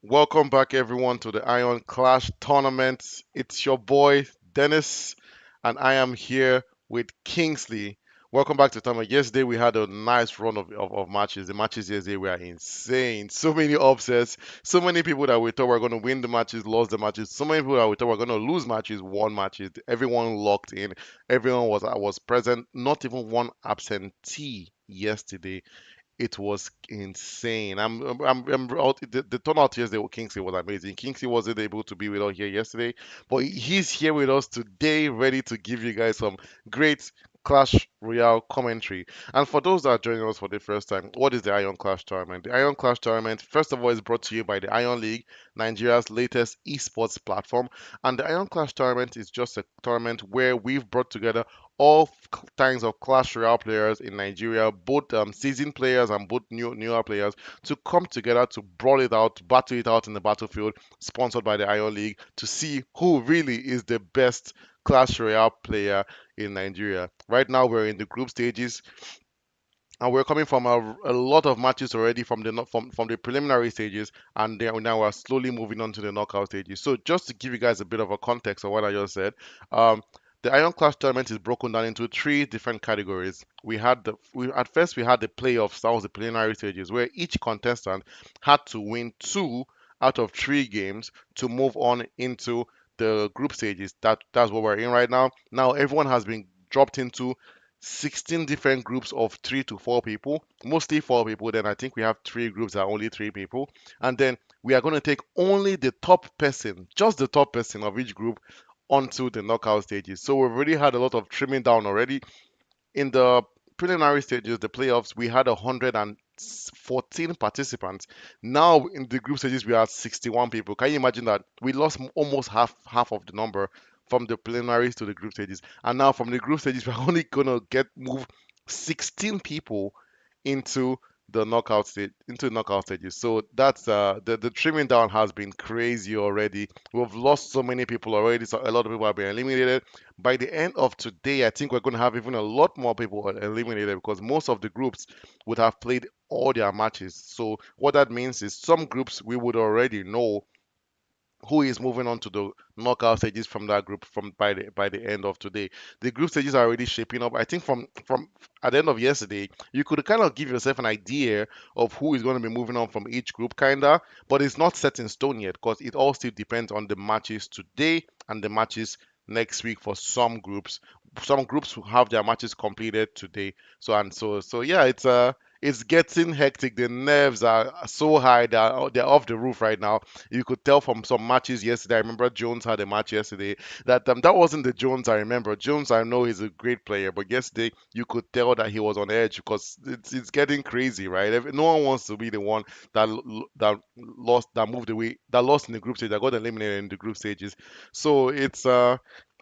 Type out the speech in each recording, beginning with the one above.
Welcome back, everyone, to the Iron Clash tournament. It's your boy Dennis, and I am here with Kingsley. Welcome back to the tournament. Yesterday we had a nice run of matches. The matches yesterday were insane. So many upsets. So many people that we thought were going to win the matches lost the matches. So many people that we thought were going to lose matches won matches. Everyone locked in. Everyone was present. Not even one absentee yesterday. It was insane. The turnout yesterday with Kingsley was amazing. Kingsley wasn't able to be with us here yesterday, but he's here with us today, ready to give you guys some great Clash Royale commentary. And for those that are joining us for the first time, what is the Iron Clash Tournament? The Iron Clash Tournament, first of all, is brought to you by the Iron League, Nigeria's latest esports platform. And the Iron Clash Tournament is just a tournament where we've brought together all kinds of Clash Royale players in Nigeria, both seasoned players and both newer players, to come together to brawl it out, battle it out in the battlefield, sponsored by the Iron League, to see who really is the best Clash Royale player in Nigeria. Right now, we're in the group stages, and we're coming from a lot of matches already from from the preliminary stages, and then now we're slowly moving on to the knockout stages. So just to give you guys a bit of a context of what I just said, um, the Iron Clash tournament is broken down into three different categories. At first we had the playoffs, that was the preliminary stages, where each contestant had to win two out of three games to move on into the group stages. That's what we're in right now. Now everyone has been dropped into 16 different groups of three to four people, mostly four people. Then I think we have three groups that are only three people. And then we are going to take only the top person, just the top person of each group, onto the knockout stages. So we've already had a lot of trimming down already. In the preliminary stages, the playoffs, we had 114 participants. Now in the group stages, we are 61 people. Can you imagine that? We lost almost half of the number from the preliminaries to the group stages, and now from the group stages, we're only gonna get move 16 people into the knockout stages. So that's the trimming down has been crazy already. We've lost so many people already, so a lot of people have been eliminated. By the end of today, I think we're going to have even a lot more people eliminated because most of the groups would have played all their matches. So what that means is some groups we would already know who is moving on to the knockout stages from that group from by the end of today. The group stages are already shaping up. I think from at the end of yesterday, you could kind of give yourself an idea of who is going to be moving on from each group, kinda, but it's not set in stone yet because it all still depends on the matches today and the matches next week for some groups. Some groups will have their matches completed today. So yeah, it's getting hectic. The nerves are so high. They're off the roof right now. You could tell from some matches yesterday. I remember Jones had a match yesterday that wasn't the Jones I remember. Jones, I know he's a great player, but yesterday you could tell that he was on edge because it's getting crazy, right? No one wants to be the one that moved away, that lost in the group stage, that got eliminated in the group stages. So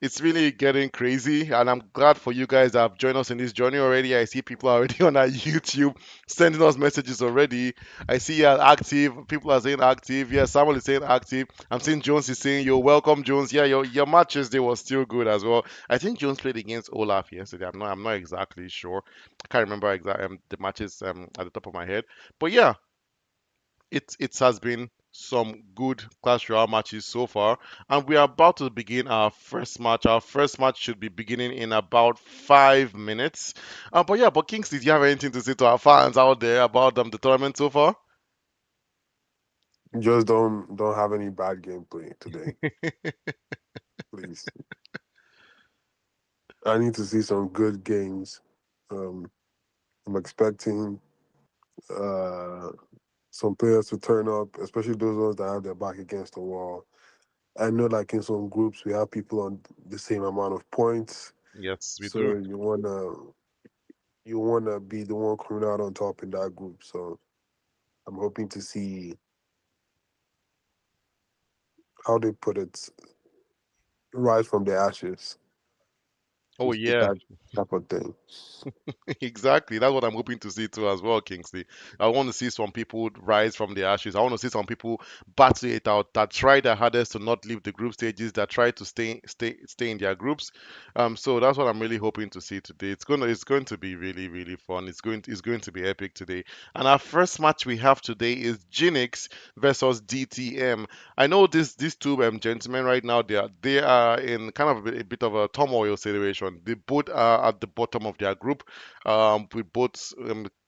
it's really getting crazy, and I'm glad for you guys that have joined us in this journey already. I see people are already on our YouTube sending us messages already. I see you are active. People are saying active. Yeah, Samuel is saying active. I'm seeing Jones is saying you're welcome, Jones. Yeah, your match yesterday was still good as well. I think Jones played against Olaf yesterday. I'm not exactly sure. I can't remember the matches at the top of my head. But yeah, it has been some good Clash Royale matches so far, and we are about to begin our first match. Our first match should be beginning in about 5 minutes. But yeah, but Kingsley, do you have anything to say to our fans out there about the tournament so far? Just don't have any bad gameplay today, please. I need to see some good games. Um, I'm expecting uh, some players to turn up, especially those ones that have their back against the wall. I know, like in some groups, we have people on the same amount of points, Yes, we so do. you wanna be the one coming out on top in that group. So I'm hoping to see how they put it, rise from the ashes. Oh It's yeah. that type of thing. Exactly. That's what I'm hoping to see too as well, Kingsley. I want to see some people rise from the ashes. I want to see some people battle it out that try their hardest to not leave the group stages, that try to stay in their groups. So that's what I'm really hoping to see today. It's going to be really, really fun. It's going to be epic today. And our first match we have today is Jinx versus DTM. I know these two gentlemen right now they are in kind of a bit of a turmoil situation. They both are at the bottom of their group, with both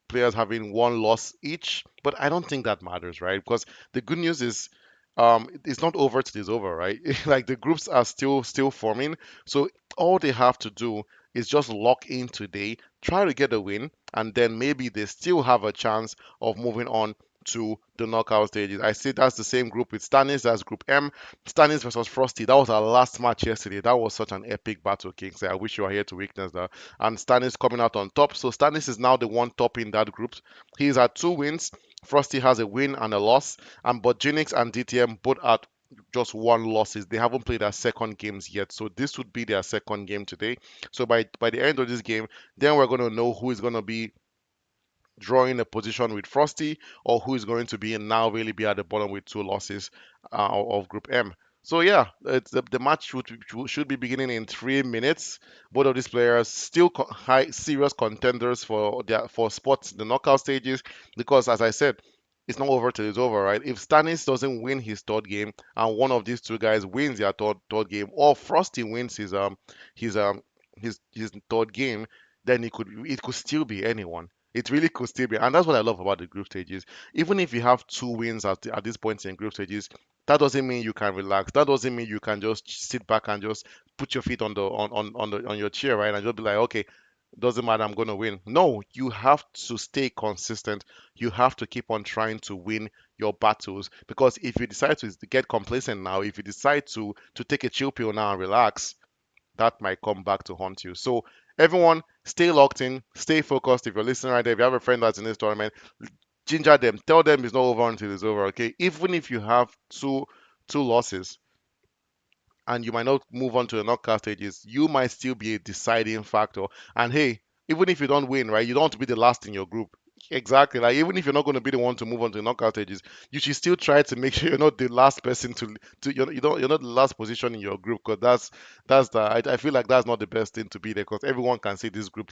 players having one loss each. But I don't think that matters, right? Because the good news is, it's not over till it's over, right? Like the groups are still forming, so all they have to do is just lock in today, try to get a win, and then maybe they still have a chance of moving on to the knockout stages. I see that's the same group with Stanis, that's Group M. Stanis versus Frosty. That was our last match yesterday. That was such an epic battle, Kings. I wish you were here to witness that. And Stanis coming out on top. So Stanis is now the one topping that group. He's at 2 wins. Frosty has a win and a loss. And but Jinx and DTM both at just one losses. They haven't played their second games yet. So this would be their second game today. So by the end of this game, then we're gonna know who is gonna be drawing a position with Frosty, or who is going to be now really be at the bottom with 2 losses of Group M. So yeah, the match should be beginning in 3 minutes. Both of these players still high serious contenders for spots in the knockout stages, because as I said, it's not over till it's over, right? If Stanis doesn't win his third game and one of these two guys wins their third game, or Frosty wins his his third game, then it could still be anyone. It really could still be, and that's what I love about the group stages. Even if you have 2 wins at this point in group stages, that doesn't mean you can relax. That doesn't mean you can just sit back and just put your feet on your chair, right, and just be like, okay, doesn't matter, I'm gonna win. No, you have to stay consistent. You have to keep on trying to win your battles, because if you decide to get complacent now, if you decide to take a chill pill now and relax, that might come back to haunt you. So everyone, stay locked in, stay focused. If you're listening right there, if you have a friend that's in this tournament, ginger them, tell them it's not over until it's over. Okay, even if you have two losses, and you might not move on to the knockout stages, you might still be a deciding factor. And hey, even if you don't win, right, you don't want to be the last in your group. Exactly. Like even if you're not going to be the one to move on to the knockout stages, you should still try to make sure you're not the last person to you're not the last position in your group, because I feel like that's not the best thing to be there, because everyone can see this group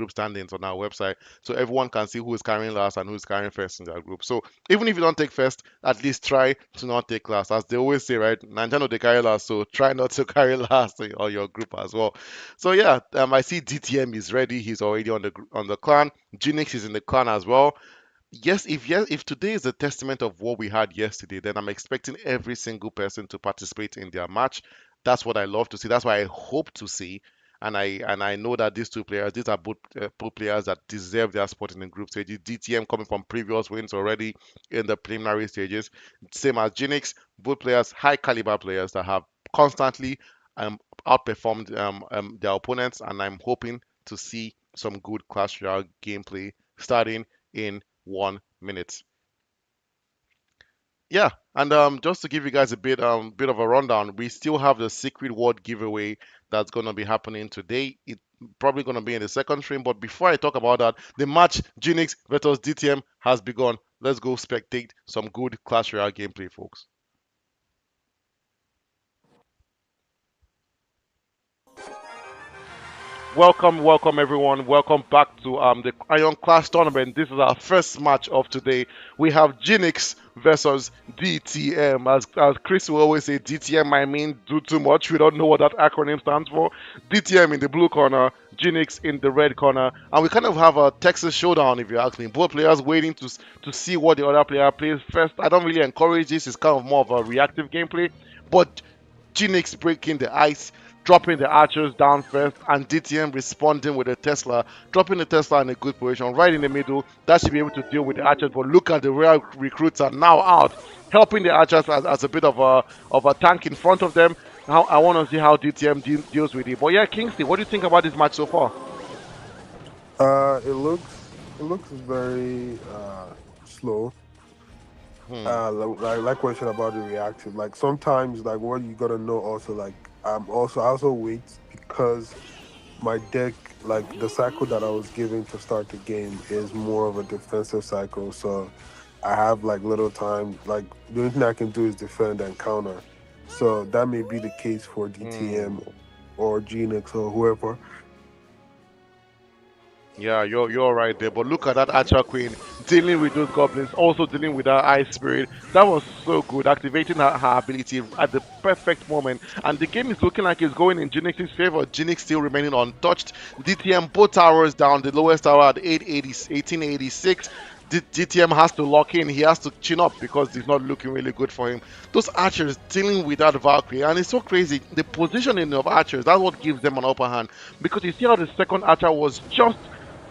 standings on our website, so everyone can see who is carrying last and who is carrying first in their group. So even if you don't take first, at least try to not take last. As they always say, right? Nintendo they carry last, so try not to carry last on your group as well. So yeah, I see DTM is ready. He's already on the clan. Jinx is in the clan as well. If today is a testament of what we had yesterday, then I'm expecting every single person to participate in their match. That's what I love to see. That's what I hope to see. And I know that these are both players that deserve their spot in the group stages. DTM coming from previous wins already in the preliminary stages, same as Jinx. Both players, high caliber players that have constantly outperformed their opponents, and I'm hoping to see some good Clash Royale gameplay starting in 1 minute. Yeah, and just to give you guys a bit of a rundown, we still have the secret word giveaway that's gonna be happening today. It probably gonna be in the second stream, but before I talk about that, the match Jinx versus DTM has begun. Let's go spectate some good Clash Royale gameplay, folks. Welcome everyone. Welcome back to the Iron Clash tournament. This is our first match of today. We have Jinx versus DTM. As Chris will always say, DTM I mean do too much. We don't know what that acronym stands for. DTM in the blue corner, Jinx in the red corner, and we kind of have a Texas showdown if you ask me. Both players waiting to see what the other player plays first. I don't really encourage this. It's kind of more of a reactive gameplay, but Phoenix breaking the ice, dropping the archers down first, and DTM responding with a Tesla, dropping the Tesla in a good position right in the middle. That should be able to deal with the archers. But look at the real recruits are now out, helping the archers as a bit of a tank in front of them. Now I want to see how DTM deals with it. But yeah, Kingsley, what do you think about this match so far? It looks very slow. Hmm. Like what you said about the reactive. Like sometimes, like what you gotta know also. Like I also wait because my deck, like the cycle that I was given to start the game, is more of a defensive cycle. So I have like little time. Like the only thing I can do is defend and counter. So that may be the case for DTM Hmm. or Genix or whoever. Yeah, you're right there. But look at that Archer Queen dealing with those goblins, also dealing with her Ice Spirit. That was so good, activating her ability at the perfect moment. And the game is looking like it's going in Jinx's favor. Jinx still remaining untouched. DTM both towers down. The lowest tower at 880, 1886. DTM has to lock in. He has to chin up because it's not looking really good for him. Those archers dealing with that Valkyrie, and it's so crazy. The positioning of archers, that's what gives them an upper hand. Because you see how the second archer was just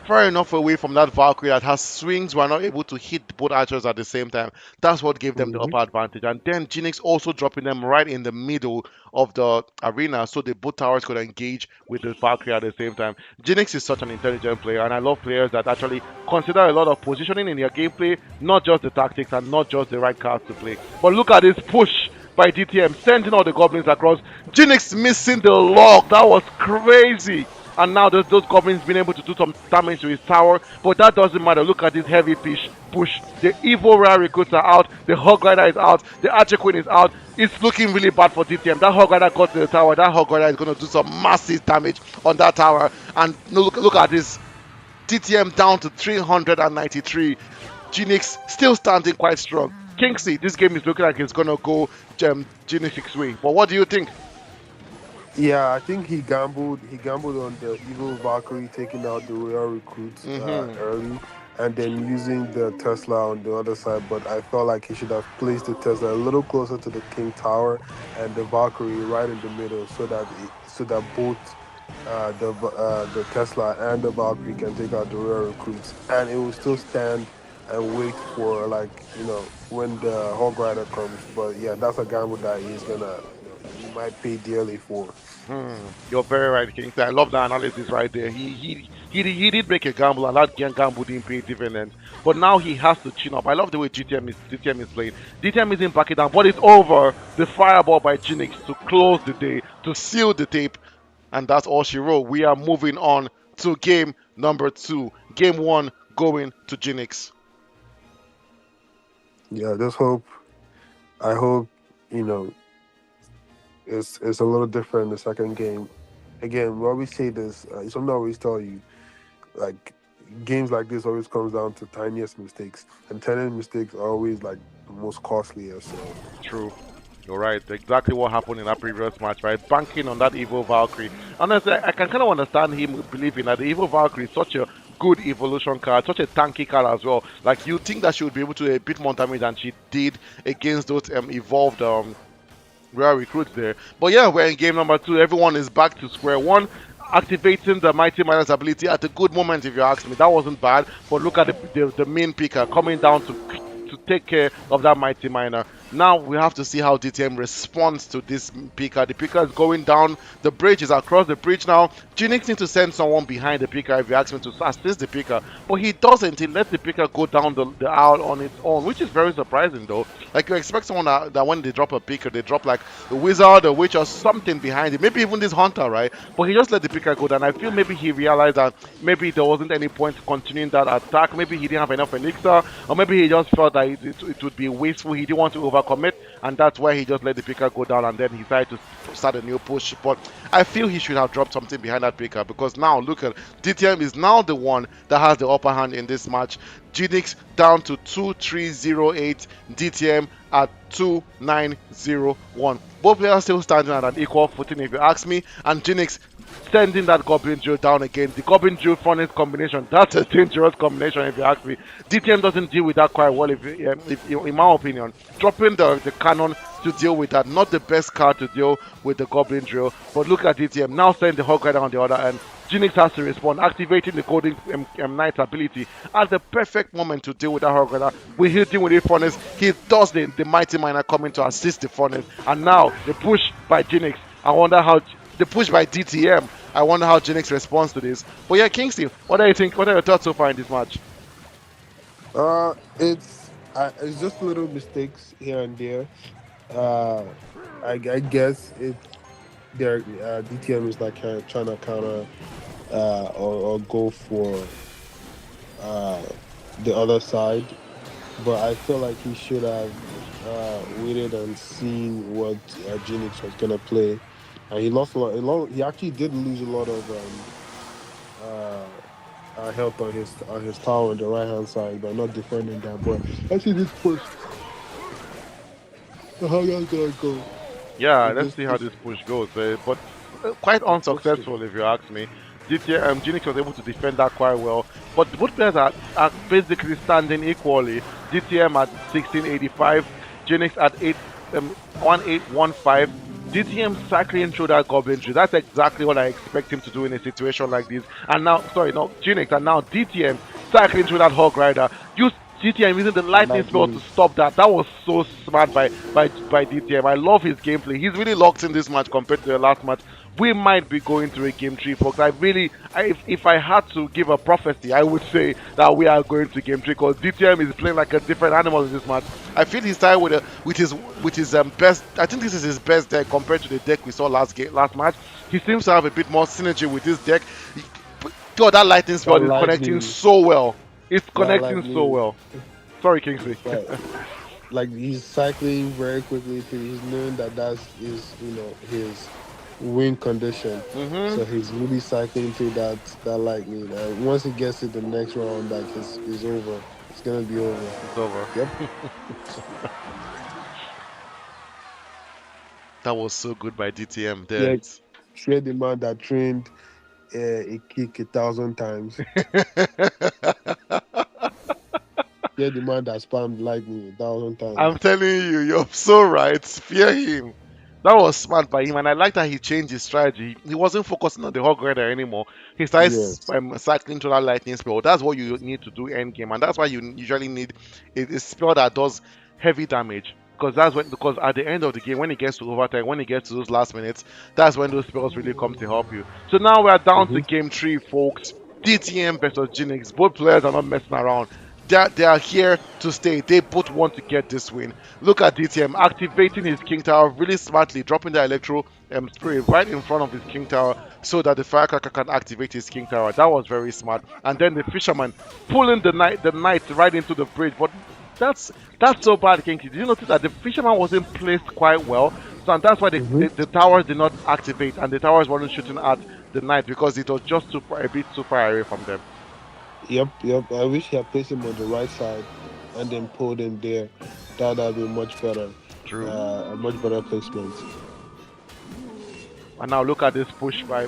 far enough away from that Valkyrie that her swings were not able to hit both archers at the same time. That's what gave them the Hmm. upper advantage. And then Jinx also dropping them right in the middle of the arena so the both towers could engage with the Valkyrie at the same time. Jinx is such an intelligent player, and I love players that actually consider a lot of positioning in their gameplay, not just the tactics and not just the right cards to play. But look at this push by DTM, sending all the goblins across. Jinx missing the lock. That was crazy. And now those goblins been able to do some damage to his tower, but that doesn't matter. Look at this heavy push. The evil rare recruits are out, the Hog Rider is out, the Archer Queen is out. It's looking really bad for DTM. That Hog Rider got to the tower. That Hog Rider is going to do some massive damage on that tower. And look at this. DTM down to 393. Genix still standing quite strong. Kingsley, this game is looking like it's going to go Genix's way. But what do you think? Yeah, I think he gambled. He gambled on the evil Valkyrie taking out the royal recruits Hmm. early, and then using the Tesla on the other side. But I felt like he should have placed the Tesla a little closer to the King Tower and the Valkyrie right in the middle, so that both the Tesla and the Valkyrie can take out the royal recruits, and it will still stand and wait for, like, when the Hog Rider comes. But yeah, that's a gamble that he's gonna, he might pay dearly for. You're very right, King. I love that analysis right there. He did make a gamble, and that gamble didn't pay dividends. But now he has to chin up. I love the way GTM is playing. GTM isn't backing down, but it's over. The fireball by Jinx to close the day, to seal the tape, and that's all she wrote. We are moving on to game number two. Game one going to Jinx. Yeah, just hope. I hope you know it's a little different in the second game. Again, we always say this. Something I always tell you, like, games like this always comes down to tiniest mistakes, and tiniest mistakes are always like the most costliest. So True. You're right. Exactly what happened in that previous match, right? Banking on that evil Valkyrie. Honestly, I can kind of understand him believing that the evil Valkyrie is such a good evolution card, such a tanky card as well. Like you think that she would be able to do a bit more damage than she did against those evolved rare recruits there. But yeah, we're in game number two. Everyone is back to square one. Activating the Mighty Miner's ability at a good moment, if you ask me. That wasn't bad, but look at the main picker coming down to take care of that Mighty Miner. Now we have to see how DTM responds to this picker. The picker is going down. The bridge is across the bridge now. Jinx needs to send someone behind the picker if you ask me to assist the picker, but he doesn't. He lets the picker go down the aisle on its own, which is very surprising though. Like you expect someone that when they drop a picker, they drop like a wizard, a witch, or something behind it. Maybe even this hunter, right? But he just let the picker go down. I feel maybe he realized that maybe there wasn't any point continuing that attack. Maybe he didn't have enough elixir, or maybe he just felt that it would be wasteful. He didn't want to overcommit, and that's why he just let the picker go down, and then he decided to start a new push. But I feel he should have dropped something behind that picker because now look at DTM is now the one that has the upper hand in this match. Gnix down to 2308, DTM at 2901. Both players still standing at an equal footing if you ask me, and Gnix sending that Goblin Drill down again. The Goblin Drill Furnace combination, that's a dangerous combination if you ask me. DTM doesn't deal with that quite well, in my opinion. Dropping the cannon to deal with that, not the best card to deal with the Goblin Drill, but look at DTM now sending the Hog Rider on the other end. Jinx has to respond, activating the Golden Knight's ability at the perfect moment to deal with that Hog Rider. We hit him with a furnace. He does the Mighty Miner coming to assist the furnace. And now the push by Jinx. I wonder how the push by DTM. I wonder how Jinx responds to this. But yeah, Kingsley, what do you think? What are your thoughts so far in this match? it's just little mistakes here and there. Uh, I guess it's their DTM is like trying to counter. or go for uh, the other side. But I feel like he should have waited and seen what Jinx was gonna play, and he lost a lot. He actually did lose a lot of uh, health on his tower on the right hand side by not defending that. But let's see this push. How that's gonna go? Yeah, If let's this see how push, this push goes. But quite the push, unsuccessful, if you ask me. Ginix was able to defend that quite well, but both players are basically standing equally. DTM at 1685, Ginix at 1815. DTM cycling through that goblin tree. That's exactly what I expect him to do in a situation like this. And now, sorry, no, Ginix, and now DTM cycling through that hog rider. Use DTM using the lightning spell to lightning. stop that. That was so smart by DTM. I love his gameplay. He's really locked in this match compared to the last match. We might be going to a game three, folks. If I had to give a prophecy, I would say that we are going to game three because DTM is playing like a different animal in this match. I feel he started with his best. I think this is his best deck compared to the deck we saw last match. He seems to have a bit more synergy with this deck. God, that lightning That spell is connecting lightning, so well. It's that connecting so lightning, well. Sorry, Kingsley. right? Like he's cycling very quickly through. He's knowing that that's his, his win condition. hmm So he's really cycling through that lightning. And once he gets to the next round, like it's over. It's gonna be over. It's over. Yep. That was so good by DTM there. Yeah. Share the man that trained a kick 1,000 times. Yeah, the man that spammed lightning 1,000 times. I'm telling you, you're so right. Fear him. That was smart by him, and I like that he changed his strategy. He wasn't focusing on the hog rider anymore. He started Yes. cycling to that lightning spell. That's what you need to do end game, and that's why you usually need a spell that does heavy damage. Because at the end of the game, when it gets to overtime, when it gets to those last minutes, that's when those spells really come to help you. So now we're down to Hmm. game three, folks. DTM versus Jinx. Both players are not messing around. They are here to stay. They both want to get this win. Look at DTM activating his King Tower really smartly, dropping the Electro spray right in front of his King Tower so that the Firecracker can activate his King Tower. That was very smart. And then the Fisherman pulling the knight right into the bridge. But that's that's so bad, Kinky. Did you notice that the Fisherman wasn't placed quite well? So and that's why Hmm. the towers did not activate and the towers weren't shooting at the knight because it was just a bit too far away from them. Yep, yep. I wish he had placed him on the right side and then pulled him there. That'd have been much better. True. A much better placement. And now look at this push by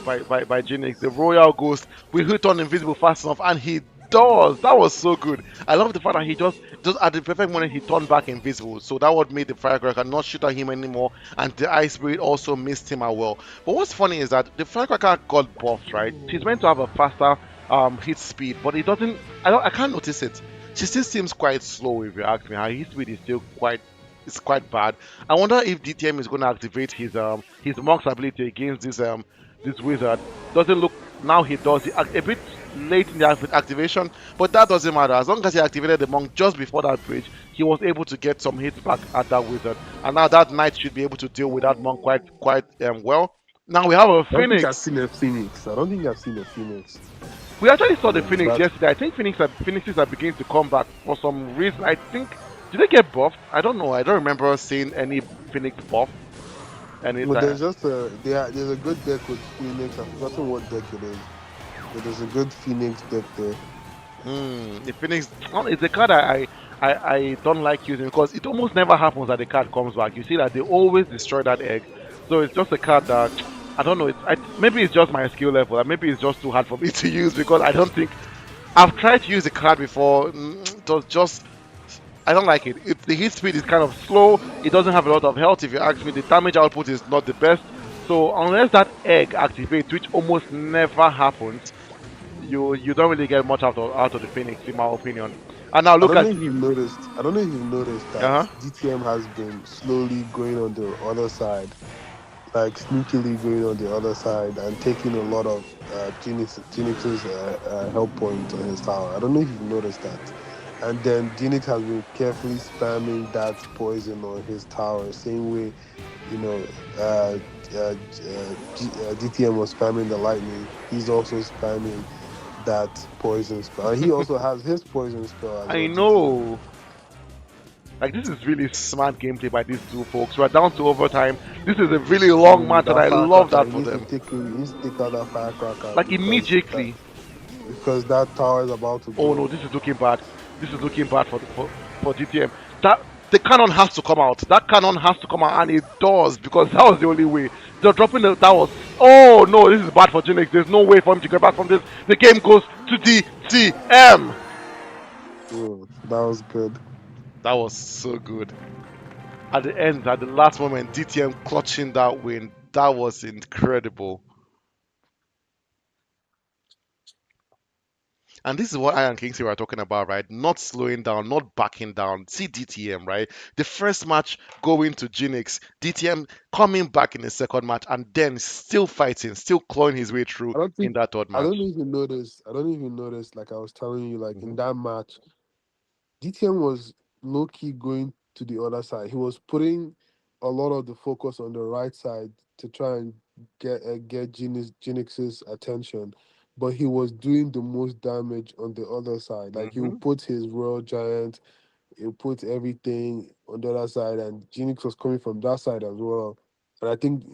Jinx, the Royal Ghost. We hit on Invisible fast enough, and he does. That was so good. I love the fact that he just at the perfect moment he turned back invisible. So that would make the Firecracker not shoot at him anymore, and the Ice Spirit also missed him as well. But what's funny is that the Firecracker got buffed, right? She's meant to have a faster hit speed, but it doesn't. I can't notice it. She still seems quite slow if you ask me. Her hit speed is still quite bad. I wonder if DTM is going to activate his Monk's ability against this wizard. Doesn't look now he does. A bit late in the activation, but that doesn't matter. As long as he activated the Monk just before that bridge, he was able to get some hits back at that wizard. And now that knight should be able to deal with that Monk quite well. Now we have a I don't think I've Phoenix. seen a Phoenix. I don't think I've seen a Phoenix. We actually saw the Phoenix That yesterday. I think Phoenixes are beginning to come back for some reason. I think did they get buffed? I don't know. I don't remember seeing any Phoenix buff but anytime. there's just there's a good deck with Phoenix. I've forgotten what deck it is. But there's a good Phoenix deck there. The Phoenix, well, it's a card I don't like using because it almost never happens that the card comes back. You see that they always destroy that egg. So it's just a card that I don't know. Maybe it's just my skill level, and maybe it's just too hard for me to use because I don't think I've tried to use the card before. It was just I don't like it. The hit speed is kind of slow. It doesn't have a lot of health. If you ask me, the damage output is not the best. So unless that egg activates, which almost never happens, you don't really get much out of the Phoenix, in my opinion. And now I look don't know at if you've noticed. I don't know if you've noticed that uh huh. DTM has been slowly going on the other side, like sneakily going on the other side and taking a lot of Genix's help point on his tower. I don't know if you've noticed that. And then Genix has been carefully spamming that poison on his tower, same way, you know, DTM was spamming the lightning, he's also spamming that poison spell. And he also has his poison spell as I well, DTM. know. Like this is really smart gameplay by these two folks. We're down to overtime. This is a really long match, and That I love firecracker, that for them. he needs to take out that firecracker Like immediately. because that tower is about to Oh no, blow. this is looking bad. This is looking bad for GTM. That the cannon has to come out. That cannon has to come out, and it does because that was the only way. They're dropping that was. Oh no, this is bad for Jinx. There's no way for him to get back from this. The game goes to DTM. That was good. That was so good. At the end, at the last moment, DTM clutching that win. That was incredible. And this is what I and Kingsley were talking about, right? Not slowing down, not backing down. See DTM, right? The first match going to Jinx, DTM coming back in the second match, and then still fighting, still clawing his way through I don't in think that third I don't match. even notice. I don't even notice. Like I was telling you, like Hmm. in that match, DTM was low key going to the other side. He was putting a lot of the focus on the right side to try and get Jinx's attention, but he was doing the most damage on the other side. Like he Hmm. would put his Royal Giant, he would put everything on the other side, and Jinx was coming from that side as well. And I think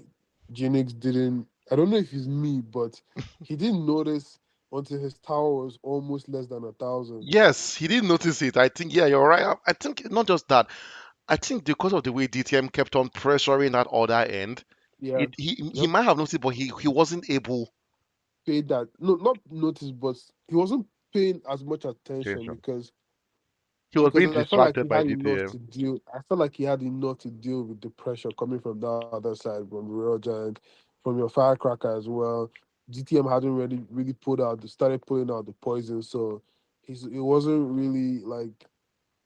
Jinx didn't. I don't know if it's me, but he didn't notice until his tower was almost less than 1,000. Yes, he didn't notice it. I think, yeah, you're right. I think not just that. I think because of the way DTM kept on pressuring that other end, Yeah. he Yep. might have noticed, but he wasn't able Paid that. No, not notice, but he wasn't paying as much to attention ensure. He was because being I felt like distracted he by had enough DTM. to deal. I felt like he had enough to deal with the pressure coming from the other side, from Royal Giant, from your firecracker as well. GTM hadn't really started pulling out the poison, so it wasn't really like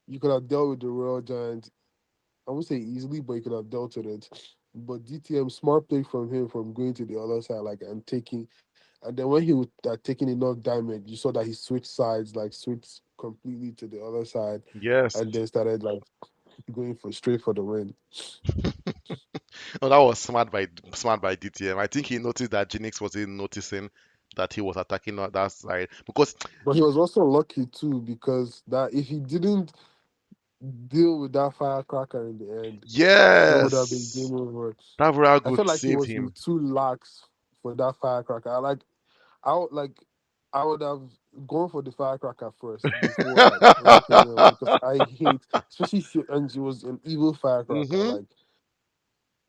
you could have dealt with the Royal Giant. I won't say easily, but you could have dealt with it. But DTM smart play from him from going to the other side, like and taking, and then when he was taking enough damage, you saw that he switched sides, like switched completely to the other side, Yes. and then started like going for straight for the win. No, that was smart by DTM. I think he noticed that Jinx wasn't noticing that he was attacking on that side because But he was also lucky too because that if he didn't deal with that firecracker in the end, that would have been yes, game over. that Royal I Goat felt like he saved was him. too lax for that firecracker. I would like I would have gone for the firecracker first before like anything else because I hate, especially and she was an evil firecracker. Hmm.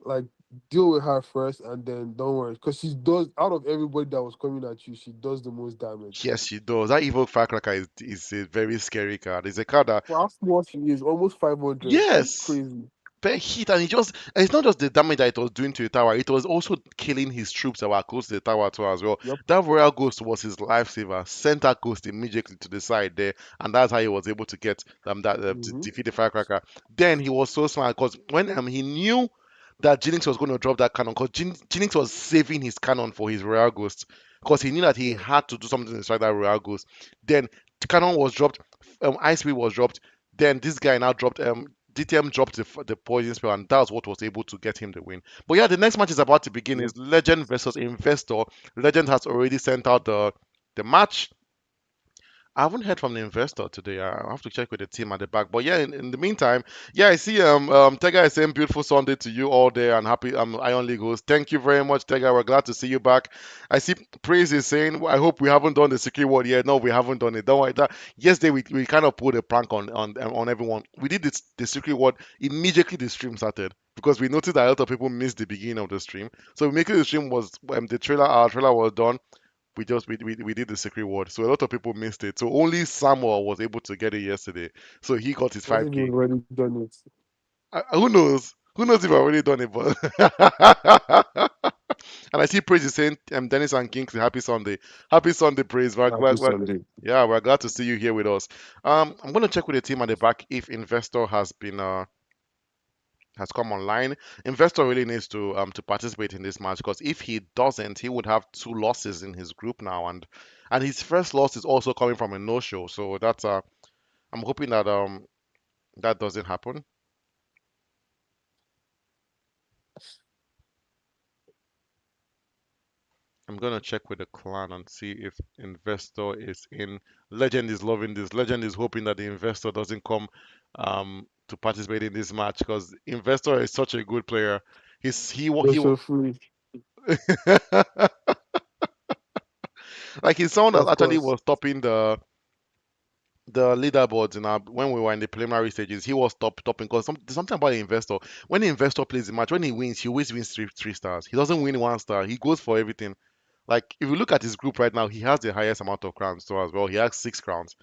Like deal with her first and then don't worry because she does out of everybody that was coming at you, she does the most damage. Yes, she does. That evil firecracker is a very scary card. It's a card that For how small she is, almost 500. It's yes, crazy. per hit, and it's not just the damage that it was doing to the tower, it was also killing his troops that were close to the tower too as well. Yep. That royal ghost was his lifesaver. Sent that ghost immediately to the side there, and that's how he was able to get that to Hmm. defeat the firecracker. Then he was so smart because when he knew that Jinx was going to drop that cannon, because Jinx was saving his cannon for his royal ghost, because he knew that he Yeah. had to do something to strike that royal ghost. Then the cannon was dropped, ice wheel was dropped. Then this guy now dropped DTM dropped the poison spell, and that's what was able to get him the win. But yeah, the next match is about to begin. Yep. Is Legend versus Investor. Legend has already sent out the match. I haven't heard from the investor today. I'll have to check with the team at the back. But yeah, in the meantime, yeah, I see Tega is saying beautiful Sunday to you all there and happy Iron League host. Thank you very much, Tega. We're glad to see you back. I see Praise is saying I hope we haven't done the secret word yet. No, we haven't done it. Don't worry. Yesterday we kind of put a prank on everyone. We did the secret word immediately the stream started because we noticed that a lot of people missed the beginning of the stream. So making the stream was the trailer. Our trailer was done. We did the secret word, so a lot of people missed it. So only Samuel was able to get it yesterday. So he got his What if you've 5K. already done it? Who knows? Who knows if I've already done it? But and I see Praise is saying Dennis and Kingsley, happy Sunday, Praise. Happy Sunday. Yeah, we're glad to see you here with us. I'm gonna check with the team at the back if Investor has come online. Investor really needs to participate in this match because if he doesn't, he would have two losses in his group now, and his first loss is also coming from a no-show. So that's I'm hoping that that doesn't happen. I'm gonna check with the clan and see if investor is in. Legend is loving this. Legend is hoping that the investor doesn't come to participate in this match because investor is such a good player. He Also free, like he's someone that of actually course. was topping the leaderboards in our when we were in the preliminary stages. He was topping because something about the investor. When the investor plays the match, when he always wins three stars. He doesn't win one star. He goes for everything. Like if you look at his group right now, he has the highest amount of crowns too as well. He has 6 crowns.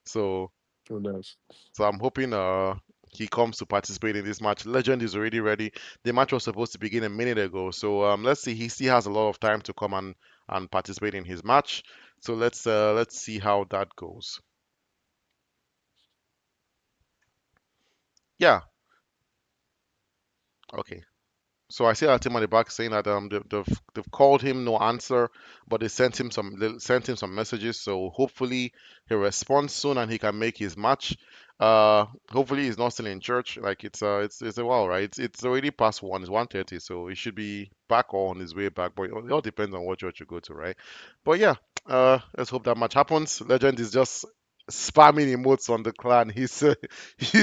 So So that's so I'm hoping he comes to participate in this match. Legend is already ready. The match was supposed to begin a minute ago. So let's see. He still has a lot of time to come and participate in his match. So let's see how that goes. Yeah. Okay. So I see our team on the back saying that they've called him, no answer, but they sent him some messages. So hopefully he responds soon and he can make his match. Hopefully he's not still in church. Like it's a while, right? It's already past one. It's 1:30, so he should be back or on his way back. But it all depends on what church you go to, right? But yeah, let's hope that match happens. Legend is just spamming emotes on the clan. He's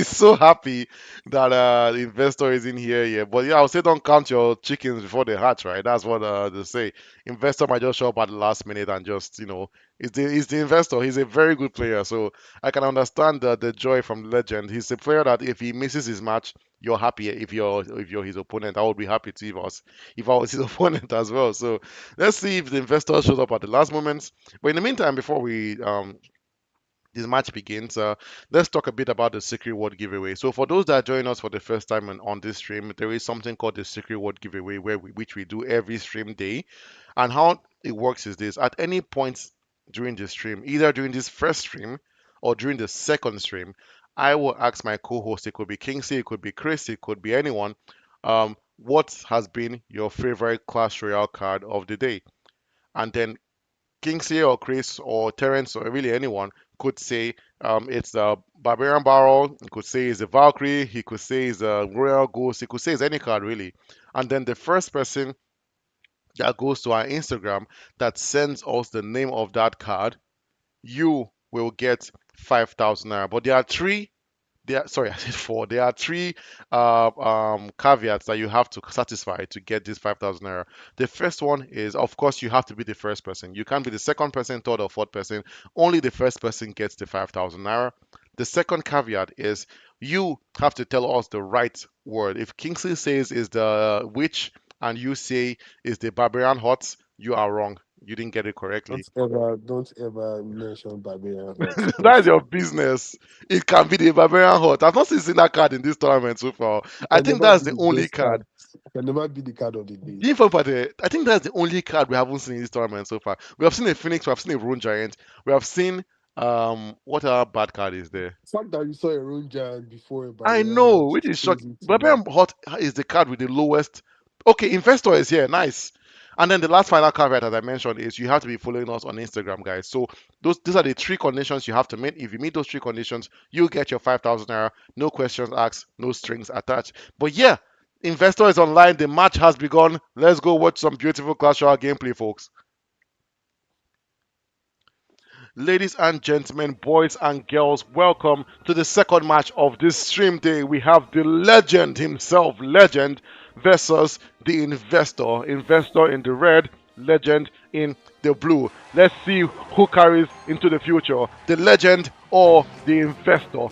so happy that the investor is in here. Yeah, but yeah, I would say don't count your chickens before they hatch, right? That's what they say. Investor might just show up at the last minute and just it's the investor. He's a very good player, so I can understand the joy from Legend. He's a player that if he misses his match, you're happy. If you're his opponent, I would be happy too if I was his opponent as well. So let's see if the investor shows up at the last moment. But in the meantime, before we this match begins, let's talk a bit about the secret word giveaway. So, for those that join us for the first time on this stream, there is something called the secret word giveaway, which we do every stream day. And how it works is this: at any point during the stream, either during this first stream or during the second stream, I will ask my co-host. It could be Kingsley, it could be Chris, it could be anyone. What has been your favorite Clash Royale card of the day? And then Kingsley or Chris or Terence or really anyone could say it's the Barbarian Barrel. He could say it's the Valkyrie. He could say it's the Royal Ghost. He could say it's any card really. And then the first person that goes to our Instagram that sends us the name of that card, you will get 5,000 naira. But there are three sorry, I said four. There are three caveats that you have to satisfy to get this 5,000 naira. The first one is, of course, you have to be the first person. You can't be the second person, third, or fourth person. Only the first person gets the 5,000 naira. The second caveat is you have to tell us the right word. If Kingsley says is the witch and you say is the barbarian hot, you are wrong. You didn't get it correctly. don't ever mention Barbarian Hut, That's because your business. It can be the Barbarian Hut. I've not seen that card in this tournament so far. it I can think never that's be the the only best card. card. It can never be the card of the day. I think that's the only card we haven't seen in this tournament so far. We have seen a Phoenix, we have seen a Rune Giant, we have seen what other bad card is there? The fact that you saw a Rune Giant before a I Barbarian know, Hut which is is shocking. crazy to me. Barbarian Hot is the card with the lowest. Okay, Investor is here. Nice. And then the last final caveat, as I mentioned, is you have to be following us on Instagram, guys. So these are the three conditions you have to meet. If you meet those three conditions, you get your 5,000 naira. No questions asked, no strings attached. But yeah, Investor is online. The match has begun. Let's go watch some beautiful Clash Royale gameplay, folks. Ladies and gentlemen, boys and girls, welcome to the second match of this stream day. We have the legend himself, Legend, versus the investor. Investor in the red, Legend in the blue. Let's see who carries into the future, the legend or the investor.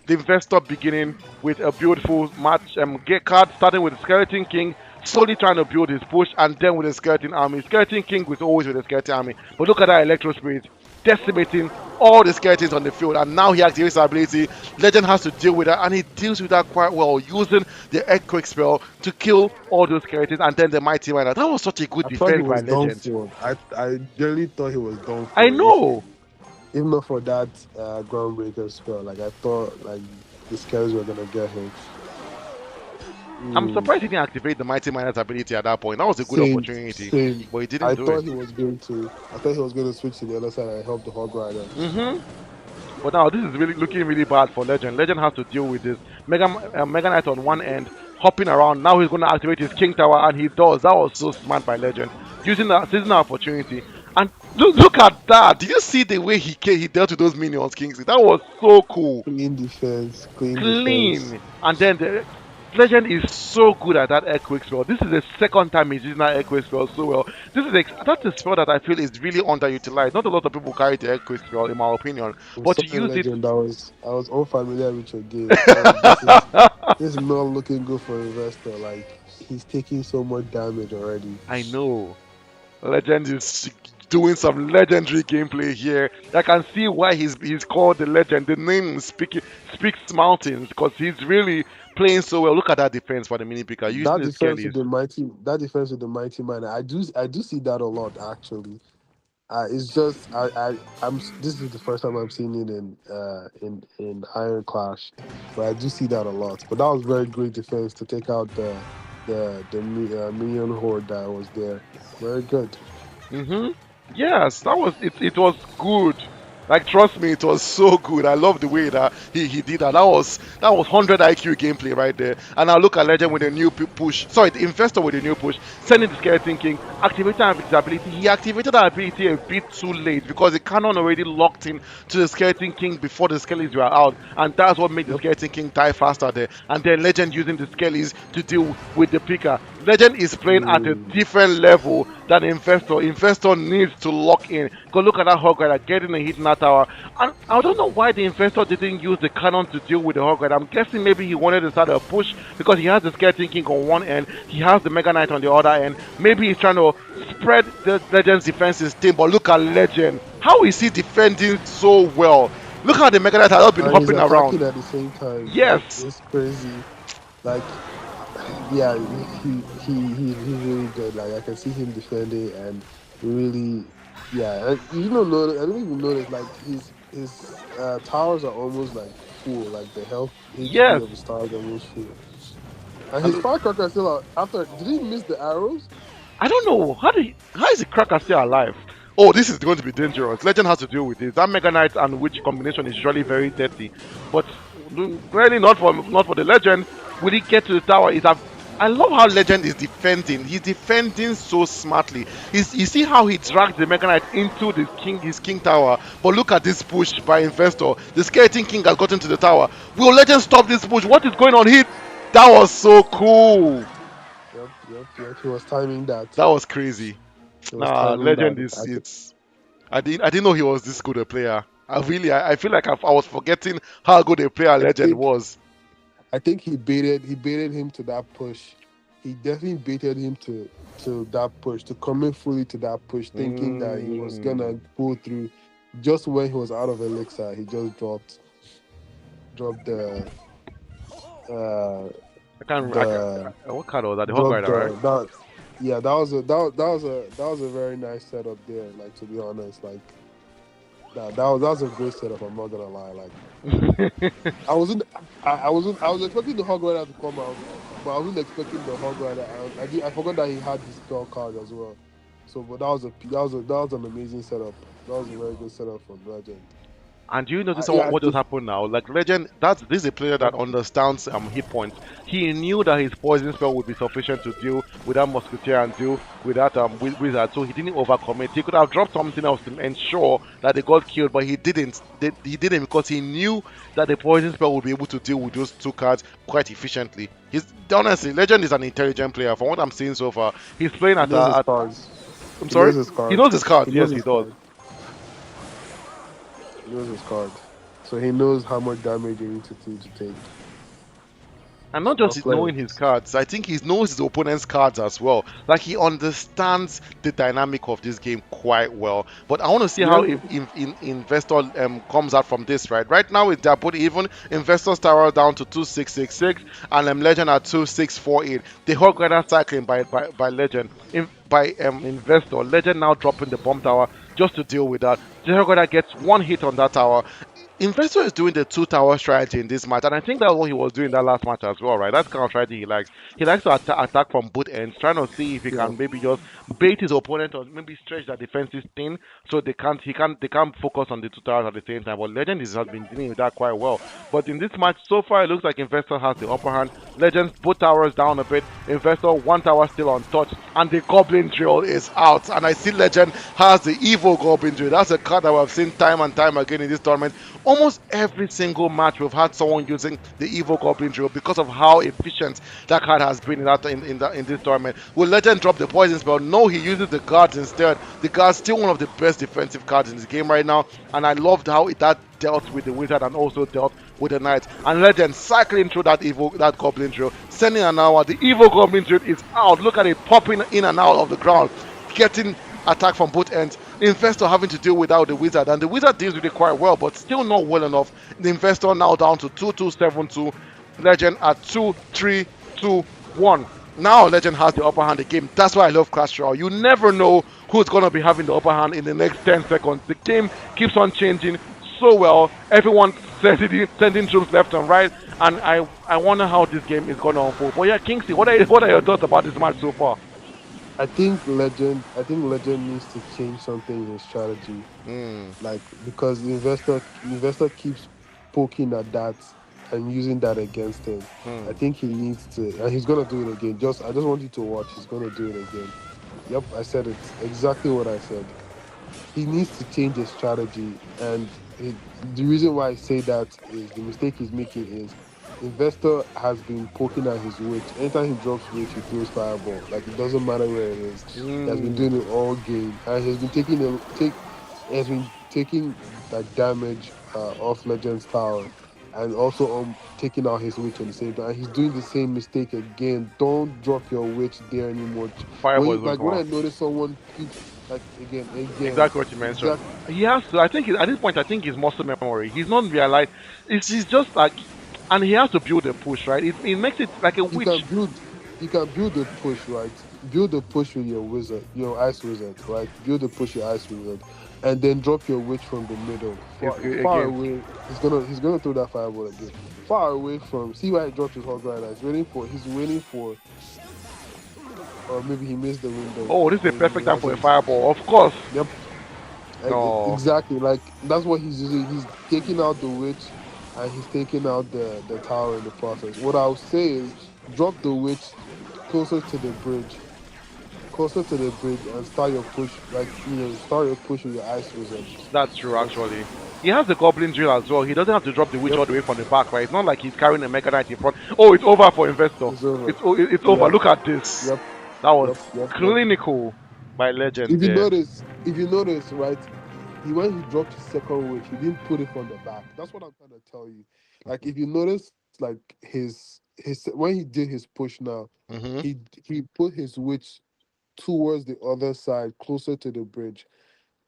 The investor beginning with a beautiful match get card, starting with the Skeleton King, slowly trying to build his push, and then with the Skeleton Army. Skeleton King was always with the Skeleton Army, but look at that Electro Spirit decimating all the skeletons on the field, and now he activates his ability. Legend has to deal with that, and he deals with that quite well, using the Earthquake spell to kill all those skeletons, and then the Mighty Miner. That was such a good I thought he defense by was done Legend. for. I generally thought he was done I for. know. If not for that groundbreaker spell, like I thought, like the Skells were gonna get him. I'm Mm. surprised he didn't activate the Mighty Miner's ability at that point. That was a good Same, opportunity, same. but he didn't I do it. thought he was going to. I thought he was going to switch to the other side and help the Hog Riders. hmm But now this is really looking really bad for Legend. Legend has to deal with this Mega Knight on one end, hopping around. Now he's going to activate his King Tower, and he does. That was so smart by Legend. using that seizing that opportunity. And look at that! Did you see the way he dealt with those minions, Kingsley? That was so cool, Clean defense, clean defense. clean. And then the Legend is so good at that earthquake spell. This is the second time he's using that earthquake spell so well. That's a spell that I feel is really underutilized. Not a lot of people carry the earthquake spell, in my opinion, I'm but to sorry, use it. legend. I was unfamiliar with your game. This is not looking good for investor. Like he's taking so much damage already. I know. Legend is doing some legendary gameplay here. I can see why he's called the legend. The name speaks mountains because he's really playing so well. Look at that defense for the mini picker using That the defense with skellies. the mighty, that defense with the mighty man, I do see that a lot actually. It's just this is the first time I'm seeing it in Iron Clash, but I do see that a lot. But that was very great defense to take out the minion horde that was there. Very good. Mm-hmm. Yes, that was it. It was good. Like trust me, it was so good. I love the way that he did that. That was 100 IQ gameplay right there. And now look at Legend with a new push. Sorry, the Investor with a new push, sending the Skeleton King, activating his ability. He activated that ability a bit too late because the cannon already locked in to the Skeleton King before the Skellies were out, and that's what made the Yep. Skeleton King die faster there. And then Legend using the Skellies to deal with the Picker. Legend is playing at a Mm. different level than Investor. Investor needs to lock in. Go look at that Hog Rider getting a hit in that tower. And I don't know why the Investor didn't use the cannon to deal with the Hog Rider. I'm guessing maybe he wanted to start a push because he has the Skeleton King on one end, he has the Mega Knight on the other end. Maybe he's trying to spread the Legend's defenses thin. But look at Legend. How is he defending so well? Look how the Mega Knight has not been And he's hopping around. attacking at the same time. Like Yes, it's crazy. Like yeah, he's really good. Like I can see him defending and really, yeah. And you don't know. I don't even notice. Like his towers are almost like full. Like the health HP yes. of his towers are almost full. And And his firecracker is still out. After did he miss the arrows? I don't know how is the Cracker still alive? Oh, this is going to be dangerous. Legend has to deal with this. That Mega Knight and Witch combination is usually very deadly, but really not for the Legend. Will he get to the tower? I love how Legend is defending. He's defending so smartly. You see how he dragged the Mega Knight into his King Tower. But look at this push by Investor. The Skeleton King has gotten to the tower. Will Legend stop this push? What is going on here? That was so cool. Yep. He was timing that. That was crazy. He was Nah, timing Legend that. is it's. I didn't know he was this good a player. I feel like I was forgetting how good a player I Legend think was. I think he baited him to that push. He definitely baited him to that push, to commit fully to that push, thinking that he was Mm, gonna pull through. Just when he was out of elixir, he just dropped uh I the can't, what card was that? The Hog dropped Rider, right? the that yeah, that was a very nice setup there, like to be honest. Like that was a great setup, I'm not gonna lie. Like I wasn't. I was expecting the Hog Rider to come out, but I wasn't expecting the Hog Rider. I forgot that he had his spell card as well. So, but that was an amazing setup. That was a very good setup from Legend. And do you notice Yeah, what just happened now? Like Legend, this is a player that understands hit points. He knew that his poison spell would be sufficient to deal with that musketeer and deal with that wizard, so he didn't overcommit. He could have dropped something else to ensure that they got killed, but he didn't. He didn't because he knew that the poison spell would be able to deal with those two cards quite efficiently. He's honestly, Legend is an intelligent player. From what I'm seeing so far, he's playing he at knows his a. cards. I'm He sorry. knows his He card. knows his cards. He Yes, knows he his does. card. He knows his card. So he knows how much damage you need to do to take. And not Well just played. knowing his cards, I think he knows his opponent's cards as well. Like he understands the dynamic of this game quite well. But I want to see how You Investor comes out from this. Right now, with their both even Investor's Tower down to 2666 and Legend at 2648. The Hog Rider cycling by Legend. By Investor. Legend now dropping the bomb tower just to deal with that. The Hog Rider gets one hit on that tower. Investor is doing the two tower strategy in this match, and I think that's what he was doing that last match as well, right? That's the kind of strategy he likes. He likes to attack from both ends, trying to see if he Yeah, can maybe just bait his opponent or maybe stretch that defensive thing so they can't focus on the two towers at the same time. But Legend has been dealing with that quite well. But in this match so far, it looks like Investor has the upper hand. Legends both towers down a bit. Investor one tower still untouched, and the Goblin Drill is out. And I see Legend has the Evil Goblin Drill. That's a card that we've seen time and time again in this tournament. Almost every single match we've had someone using the Evil Goblin Drill because of how efficient that card has been in this tournament. Will Legend drop the poison spell? No, he uses the guards instead. The guards still one of the best defensive cards in this game right now, and I loved how that dealt with the wizard and also dealt with the knight. And Legend cycling through that goblin drill, sending an hour. The evil goblin drill is out. Look at it popping in and out of the ground, getting attack from both ends. The investor having to deal without the wizard, and the wizard deals with it quite well, but still not well enough. The investor now down to 2272. Legend at 2321. Now Legend has the upper hand the game. That's why I love Clash Royale. You never know who's gonna be having the upper hand in the next 10 seconds. The game keeps on changing so well. Everyone sending troops left and right, and I wonder how this game is gonna unfold. But yeah, Kingsley, what are your thoughts about this match so far? I think Legend needs to change something in his strategy, Hmm. like because the investor keeps poking at that and using that against him. I Hmm. think he needs to, and he's gonna do it again. I just want you to watch. He's gonna do it again. Yep, I said it exactly what I said. He needs to change his strategy. And the reason why I say that is the mistake he's making is investor has been poking at his witch. Anytime he drops witch, he throws fireball. Like it doesn't matter where it is. He has been Hmm. doing it all game, and he's been taking he has been taking like damage off Legends Tower, and also taking out his witch at the same time. And he's doing the same mistake again. Don't drop your witch there anymore. When Fireball you, is going to like come when I out. notice someone keeps like again, Exactly what you mentioned. exact. He has to. I think at this point, I think his muscle memory. He's not realized. He's just like, and he has to build a push, right? It makes it like a You witch. can build, you can build a push, right? Build a push with your wizard, your ice wizard, right? Build a push your ice wizard, and then drop your witch from the middle, far Again. away. He's gonna throw that fireball again, far away from. See why he dropped his hog rider. He's waiting for, or maybe he missed the window Oh, this is a and he perfect time for a hasn't. fireball. Of course. Yep, No, exactly. Like that's what he's using. He's taking out the witch, and he's taking out the tower in the process. What I'll say is, drop the witch closer to the bridge, and start your push. Like start your push with your ice wizard. that's true. That's Actually, he has the goblin drill as well. He doesn't have to drop the witch yep. all the way from the back, right? It's not like he's carrying a mega knight in front. Oh, it's over for investor. It's over. It's over. Yeah. Look at this. Yep. That was Yep. clinical by legend If you there. notice, if you notice, right, when he dropped his second witch, he didn't put it from the back. That's what I'm trying to tell you. Like if you notice, like his when he did his push now, Hmm. he put his witch towards the other side, closer to the bridge.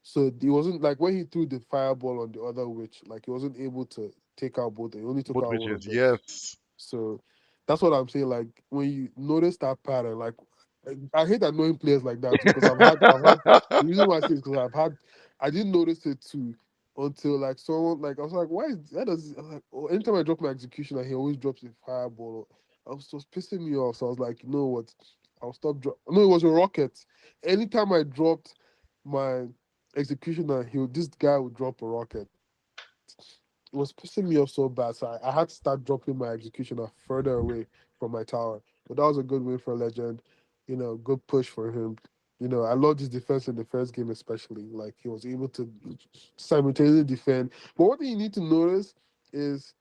So he wasn't like when he threw the fireball on the other witch, like he wasn't able to take out both. He only took Both out one witches, of them. yes. So that's what I'm saying. Like when you notice that pattern, like I hate annoying players like that too, because I've had the reason why I say is because I didn't notice it too until like someone like I was like, why is that? Does I was like, oh, anytime I drop my executioner, he always drops a fireball. I was pissing me off, so I was like, you know what? I'll stop. No, it was a rocket. Anytime I dropped my executioner, this guy would drop a rocket. It was pissing me off so bad. So I had to start dropping my executioner further away from my tower. But that was a good win for Legend. Good push for him. I loved his defense in the first game, especially. Like he was able to simultaneously defend. But one thing you need to notice is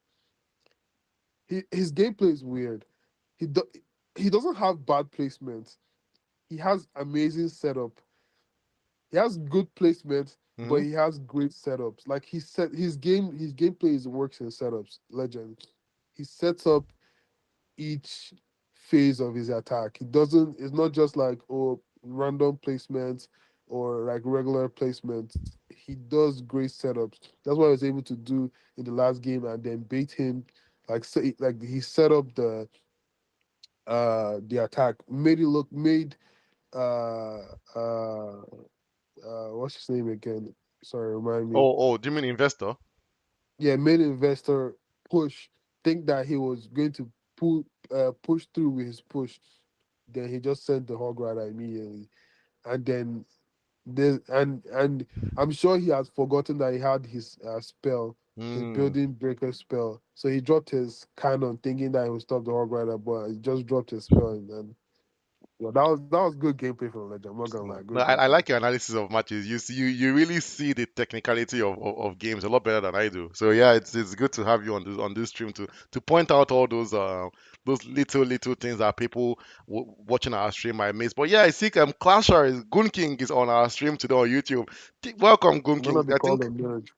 his gameplay is weird. He do, he doesn't have bad placement. He has amazing setup. He has good placement, but Hmm. he has great setups. Like he set his gameplay is works in setups. Legend. He sets up each phase of his attack. He doesn't. It's not just like random placements or like regular placements. He does great setups. That's what I was able to do in the last game, and then bait him. Like he set up the attack, made uh uh what's his name again? Sorry, remind me. Oh, do you mean investor? yeah, main investor push think that he was going to push through with his push, then he just sent the hog rider immediately, and then and I'm sure he has forgotten that he had his spell, his Hmm. building breaker spell. So he dropped his cannon, thinking that he would stop the hog rider, but he just dropped his spell, and then well, that was good gameplay from Legend. I'm not gonna lie, No, good I gameplay. like your analysis of matches. You really see the technicality of games a lot better than I do. So yeah, it's good to have you on this stream to point out all those little things that people watching our stream might miss. But yeah, I see Clasher is Gun King is on our stream today on YouTube. Welcome, Gun I'm King. gonna be I called think a nerd.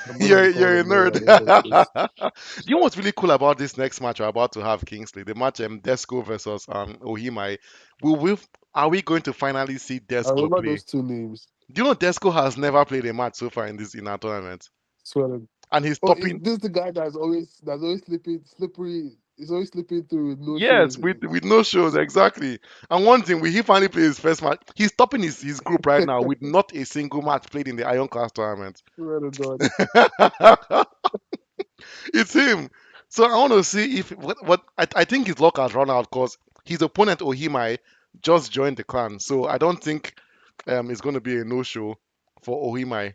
I'm gonna be called you're a a nerd nerd. at the end of this. Do you know what's really cool about this next match we're about to have, Kingsley? The match Desco versus Ohimai. Will we are we going to finally see I Desco remember play? those two names. Do you know Desco has never played a match so far in our tournament, Swear to and he's Oh, is topping. this the guy that's always slipping slippery? He's always slipping through with no Yes, shows. with no shows exactly. And one thing, he finally played his first match. He's topping his group right now with not a single match played in the Iron Class tournament. Swear to God, It's him. So I want to see if what I think his luck has run out because his opponent Ohimai just joined the clan. So I don't think it's going to be a no show for Ohimai.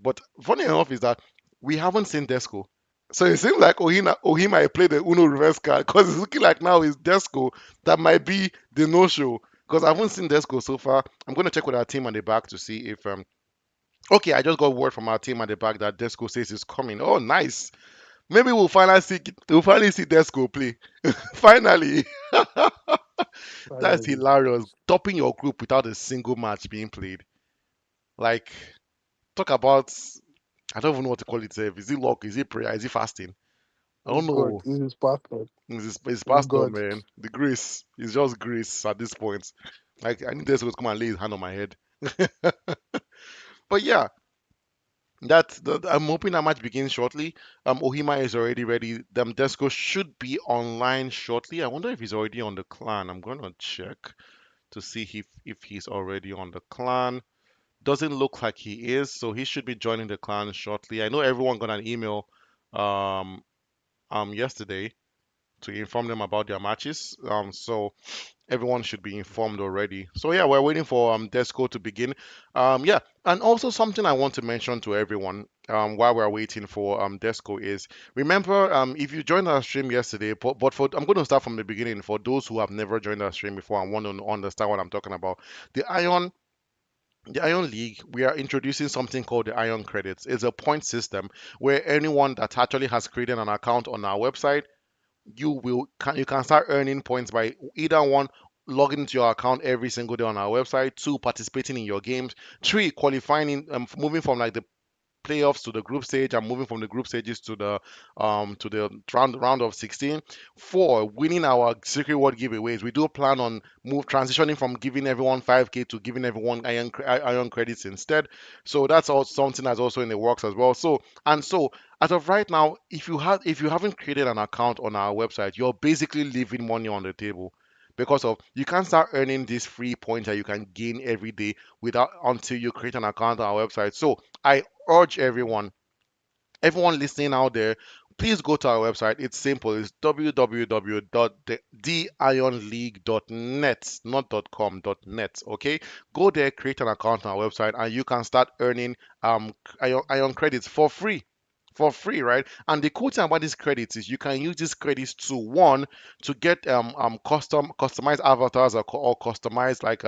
But funny enough is that we haven't seen Desco. So it seems like Ohimai played the Uno reverse card because it's looking like now it's Desco that might be the no show. Because I haven't seen Desco so far. I'm going to check with our team on the back to see if okay, I just got word from our team at the back that Desco says he's coming. Oh, nice. Maybe we'll finally see Desco play. Finally. That's finally. hilarious. Topping your group without a single match being played. Like, talk about I don't even know what to call it. Is it luck? Is it prayer? Is it fasting? I It's don't God. know. This is pastor. It's It's past on, God. man. The grace. It's just grace at this point. Like I need Desco to come and lay his hand on my head. But yeah, I'm hoping that match begins shortly. Ohima is already ready. Desco should be online shortly. I wonder if he's already on the clan. I'm gonna check to see if he's already on the clan. Doesn't look like he is, so he should be joining the clan shortly. I know everyone got an email um yesterday to inform them about their matches. So everyone should be informed already. So yeah, we're waiting for Desco to begin. Yeah, and also something I want to mention to everyone while we're waiting for Desco is remember if you joined our stream yesterday, but for I'm going to start from the beginning for those who have never joined our stream before and want to understand what I'm talking about. The Iron the Iron League, we are introducing something called the Iron Credits. It's a point system where anyone that actually has created an account on our website you can start earning points by either one logging into your account every single day on our website, two participating in your games, three qualifying moving from like the playoffs to the group stage and moving from the group stages to the round of 16. Four, winning our secret word giveaways. We do plan on move transitioning from giving everyone 5k to giving everyone iron credits instead. So that's also something that's also in the works as well. So as of right now, if you haven't created an account on our website, you're basically leaving money on the table because of you can't start earning these free points that you can gain every day without until you create an account on our website. So I urge everyone listening out there, please go to our website. It's simple. It's www.theionleague.net, not .com, .net. Okay, go there, create an account on our website, and you can start earning ion credits for free. For free, right? And the cool thing about these credits is you can use these credits to one to get customized avatars or customized like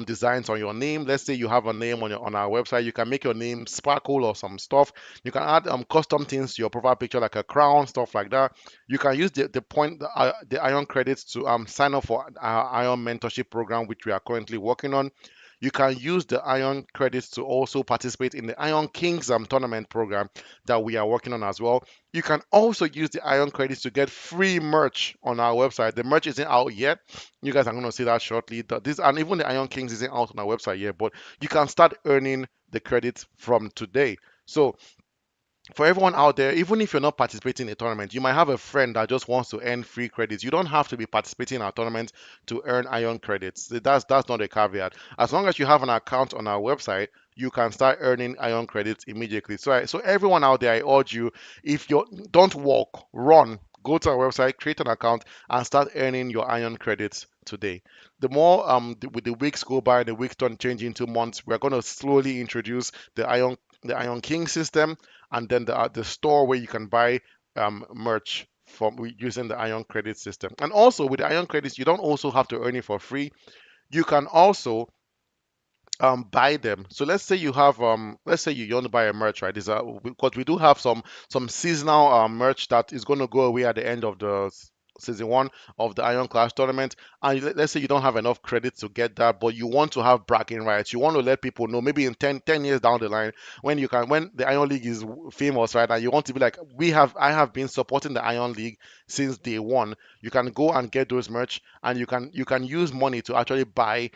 designs on your name. Let's say you have a name on our website, you can make your name sparkle or some stuff. You can add custom things to your profile picture, like a crown, stuff like that. You can use the Ion credits to sign up for our Ion mentorship program, which we are currently working on. You can use the Ion credits to also participate in the Ion Kings tournament program that we are working on as well. You can also use the Ion credits to get free merch on our website. The merch isn't out yet. You guys are going to see that shortly. This and even the Ion Kings isn't out on our website yet, but you can start earning the credits from today. So for everyone out there, even if you're not participating in a tournament, you might have a friend that just wants to earn free credits. You don't have to be participating in our tournament to earn Ion credits. That's not a caveat. As long as you have an account on our website, you can start earning iron credits immediately. So everyone out there, I urge you, if you don't walk, run. Go to our website, create an account, and start earning your iron credits today. The more with the weeks go by, the weeks don't change into months. We're going to slowly introduce the Iron King system, and then the store where you can buy merch from using the Iron Credit system. And also with the Iron Credits, you don't also have to earn it for free. You can also buy them. So let's say you want to buy a merch, right? Because we do have some seasonal merch that is going to go away at the end of the season one of the Iron Clash tournament. And let's say you don't have enough credits to get that, but you want to have bragging rights. You want to let people know maybe in 10 years down the line when the Iron League is famous, right? And you want to be like, I have been supporting the Iron League since day one. You can go and get those merch, and you can use money to actually buy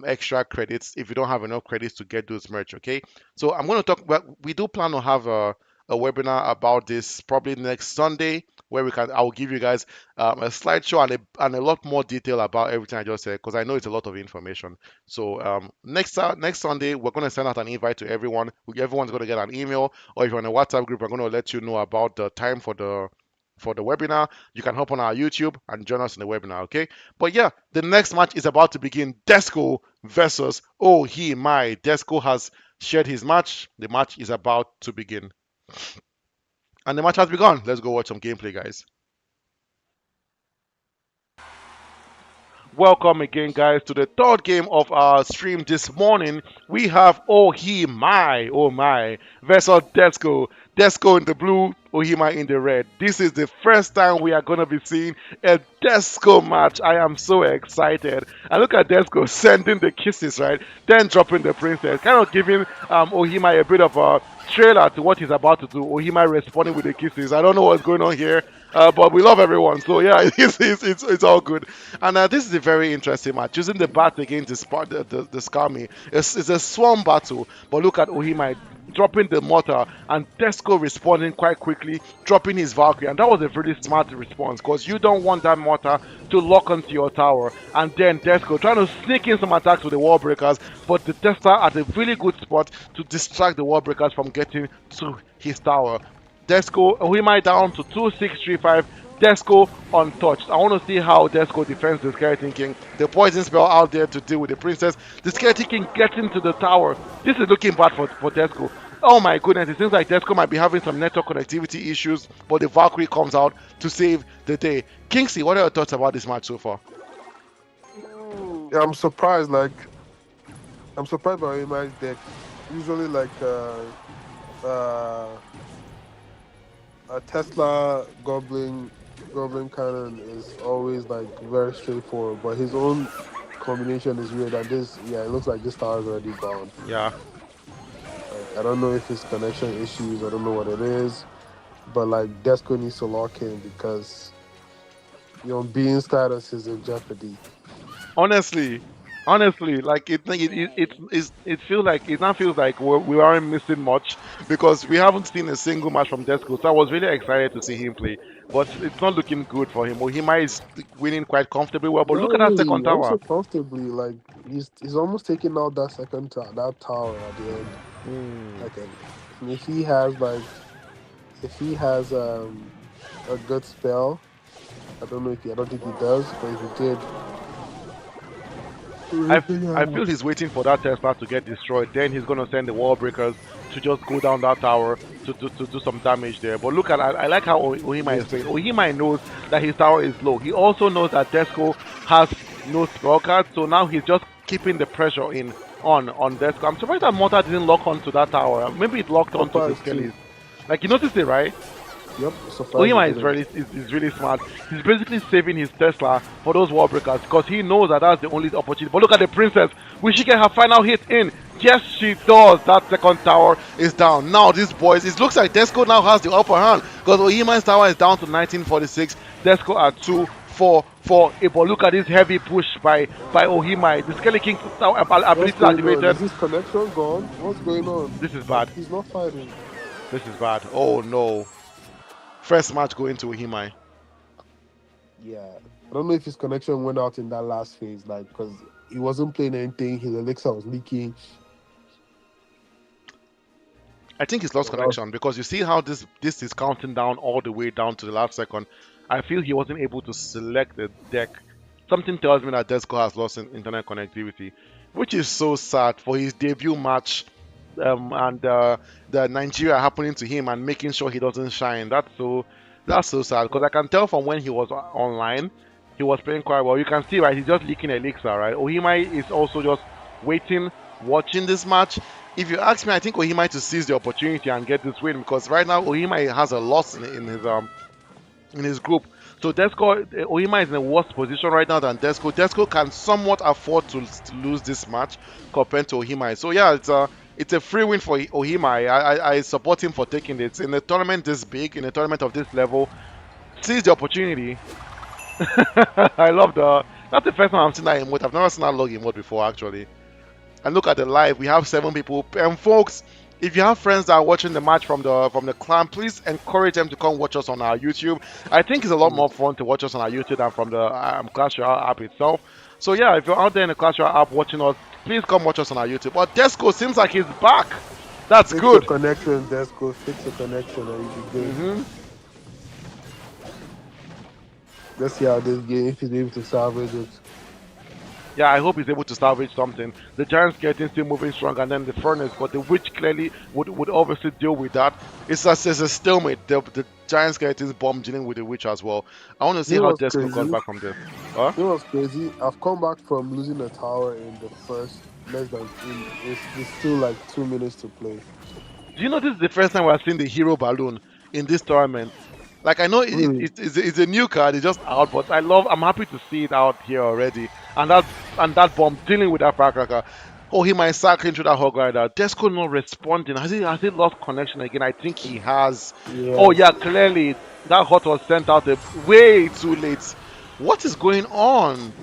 extra credits if you don't have enough credits to get those merch. Okay, so I'm going to talk. Well, we do plan to have a webinar about this probably next Sunday, where I'll give you guys a slideshow and a lot more detail about everything I just said, because I know it's a lot of information. So next Sunday we're going to send out an invite to everyone. Everyone's going to get an email, or if you're in a WhatsApp group, we're going to let you know about the time for the webinar. You can hop on our YouTube and join us in the webinar, okay? But yeah, the next match is about to begin. Desco versus Oh He My. Desco has shared his match. The match is about to begin. And the match has begun. Let's go watch some gameplay, guys. Welcome again, guys, to the third game of our stream this morning. We have Oh My, versus Desco. Desco in the blue, Ohima in the red. This is the first time we are going to be seeing a Desco match. I am so excited. And look at Desco sending the kisses, right? Then dropping the princess, kind of giving Ohima a bit of a trailer to what he's about to do. Ohima responding with the kisses. I don't know what's going on here. But we love everyone, so yeah, it's all good. And this is a very interesting match. Using the bat against the Skami. It's a swarm battle, but look at Ohima dropping the mortar and Desco responding quite quickly, dropping his Valkyrie. And that was a really smart response because you don't want that mortar to lock onto your tower. And then Desco trying to sneak in some attacks with the wall breakers, but the Tesla at a really good spot to distract the wall breakers from getting to his tower. Desco, Ohimai down to 2635. Desco untouched. I want to see how Desco defends the Skeleton King. The poison spell out there to deal with the princess. The Skeleton King gets into the tower. This is looking bad for Desco. Oh my goodness, it seems like Desco might be having some network connectivity issues, but the Valkyrie comes out to save the day. Kingsley, what are your thoughts about this match so far? Yeah, I'm surprised. I'm surprised by my deck. Usually, uh, a Tesla Goblin cannon is always like very straightforward, but his own combination is weird. And this, yeah, it looks like this tower is already gone. Yeah. Like I don't know if it's connection issues. I don't know what it is, but like Desco needs to lock in because being status is in jeopardy. honestly honestly, like it feels like it now feels like we aren't missing much because we haven't seen a single match from Desco. So I was really excited to see him play, but it's not looking good for him. Ohima is winning quite comfortably well, but look Not at that second really, tower. also comfortably. Like he's almost taking out that that tower at the end. Hmm. Like, and if he has a good spell, I don't think he does, but if he did, I, ripping I feel out. he's waiting for that Tesla to get destroyed. Then he's going to send the wall breakers to just go down that tower to do some damage there. But look at I like how Ohima is Missed playing. it. Ohima knows that his tower is low. He also knows that Desco has no spell cards, so now he's just keeping the pressure in on Desco. I'm surprised that Mortar didn't lock onto that tower. Maybe it locked onto the Surprised too. Skellies. Like you noticed it, right? Yep, surprised he Oyama didn't. is really smart. He's basically saving his Tesla for those wall breakers because he knows that that's the only opportunity. But look at the princess. Will she get her final hit in? Yes, she does. That second tower is down. Now, these boys, it looks like Desco now has the upper hand because Ohima's tower is down to 1946. Desco at 244. But look at this heavy push by Ohima. The Skelly King What's ability going on? activated. Is his connection gone? What's going on? This is Like bad. he's not fighting. This is bad. Oh no. First match going to Ohima. Yeah, I don't know if his connection went out in that last phase, like because he wasn't playing anything. His elixir was leaking. I think he's lost That was, connection because you see how this is counting down all the way down to the last second. I feel he wasn't able to select the deck. Something tells me that Desco has lost internet connectivity, which is so sad for his debut match, and the Nigeria happening to him and making sure he doesn't shine. That's so sad because I can tell from when he was online, he was playing quite well. You can see, right, he's just leaking elixir, right? Ohimai is also just waiting, watching this match. If you ask me, I think Ohimai to seize the opportunity and get this win because right now Ohimai has a loss in his group. So Desco, Ohima is in a worse position right now than Desco. Desco can somewhat afford to lose this match compared to Ohima. So yeah, it's a free win for Ohima. I support him for taking it. In a tournament this big, in a tournament of this level, seize the opportunity. I love the. That's the first time I've seen that emote. I've never seen that log emote before actually. And look at the live. We have 7 people. And folks, if you have friends that are watching the match from the clan, please encourage them to come watch us on our YouTube. I think it's a lot more fun to watch us on our YouTube than from the Clash Royale app itself. So yeah, if you're out there in the Clash Royale app watching us, please come watch us on our YouTube. But Desco seems like he's back. That's fix your good. connection, Desco. Fix your connection, and you'll be good. hmm Let's see how this game, if he's able to salvage it. Yeah, I hope he's able to salvage something. The Giants getting still moving strong, and then the Furnace, but the Witch clearly would obviously deal with that. It's a stalemate. The Giants getting bomb dealing with the Witch as well. I want to see You know how what's Desco comes crazy? back from this. Huh? You know what's crazy? I've come back from losing a tower in the first less than. It's still like 2 minutes to play. Do you know this is the first time we're seeing the hero balloon in this tournament? Like I know Really? it's a new card, it's just out, but I'm happy to see it out here already. And that bomb dealing with that firecracker. Oh, he might cycling through that hog rider. Desco not responding. Has he lost connection again? I think he has. Oh Yes. yeah, clearly that hot was sent out way too late. What is going on?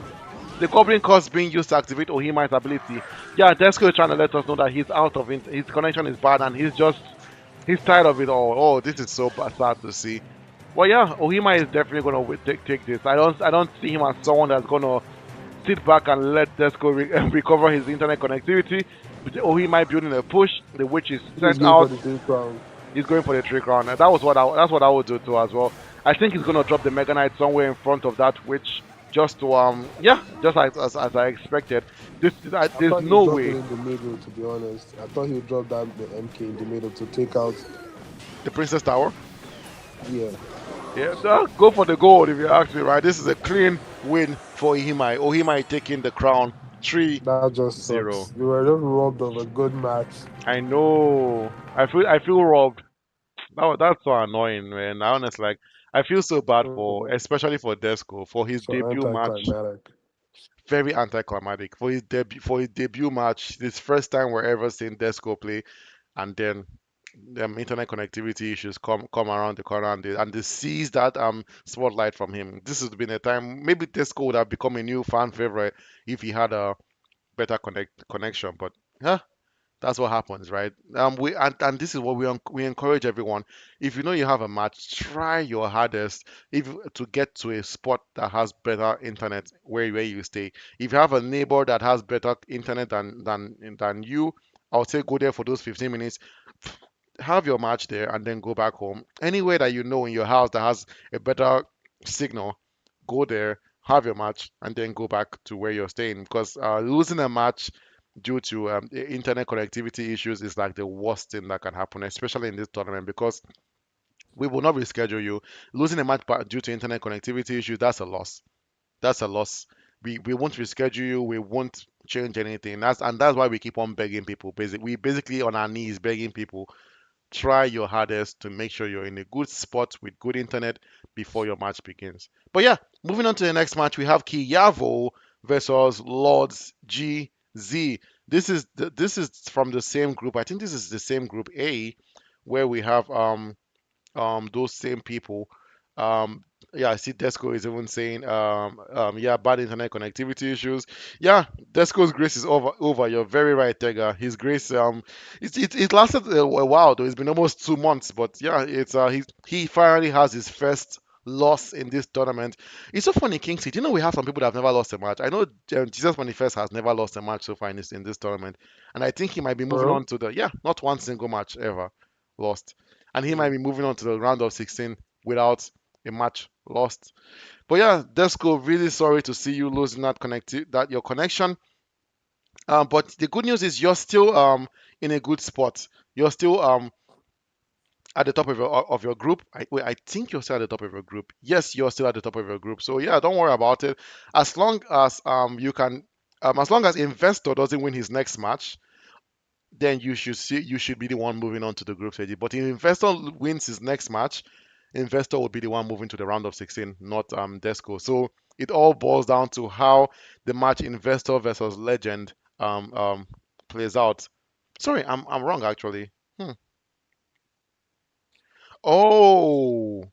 The Goblin Curse being used to activate Ohima's ability. Yeah, Desco is trying to let us know that he's out of it. His connection is bad and he's tired of it all. Oh, this is so sad to see. Well, yeah, Ohima is definitely gonna take this. I don't see him as someone that's gonna sit back and let Desco recover his internet connectivity. With Ohima building a push, the witch is He's sent going for out. the 3 crown. He's going for the trick round. And that's what I would do too as well. I think he's gonna drop the Mega Knight somewhere in front of that witch just to yeah, just as I expected. I There's thought he would no drop it way in the middle, to be honest. I thought he would drop that the MK in the middle to take out. the Princess Tower. Yeah. Yeah, go for the gold if you ask me, right? This is a clean win for Ohimai. Ohimai taking the crown 3-0. That just sucks. We were just robbed of a good match. I know. I feel robbed. That's so annoying, man. I honestly like. I feel so bad for, Mhm. especially for Desco, for his So debut match. anticlimactic. Very anticlimactic for his debut match. This first time we're ever seeing Desco play, and then internet connectivity issues come around the corner, and they seize that spotlight from him. This has been a time maybe Desco would have become a new fan favorite if he had a better connection, but yeah, that's what happens, right? And this is what we encourage everyone. If you know you have a match, try your hardest if to get to a spot that has better internet where you stay. If you have a neighbor that has better internet than you, I'll say go there for those 15 minutes, have your match there, and then go back home. Anywhere that you know in your house that has a better signal, go there, have your match, and then go back to where you're staying. Because losing a match due to internet connectivity issues is like the worst thing that can happen, especially in this tournament, because we will not reschedule you. Losing a match due to internet connectivity issues, that's a loss. That's a loss. We won't reschedule you. We won't change anything. That's why we keep on begging people. We basically on our knees begging people, try your hardest to make sure you're in a good spot with good internet before your match begins. But yeah, moving on to the next match, we have Kiyavo versus Lords GZ. This is from the same group. I think this is the same group A, where we have those same people. Um, yeah, I see Desco is even saying yeah, bad internet connectivity issues. Yeah, Desco's grace is over. You're very right, Tega. His grace it lasted a while though. It's been almost 2 months, but yeah, it's he finally has his first loss in this tournament. It's so funny, Kingsley. Do you know we have some people that have never lost a match? I know Jesus Manifest has never lost a match so far in this tournament, and I think he might be moving Bro, on to the yeah, not one single match ever. lost, and he might Mm. be moving on to the round of 16 without a match lost. But yeah, Desco, really sorry to see you losing that your connection. But the good news is you're still in a good spot. You're still at the top of your group. Wait, I think you're still at the top of your group. Yes, you're still at the top of your group. So yeah, don't worry about it. As long as you can, as long as investor doesn't win his next match, then you should be the one moving on to the group stage. But if investor wins his next match, investor will be the one moving to the round of 16, not Desco. So it all boils down to how the match investor versus legend plays out. Sorry, I'm wrong actually. Hmm. Oh,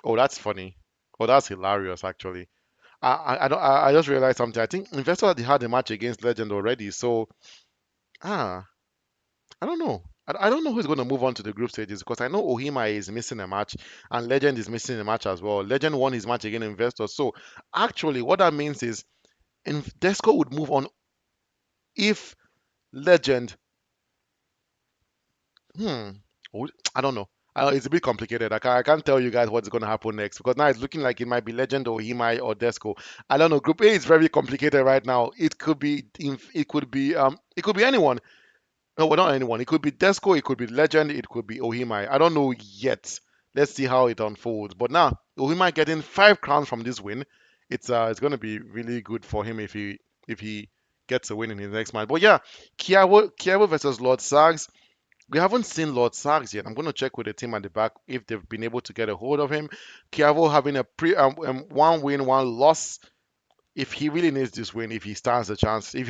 oh, that's funny. Oh, that's hilarious actually. I don't I just realized something. I think investor had a match against legend already. So ah, I don't know. I don't know who's going to move on to the group stages because I know Ohima is missing a match and Legend is missing a match as well. Legend won his match against Investor. So actually, what that means is Desco would move on if Legend. Hmm. oh, I don't know. It's a bit complicated. I can't tell you guys what's going to happen next because now it's looking like it might be Legend or Ohima or Desco. I don't know. Group A is very complicated right now. It could be anyone. No, well, not anyone. It could be Desco, it could be Legend, it could be Ohimai. I don't know yet. Let's see how it unfolds. But now, Ohimai getting 5 crowns from this win. It's gonna be really good for him if he gets a win in his next match. But yeah, Kiawo versus Lord Sags. We haven't seen Lord Sags yet. I'm gonna check with the team at the back if they've been able to get a hold of him. Kiawo having a one win, one loss. If he really needs this win, if he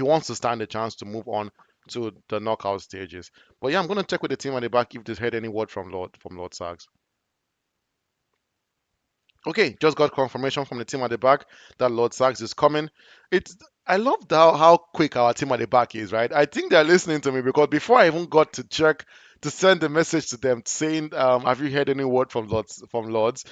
wants to stand a chance to move on to the knockout stages. But yeah, I'm gonna check with the team at the back if they've heard any word from Lord Sags. Okay, just got confirmation from the team at the back that Lord Sachs is coming. It's I love how quick our team at the back is, right? I think they're listening to me because before I even got to check to send a message to them saying, "Have you heard any word from Lords?"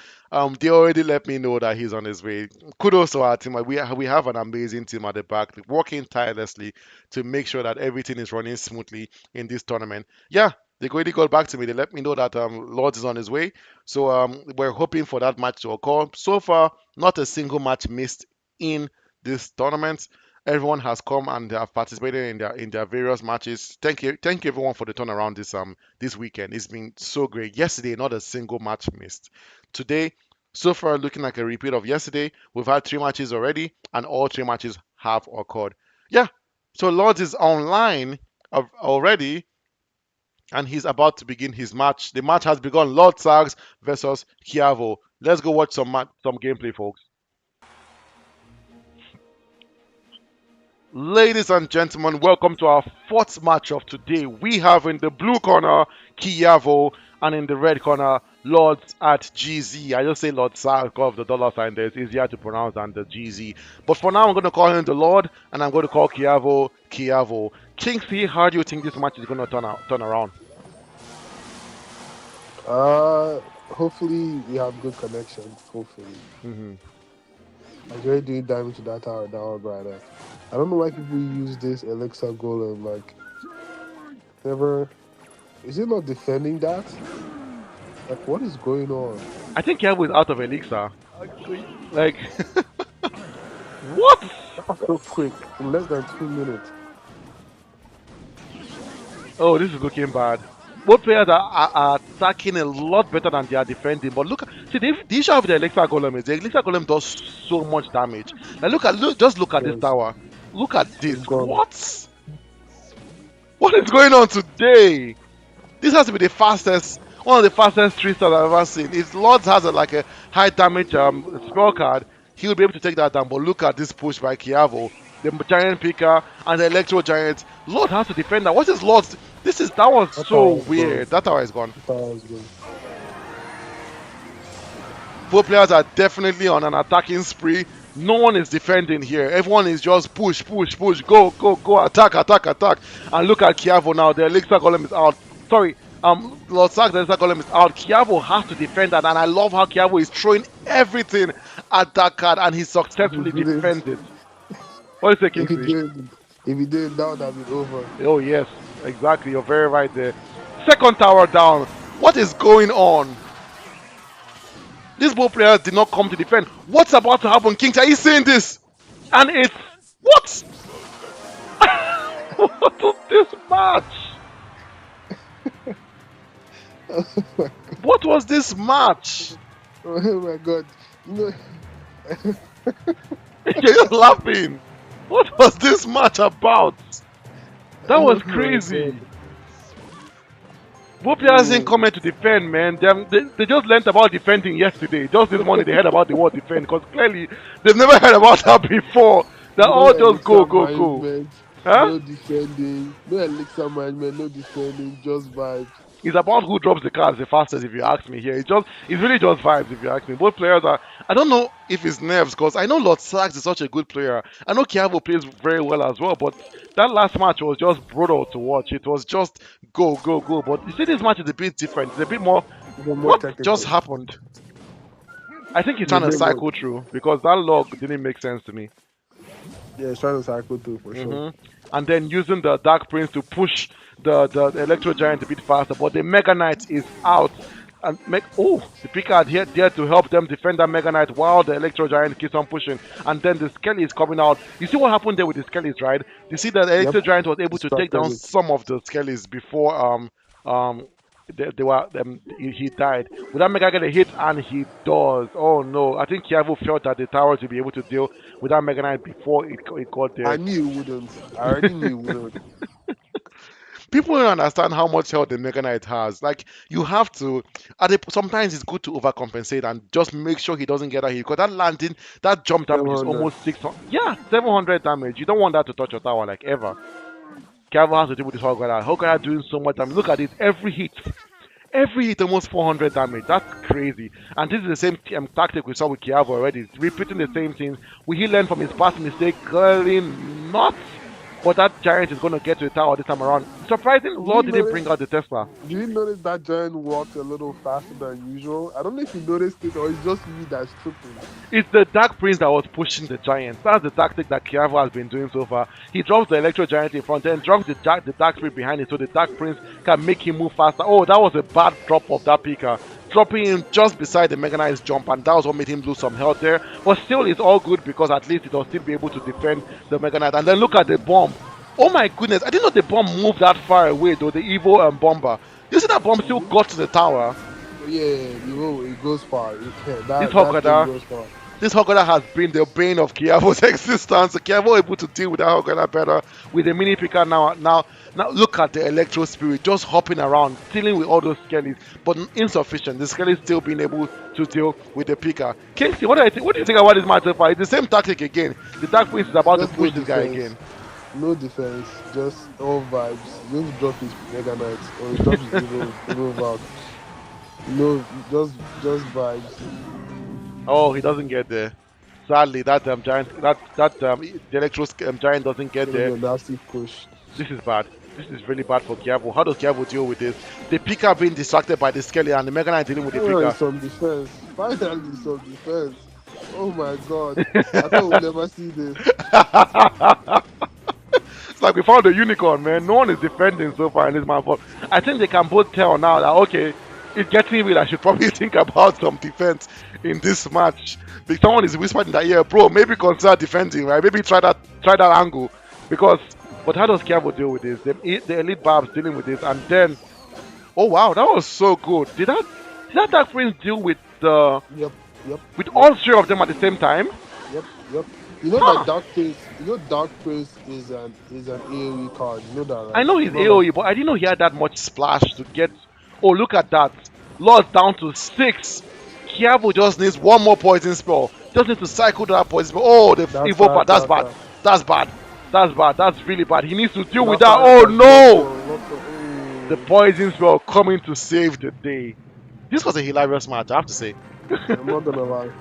They already let me know that he's on his way. Kudos to our team. We have an amazing team at the back, working tirelessly to make sure that everything is running smoothly in this tournament. Yeah, they already got back to me. They let me know that Lords is on his way. So we're hoping for that match to occur. So far, not a single match missed in this tournament. Everyone has come and they have participated in their various matches. Thank you everyone for the turnaround this weekend. It's been so great. Yesterday, not a single match missed. Today, so far looking like a repeat of yesterday. We've had 3 matches already, and all 3 matches have occurred. Yeah. So Lords is online already and he's about to begin his match. The match has begun. Lord Sags versus Kiavo. Let's go watch some gameplay, folks. Ladies and gentlemen, welcome to our fourth match of today. We have in the blue corner Kiavo and in the red corner Lords at GZ. I just say Lord Sags because of the dollar sign there. It's easier to pronounce than the GZ. But for now, I'm going to call him the Lord and I'm going to call Kiavo Kiavo. Kingsley, how do you think this match is going to turn around? Hopefully we have good connection. Hopefully. Hmm. I was already doing damage to that tower brother. I don't know why people use this elixir golem. Like, never. Is it not defending that? Like, what is going on? I think Kiavo is out of elixir. Like, what? That was so quick. In less than 2 minutes. Oh, this is looking bad. Both players are attacking a lot better than they are defending. But see, the issue of the Elixir Golem is the Elixir Golem does so much damage. Now just look at this Yes, tower. Look at this. it's gone. What? What is going on today? This has to be one of the fastest 3 stars I've ever seen. If Lords has like a high damage spell card, he'll be able to take that down. But look at this push by Kiavo, the Giant Picker and the Electro Giant. Lord has to defend that. What is Lord's? That was That so tower is gone. weird. That tower is gone. That tower is gone. Both players are definitely on an attacking spree. No one is defending here. Everyone is just push, push, push, go, go, go, attack, attack, attack. And look at Kiavo now. The Elixir Golem is out. Sorry, Lord Sack, the Elixir Golem is out. Kiavo has to defend that, and I love how Kiavo is throwing everything at that card, and he If he successfully defends didn't, it. What do you say, if he Kingsley? did, if he did, that would have been over. Oh yes, exactly. You're very right there. Second tower down. What is going on? These both players did not come to defend. What's about to happen, Kings? Are you seeing this? And it's what? What was this match? Oh my What was this match? oh my god. You know, You're just laughing. What was this match about? That oh was my god. crazy. Both players didn't Oh, come here to defend, man. They just learned about defending yesterday. Just this morning they heard about the word defend because clearly they've never heard about that before. They no all just go, elixir go, go. management, Huh? no defending, no elixir management, no defending, just vibes. It's about who drops the cards the fastest, if you ask me here. It's really just vibes, if you ask me. Both players are. I don't know if it's nerves, because I know Lord Sachs is such a good player. I know Kiavo plays very well as well, but that last match was just brutal to watch. It was just go, go, go. But you see, this match is a bit different. It's a bit more. They're more What just technical. happened? I think he's They're trying a to bit more. cycle through because that log didn't make sense to me. Yeah, it's trying to cycle through for sure. And then using the Dark Prince to push the Electro Giant a bit faster. But the Mega Knight is out. And make the Picard here there to help them defend that Mega Knight while the Electro Giant keeps on pushing. And then the Skelly is coming out. You see what happened there with the Skellies, right? You see that the Yep, Electro Giant was able to take distracted down it. some of the Skellies before they were he died. Would that Mega get a hit? And he does. Oh no! I think Kiavu felt that the tower to be able to deal with that Mega Knight before it got I there. knew you wouldn't. I already knew you wouldn't. People don't understand how much health the Mega Knight has. Like you have to. Sometimes it's good to overcompensate and just make sure he doesn't get that hit because that landing, that jump damage is 700. almost 600. Yeah, 700 damage. You don't want that to touch your tower like ever. Calvo has to deal with this Hogara. Hogara doing so much damage. Look at this. Every hit almost 400 damage. That's crazy. And this is the same tactic we saw with Kiavo already. It's repeating the same things. Will he learn from his past mistake? Clearly not. But that giant is going to get to the tower this time around. Surprising, Did you Lord didn't notice? bring out the Tesla. Did you notice that giant walked a little faster than usual? I don't know if you noticed it or it's just me that's tripping. It's the Dark Prince that was pushing the giant. That's the tactic that Kiavo has been doing so far. He drops the Electro Giant in front, then drops the Dark Prince behind it so the Dark Prince can make him move faster. Oh, that was a bad drop of that Pika. Dropping him just beside the Mega Knight's jump, and that was what made him lose some health there. But still, it's all good because at least it will still be able to defend the Mega Knight. And then look at the bomb. Oh my goodness, I didn't know the bomb moved that far away though, the evil bomber. You see that bomb still got to the tower? Yeah, it goes far. This That thing Hogada goes far. This Hogada has been the bane of Kiavo's existence. So Kiavo able to deal with that Hogada better with the mini picker now. Now look at the Electro Spirit just hopping around, dealing with all those skellies, but insufficient. The skellies still being able to deal with the picker. Kingsley, what do you think about this match so far? It's the same tactic again. The Dark Prince is about to Just no push this guy defense. again. No defense. Just all vibes. He's going to drop his Mega Knight or he drop his Evo out. No, just vibes. Oh, he doesn't get there. Sadly, that giant, the Electro giant doesn't get Gonna be there. a nasty push. This is bad. This is really bad for Kiavo. How does Kiavo deal with this? The Pika being distracted by the Skelly and the Mega Knight dealing with the Finally Pika. some defense. Finally some defense. Oh my god. I thought we'd never see this. It's like we found a unicorn, man. No one is defending so far in this man. But I think they can both tell now that okay, it's getting real. I should probably think about some defense in this match. Because someone is whispering in that ear, bro. Maybe consider defending, right? Maybe try that angle. Because but how does Kiavo deal with this? The elite Barbs dealing with this, and then oh wow, that was so good. Did that Dark Prince deal with the Yep, yep, with yep, all three of them at the same time? yep, yep. You know that Huh. Dark Prince is an AoE card. You know that, I right? know he's It's not like AoE, but I didn't know he had that much splash to get. Oh, look at that. Lost down to 6. Kiavo just needs one more poison spell. Just needs to cycle that poison spell. Oh, the that evil part. fire That's bad. starter. That's bad. That's bad. That's really bad. He needs to deal with That that. fire Oh starter. no! The Oh, poison spell coming to save the day. This was a hilarious match, I have to say. I'm not gonna lie.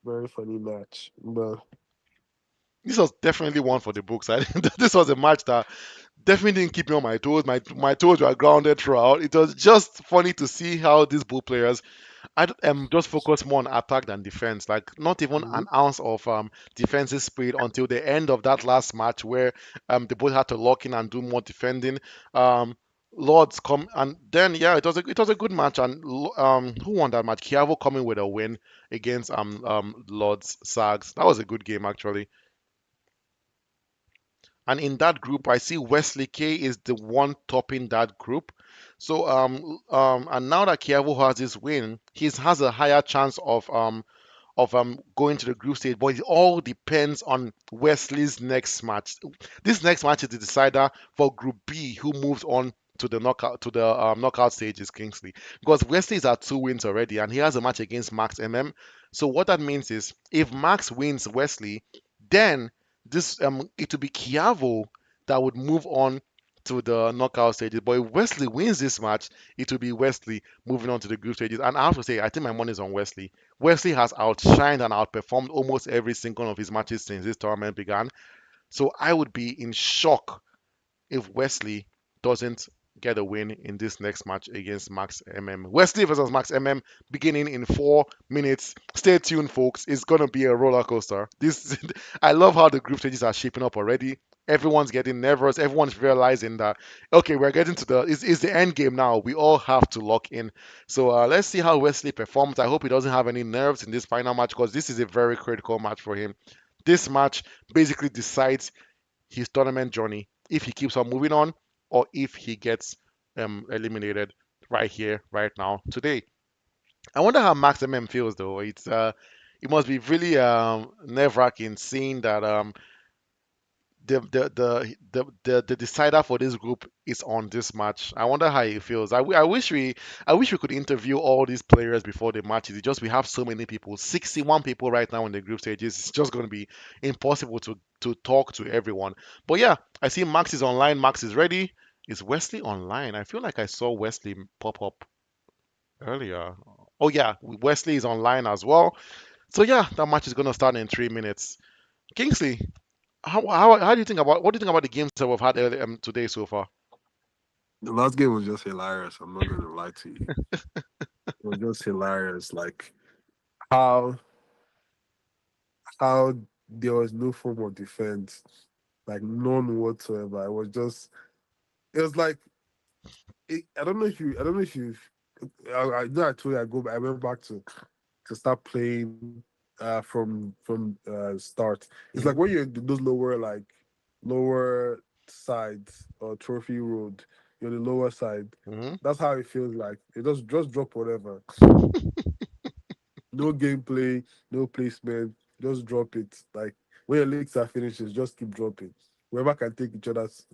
Very funny match. But This was definitely one for the books. This was a match that definitely didn't keep me on my toes. My toes were grounded throughout. It was just funny to see how these bull players am just focused more on attack than defense. Like not even Hmm. an ounce of defensive spirit until the end of that last match where they both had to lock in and do more defending. Um, Lords come and then yeah, it was a good match and who won that match? Kiavo coming with a win against Lords Sags. That was a good game actually. And in that group, I see Wesley K is the one topping that group. So and now that Kiavo has his win, he has a higher chance of going to the group stage, but it all depends on Wesley's next match. This next match is the decider for Group B, who moves on to the knockout stages, Kingsley. Because Wesley is at 2 wins already, and he has a match against Max MM. So what that means is, if Max wins Wesley, then this it will be Kiavo that would move on to the knockout stages. But if Wesley wins this match, it will be Wesley moving on to the group stages. And I have to say, I think my money is on Wesley. Wesley has outshined and outperformed almost every single one of his matches since this tournament began. So I would be in shock if Wesley doesn't get a win in this next match against Max MM. Wesley versus Max MM beginning in 4 minutes. Stay tuned, folks. It's gonna be a roller coaster. This I love how the group stages are shaping up already. Everyone's getting nervous. Everyone's realizing that okay, we're getting to it's the end game now. We all have to lock in. So let's see how Wesley performs. I hope he doesn't have any nerves in this final match because this is a very critical match for him. This match basically decides his tournament journey if he keeps on moving on or if he gets eliminated right here, right now, today. I wonder how Max MM feels though. It must be really nerve wracking seeing that the decider for this group is on this match. I wonder how he feels. I wish we could interview all these players before the matches. It's just we have so many people, 61 people right now in the group stages. It's just going to be impossible to talk to everyone. But yeah, I see Max is online. Max is ready. Is Wesley online? I feel like I saw Wesley pop up earlier. Oh yeah, Wesley is online as well. So yeah, that match is going to start in 3 minutes. Kingsley, how do you think about what do you think about the games that we've had earlier, today so far? The last game was just hilarious. I'm not going to lie to you. It was just hilarious. Like how how there was no form of defense, like none whatsoever. It was like I don't know if you I know I told you I went back to start playing from start. It's like Hmm. when you're in those lower sides or trophy road, you're on the lower side. Hmm. That's how it feels like. It just drop whatever. No gameplay, no placement, just drop it. Like when your legs are finished, just keep dropping. Whoever can take each other's,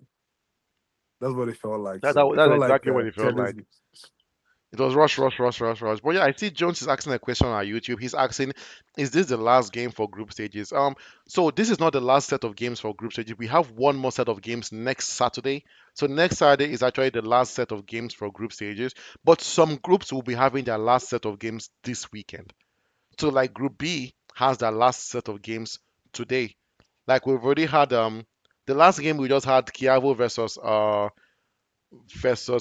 that's what it felt like. So it That's felt like exactly what it felt tennis. like. It was rush, rush, rush, rush, rush. But yeah, I see Jones is asking a question on YouTube. He's asking, "Is this the last game for group stages?" So this is not the last set of games for group stages. We have one more set of games next Saturday. So next Saturday is actually the last set of games for group stages. But some groups will be having their last set of games this weekend. So like Group B has their last set of games today. Like we've already had the last game we just had Kiavo versus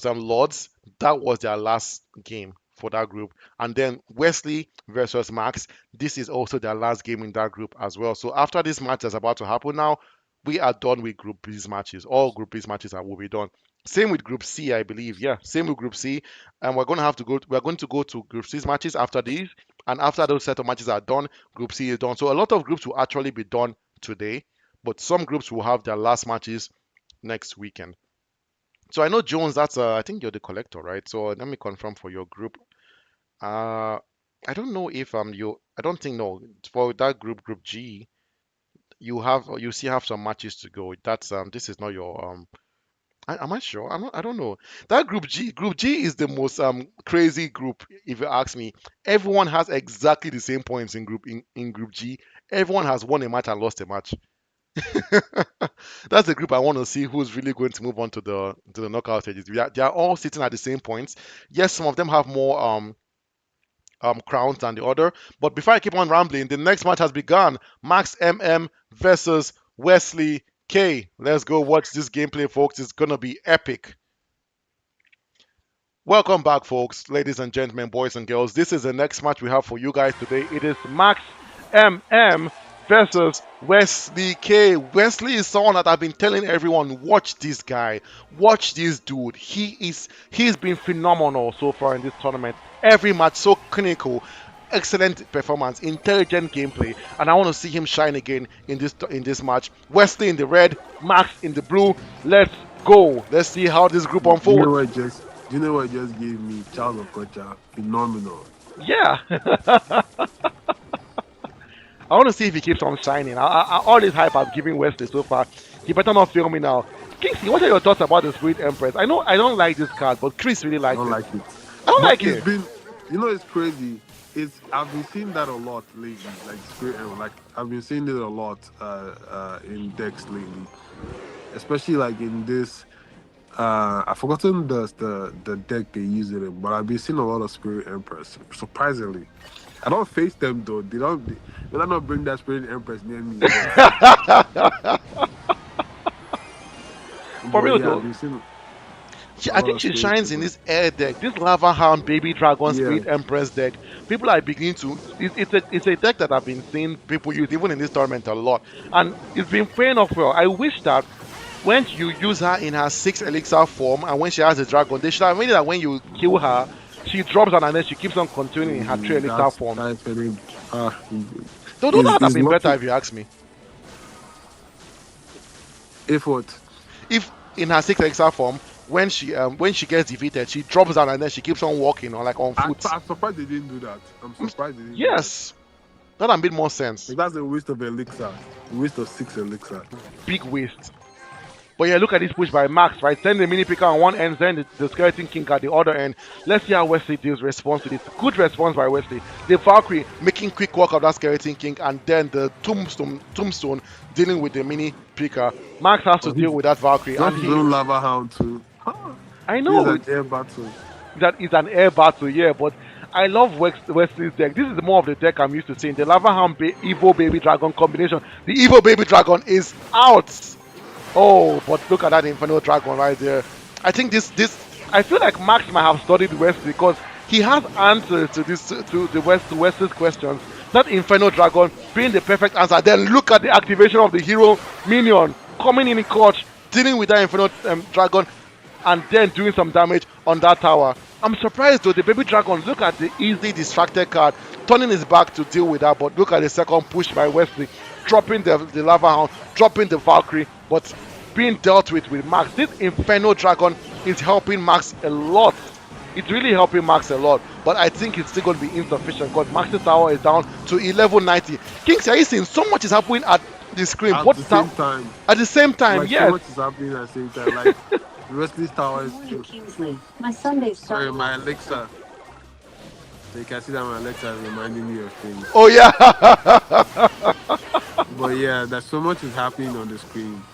Lords. That was their last game for that group. And then Wesley versus Max. This is also their last game in that group as well. So after this match that's about to happen now, we are done with Group B's matches. All Group B's matches will be done. Same with Group C, I believe. Yeah, same with Group C. And we're going to go to Group C's matches after these. And after those set of matches are done, Group C is done. So a lot of groups will actually be done today, but some groups will have their last matches next weekend. So I know Jones, that's I think you're the collector, right? So let me confirm for your group. Uh I don't know if I don't think no for that group G you still have some matches to go. That's this is not your am I sure? I don't know. That group G is the most crazy group if you ask me. Everyone has exactly the same points in group G. Everyone has won a match and lost a match. That's the group I want to see who's really going to move on to the knockout stages. They are all sitting at the same points. Yes, some of them have more crowns than the other. But before I keep on rambling, the next match has begun. Max MM versus Wesley K. Let's go watch this gameplay, folks. It's gonna be epic. Welcome back, folks, ladies and gentlemen, boys and girls. This is the next match we have for you guys today. It is Max MM versus Wesley K. Wesley is someone that I've been telling everyone, watch this guy, watch this dude. He's been phenomenal so far in this tournament. Every match so clinical, excellent performance, intelligent gameplay, and I want to see him shine again in this match. Wesley in the red, Max in the blue. Let's go. Let's see how this group Do you know unfolds. what just? Do you know what just gave me Charles Okocha? Phenomenal. Yeah. I want to see if he keeps on shining. All this hype I've given Wesley so far, he better not fail me now. Kingsley, what are your thoughts about the Spirit Empress? I know I don't like this card, but Chris really I likes don't it. like it. I don't But like it's it. been, it's crazy. It's I've been seeing that a lot lately. Like spirit, like I've been seeing it a lot in decks lately, especially like in this. I've forgotten the deck they use it in, but I've been seeing a lot of Spirit Empress. Surprisingly, I don't face them though. They don't bring that Spirit Empress near me. For But real yeah, I've though, been seeing a I lot think of she Spirit shines in Empress. this air deck, this Lava Hound Baby Dragon Yeah, Spirit Empress deck. People are beginning to. It's a deck that I've been seeing people use even in this tournament a lot, and it's been paying off well. I wish that when you use her in her 6 elixir form and when she has a dragon, they should have made it that when you kill her, she drops down and then she keeps on continuing in her 3 elixir form. that's very uh, Though that would have is been better lucky if you ask me. if what. If in her 6 elixir form, when she gets defeated, she drops down and then she keeps on walking or like on foot. I'm surprised they didn't do that. I'm Mm, surprised they didn't do that. yes, that would made more sense. Like that's a waste of elixir. A waste of 6 elixir. Big waste. But yeah, look at this push by Max, right? Send the mini picker on one end, send the skeleton king at the other end. Let's see how Wesley deals response to this. Good response by Wesley. The Valkyrie making quick work of that skeleton king, and then the tombstone dealing with the mini picker. Max has to But deal with that Valkyrie, got and his he, own lava hound too. I This is know an air battle. that it's an air battle, yeah, but I love Wesley's deck. This is more of the deck I'm used to seeing. The Lava Hound Evo Baby Dragon combination. The Evo Baby Dragon is out. Oh, but look at that Inferno Dragon right there. I think this I feel like Max might have studied Wesley because he has answers to this to the Wesley's questions. That Inferno Dragon being the perfect answer. Then look at the activation of the hero minion coming in clutch, dealing with that Inferno Dragon, and then doing some damage on that tower. I'm surprised though, the baby dragon, look at the easily distracted card, turning his back to deal with that, but look at the second push by Wesley, dropping the Lava Hound, dropping the Valkyrie, but being dealt with Max. This Inferno Dragon is helping Max a lot. It's really helping Max a lot, but I think it's still going to be insufficient because Max's tower is down to 1190. Kings, are you seeing so much is happening at the screen? At What the now? same time, At the same time, like so yes. much is happening at the same time. Like Wesley's tower is Morning, Kingsley. My Sunday's sorry, starting. my elixir. So you can see that my elixir is reminding me of things. Oh yeah. But yeah, there's so much is happening on the screen.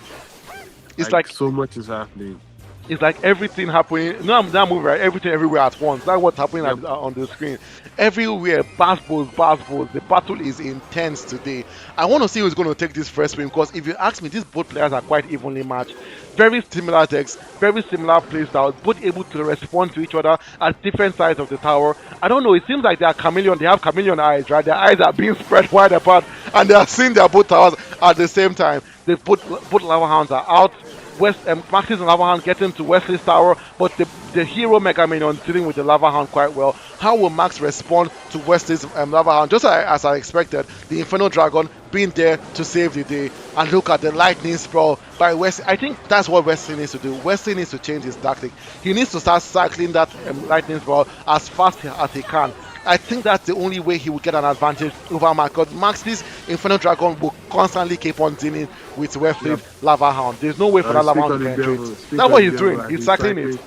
It's Like like so much is happening. it's like everything happening. No, I'm that movie, right? Everything everywhere at once. That's what's happening Yep. on the screen. Everywhere, basketballs. The battle is intense today. I want to see who's going to take this first win because if you ask me, these both players are quite evenly matched. Very similar decks, very similar playstyles, both able to respond to each other at different sides of the tower. I don't know. It seems like they are chameleon. They have chameleon eyes, right? Their eyes are being spread wide apart, and they are seeing their both towers at the same time. They both lava hounds are out. Maxis and Lava Hound getting to Wesley's tower, but the hero Mega Minion dealing with the Lava Hound quite well. How will Max respond to Wesley's Lava Hound? Just as I expected, the Inferno Dragon being there to save the day. And look at the Lightning Sprawl by Wesley. I think that's what Wesley needs to do. Wesley needs to change his tactic. He needs to start cycling that Lightning Sprawl as fast as he can. I think that's the only way he will get an advantage over Max. Because Max's Inferno Dragon will constantly keep on dealing with Wesley's Yep. Lava Hound. There's no way for that Lava Speak Hound on to the penetrate. devil. Speak That's on what the he's devil. doing. Like He's he's cycling it. cycling,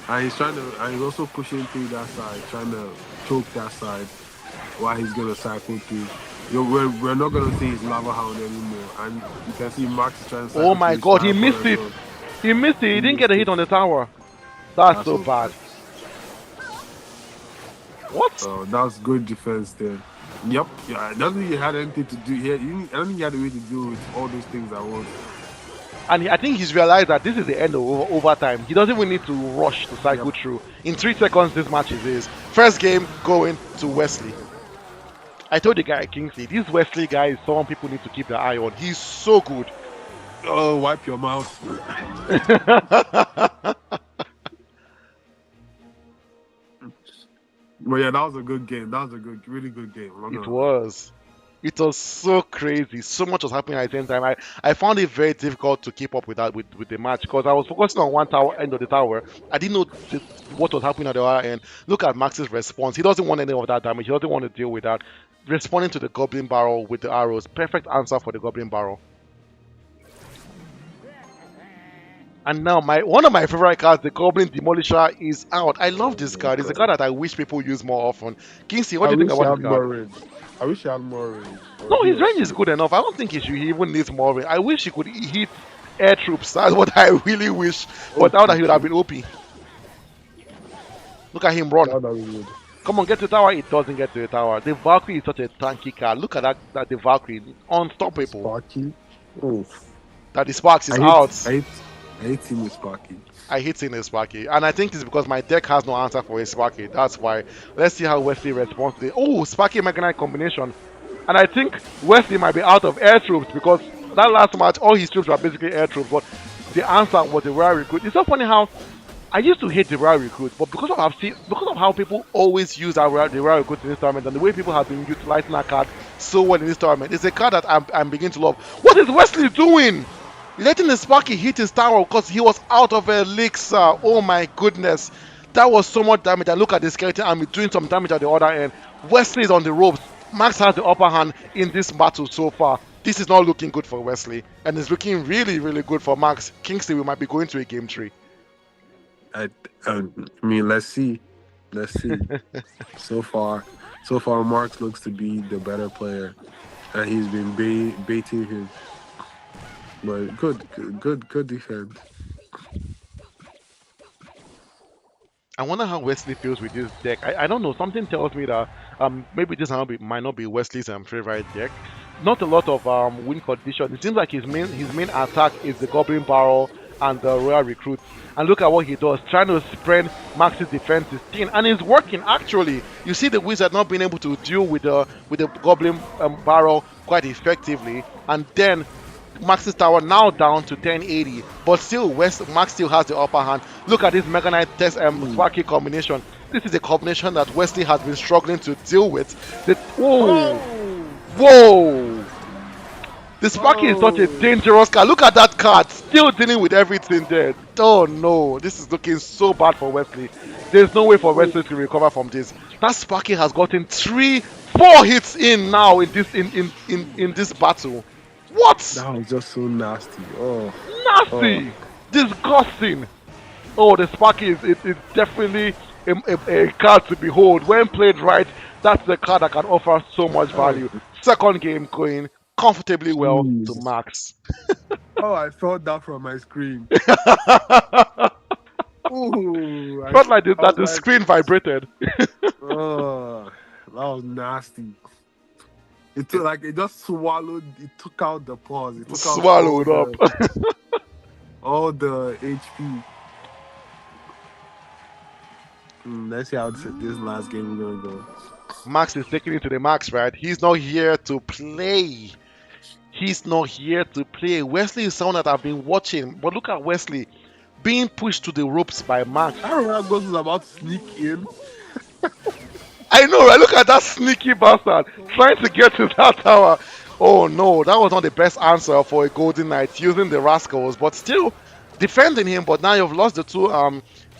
and he's trying to, and he's also pushing through that side, trying to choke that side while he's gonna cycle through. We're not gonna see his lava hound anymore, and you can see Max is trying to Oh cycle through my his god, he fireball missed as it. well. He missed it. He He didn't get a missed hit it. on the tower. That's That's so so bad. bad. What? That's good defense there. Yep. Yeah. I don't think he had anything to do here. I don't think he had a way to deal with all those things at once. And I think he's realized that this is the end of overtime. He doesn't even need to rush to Yep. cycle through. In 3 seconds, this match is his. First game going to Wesley. I told the guy Kingsley, this Wesley guy is someone people need to keep their eye on. He's so good. Oh, wipe your mouth. But yeah, that was a good game. That was a really good game. I'm not It gonna lie. was. It was so crazy. So much was happening at the same time. I found it very difficult to keep up with that with the match because I was focusing on one tower end of the tower. I didn't know what was happening at the other end. Look at Max's response. He doesn't want any of that damage. He doesn't want to deal with that. Responding to the goblin barrel with the arrows. Perfect answer for the goblin barrel. And now my one of my favorite cards, the Goblin Demolisher, is out. I love Oh this my card. It's a card god. that I wish people use more often. Kinsey, what I do you think wish he about this had card? more range. I wish he had more range. Or No, he his or range is she. good enough. I don't think he even needs more range. I wish he could hit air troops. That's what I really wish. But now that Okay, he would have true. been OP. Look at him run. That would be good. Come on, get to the tower. It doesn't get to the tower. The Valkyrie is such a tanky card. Look at that the Valkyrie. Unstoppable. Sparky. Oh, That the Sparks is I hate, out. I hate, I hate seeing with Sparky. I hate seeing a Sparky. And I think it's because my deck has no answer for a Sparky. That's why. Let's see how Wesley responds to it. Oh, Sparky Mega Knight combination. And I think Wesley might be out of air troops because that last match, all his troops were basically air troops. But the answer was the Royal Recruit. It's so funny how I used to hate the Royal Recruit, but because of how people always use the Royal Recruit in this tournament and the way people have been utilizing that card so well in this tournament, it's a card that I'm beginning to love. What is Wesley doing? Letting the Sparky hit his tower because he was out of elixir. Oh my goodness. That was so much damage. And look at the skeleton army doing some damage at the other end. Wesley is on the ropes. Max has the upper hand in this battle so far. This is not looking good for Wesley. And it's looking really, really good for Max. Kingsley, we might be going to a game 3. I, I mean, let's see. Let's see. So far, Marks looks to be the better player, and he's been baiting him. But good defense. I wonder how Wesley feels with this deck. I don't know. Something tells me that maybe this might not be Wesley's favorite deck. Not a lot of win condition. It seems like his main attack is the Goblin Barrel and the Royal Recruit. And look at what he does, trying to spread Max's defense is thin, and it's working actually. You see the Wizard not being able to deal with the Goblin Barrel quite effectively, and then Max's tower now down to 1080, but still Max still has the upper hand. Look at this Mega Knight test Mm. Sparky combination. This is a combination that Wesley has been struggling to deal with. Whoa, Oh, whoa! The Sparky is such a oh, dangerous card. Look at that card, still dealing with everything there. Oh no, this is looking so bad for Wesley. There's no way for oh. Wesley to recover from this. That Sparky has gotten 4 hits in now in this battle. What? That was just so nasty. Oh, oh. Nasty! Disgusting! Oh, the Sparky is definitely a card to behold. When played right, that's the card that can offer so much Oh, value. Second game going comfortably well to jeez. Max. Oh, I felt that from my screen. Felt Ooh, I that was the like, screen vibrated. oh, that was nasty. It took like it just swallowed. It took out the pause. It took out Swallowed up. all the HP. Let's see how this last game we're gonna go. Max is taking it to the max, right? He's not here to play. He's not here to play. Wesley is someone that I've been watching, but look at Wesley being pushed to the ropes by Max. I remember Ghost was about to sneak in. I know, right? Look at that sneaky bastard trying to get to that tower. Oh no, that was not the best answer for a Golden Knight using the Rascals, but still defending him. But now you've lost the two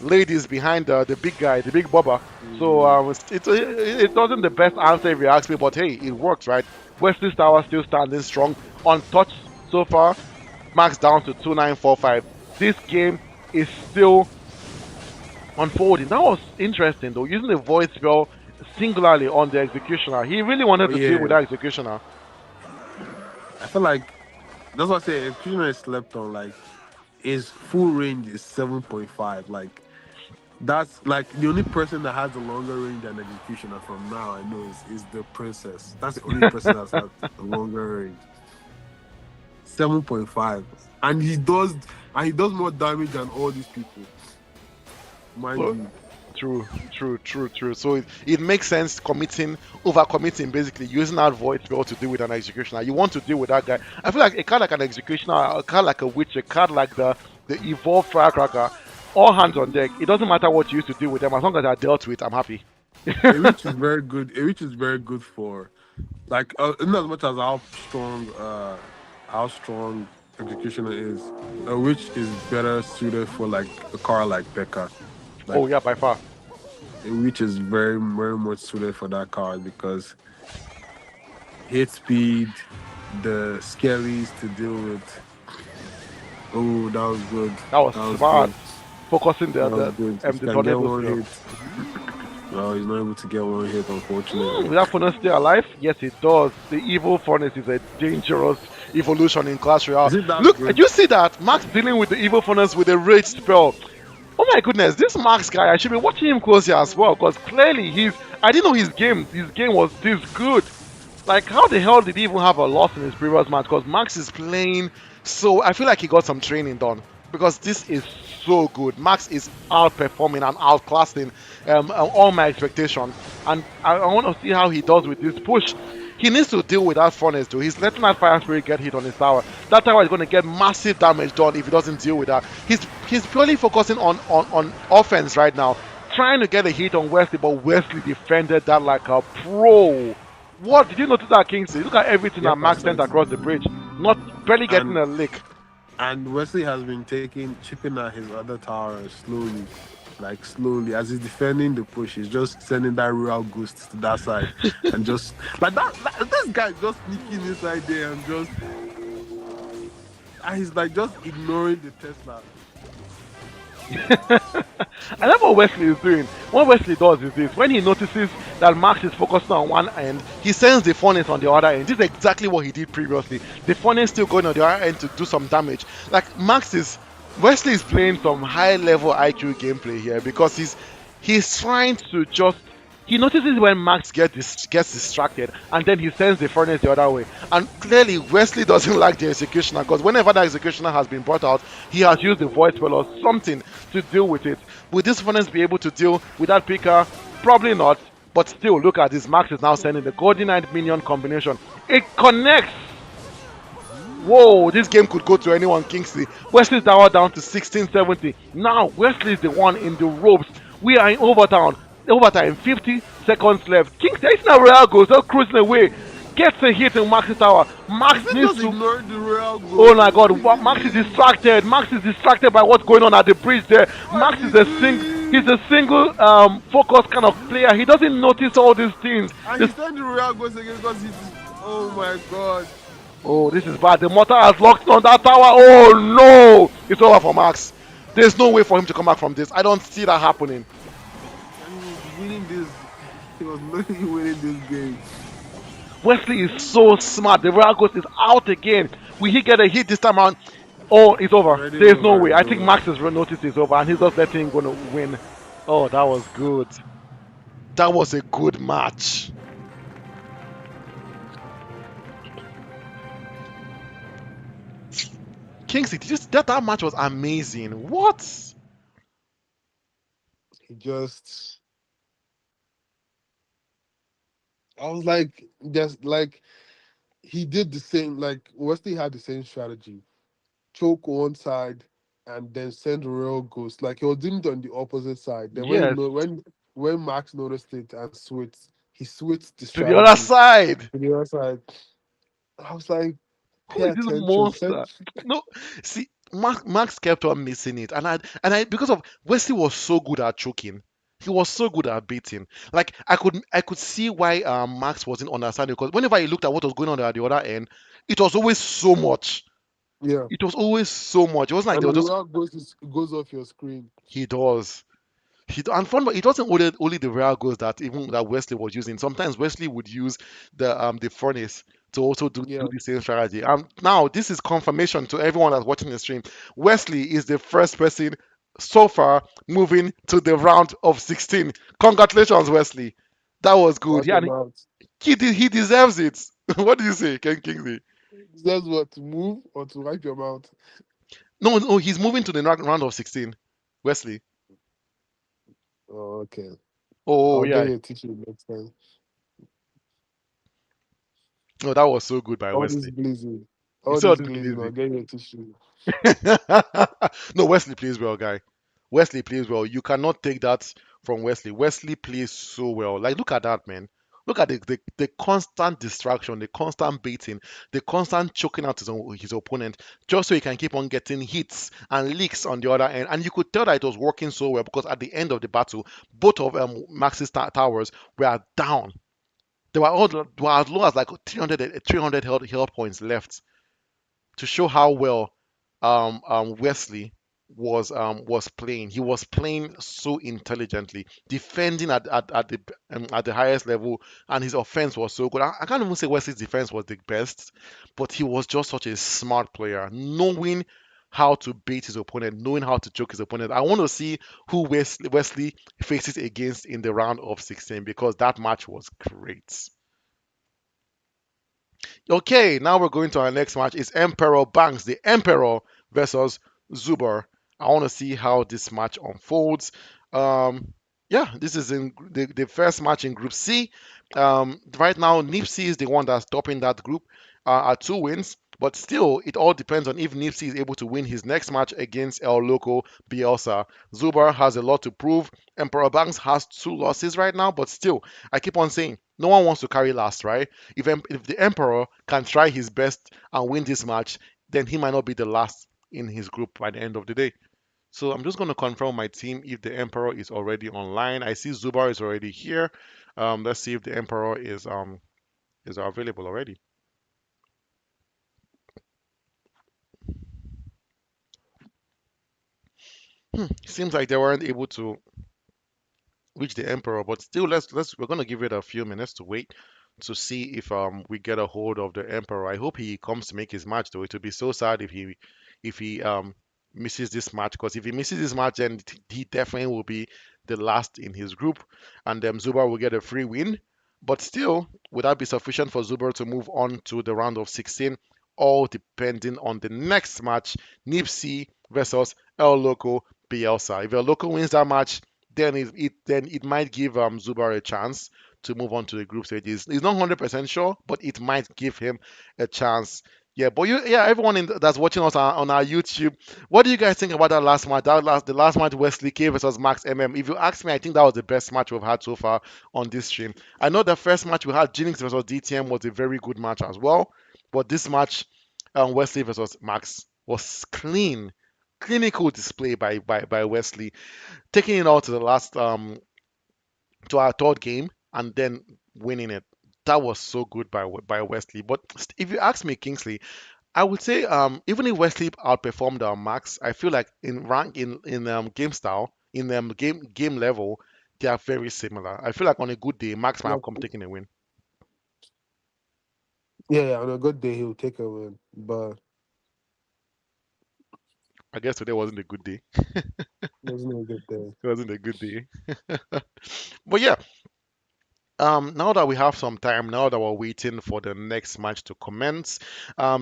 ladies behind the big guy, the big bobber. So Mm, it wasn't the best answer if you ask me, but hey, it works, right? Wesley's tower still standing strong, untouched so far. Max down to 2945. This game is still unfolding. That was interesting though, using the void spell singularly on the executioner. He really oh wanted to deal with yeah, that executioner. I feel like that's what I say. Executioner is slept on. Like his full range is 7.5. Like That's like the only person that has a longer range than executioner from now I know is the princess. That's the only person that's had a longer range. 7.5. And he does more damage than all these people, mind So you. true, true. So it makes sense committing, over committing, basically using that void spell to deal with an executioner. You want to deal with that guy. I feel like a card like an executioner, a card like a witch, a card like the evolved firecracker, all hands on deck. It doesn't matter what you used to deal with them, as long as they're dealt with, I'm happy. A reach is very good. A reach is very good for like in as much as how strong executioner is, a witch is better suited for like a car like Becca. Oh Like yeah, by far. a witch is very much suited for that card because hit speed, the skellies to deal with. Oh, that was good. That was That was smart. good. Focusing That was good. If you the can get tornado one spell. hit, well, he's not able to get one hit, unfortunately. Will that furnace stay alive? Yes, it does. The evil furnace is a dangerous evolution in Clash Royale. Is it that Look, did good? you see that? Max dealing with the evil furnace with a rage spell. Oh my goodness, this Max guy, I should be watching him closely as well, because clearly I didn't know his game was this good. Like, how the hell did he even have a loss in his previous match? Because Max is playing so. I feel like he got some training done because this is so good. Max is outperforming and outclassing all my expectation, and I want to see how he does with this push. He needs to deal with that furnace too. He's letting that fire spirit get hit on his tower. That tower is going to get massive damage done if he doesn't deal with that. He's purely focusing on offense right now, trying to get a hit on Wesley, but Wesley defended that like a pro. What did you notice that, Kingsley? Look at everything that Yep, I Max saw sent it. across the bridge. Not barely getting And a lick. and Wesley has been chipping at his other tower slowly, like slowly as he's defending the push. He's just sending that real ghost to that side, and just like that this guy just sneaking inside there and he's like just ignoring the Tesla. I love what Wesley is doing. What Wesley does is this: when he notices that Max is focusing on one end, he sends the furnace on the other end. This is exactly what he did previously. The furnace still going on the other end to do some damage. Like Wesley is playing some high level IQ gameplay here because he's trying to just he notices when Max gets distracted and then he sends the furnace the other way. And clearly, Wesley doesn't like the executioner because whenever the executioner has been brought out, he has used the voice spell or something to deal with it. Will this furnace be able to deal with that picker? Probably not. But still, look at this. Max is now sending the Golden Knight minion combination. It connects. Whoa, this game could go to anyone, Kingsley. Wesley's down to 1670. Now, Wesley is the one in the ropes. We are in overtime. Overtime, 50 seconds left. Kingsley, it's not Real goes, just cruising away. Gets a hit in Max's tower. Is Max it needs just to. ignoring the real Oh ghost? my god, What is Max is this? distracted. Max is distracted by what's going on at the bridge there. What Max is is he's this? a single focus kind of player. He doesn't notice all these things. And This he sent the real ghost again because he's. Oh my god. Oh, this is bad. The mortar has locked on that tower. Oh no! It's over for Max. There's no way for him to come back from this. I don't see that happening. And he was winning this. He was literally winning this game. Wesley is so smart. The Royal Ghost is out again. Will he get a hit this time around? Oh, it's It's over. already There's no over. way. It's I think over. Max has noticed it's over and he's just letting him go to win. Oh, that was good. That was a good match. Kingsley, that match was amazing. What? He just. I was like, just like he did the same. Like Wesley had the same strategy: choke one side and then send a real ghost. Like he was doing it on the opposite side. Then Yes, when Max noticed it and switched, he switched the to the other strategy side. to the other side. I was like, Who pay is this attention. monster? No, see, Max kept on missing it, and I because of Wesley was so good at choking. He was so good at beating. Like I could see why Max wasn't understanding because whenever he looked at what was going on at the other end, it was always so much. Yeah. It was always so much. It wasn't like And they the were just real ghost goes off your screen. he does. And fun, but it wasn't only the real goals that Wesley was using. Sometimes Wesley would use the furnace to also do Yeah. the same strategy. Now this is confirmation to everyone that's watching the stream. Wesley is the first person. so far moving to the round of 16. Congratulations, Wesley. That was good. Wipe Yeah, your and mouth. he deserves it. What do you say, Ken Kingsley? That's what, to move or to wipe your mouth. No, no, he's moving to the round of 16. Wesley. Oh, okay. Oh I'll get yeah. you a tissue next time. No, that was so good by All this Wesley. glazing. You All saw this this glazing, I'll blazing. get you a tissue. No, Wesley plays well, guy. Wesley plays well. You cannot take that from Wesley. Wesley plays so well. Like, look at that, man. Look at the constant distraction, the constant baiting, the constant choking out his opponent just so he can keep on getting hits and leaks on the other end. And you could tell that it was working so well because at the end of the battle, both of Max's towers were down. They were as low as like 300 health points left to show how well Wesley was playing. He was playing so intelligently, defending at the highest level, and his offense was so good. I can't even say Wesley's defense was the best, but he was just such a smart player, knowing how to bait his opponent, knowing how to choke his opponent. I want to see who Wesley faces against in the round of 16 because that match was great. Okay, now we're going to our next match. It's Emperor Banks, the Emperor versus Zuber. I want to see how this match unfolds. Um, yeah, this is in the first match in Group C. Right now, Nipsey is the one that's topping that group at 2 wins. But still, it all depends on if Nipsey is able to win his next match against El Loco Bielsa. Zuber has a lot to prove. Emperor Banks has 2 losses right now, but still, I keep on saying, no one wants to carry last, right? If the Emperor can try his best and win this match, then he might not be the last in his group by the end of the day. So I'm just going to confirm my team if the Emperor is already online. I see Zubar is already here. Let's see if the Emperor is available already. Seems like they weren't able to reach the Emperor, but still, we're gonna give it a few minutes to wait to see if we get a hold of the Emperor. I hope he comes to make his match though. It would be so sad if he misses this match because if he misses this match, then he definitely will be the last in his group, and Zubar will get a free win. But still, would that be sufficient for Zubar to move on to the round of 16? All depending on the next match, Nipsey versus El Loco Bielsa. If El Loco wins that match, then it might give Zubar a chance to move on to the group stages. He's not 100% sure, but it might give him a chance. Yeah, but everyone that's watching us on our YouTube, what do you guys think about that last match? The last match, Wesley K versus Max MM. If you ask me, I think that was the best match we've had so far on this stream. I know the first match we had, Jinx versus DTM, was a very good match as well, but this match, Wesley versus Max, was clinical display by Wesley taking it all to the last to our third game and then winning it. That was so good by Wesley. But if you ask me, Kingsley, I would say even if Wesley outperformed Max, I feel like in rank in game style, in game level, they are very similar. I feel like on a good day, Max might Yeah, have come taking a win. yeah, yeah. On a good day, he'll take a win. But I guess today wasn't a good day. there's no good day. It wasn't a good day. But yeah, now that we have some time, now that we're waiting for the next match to commence,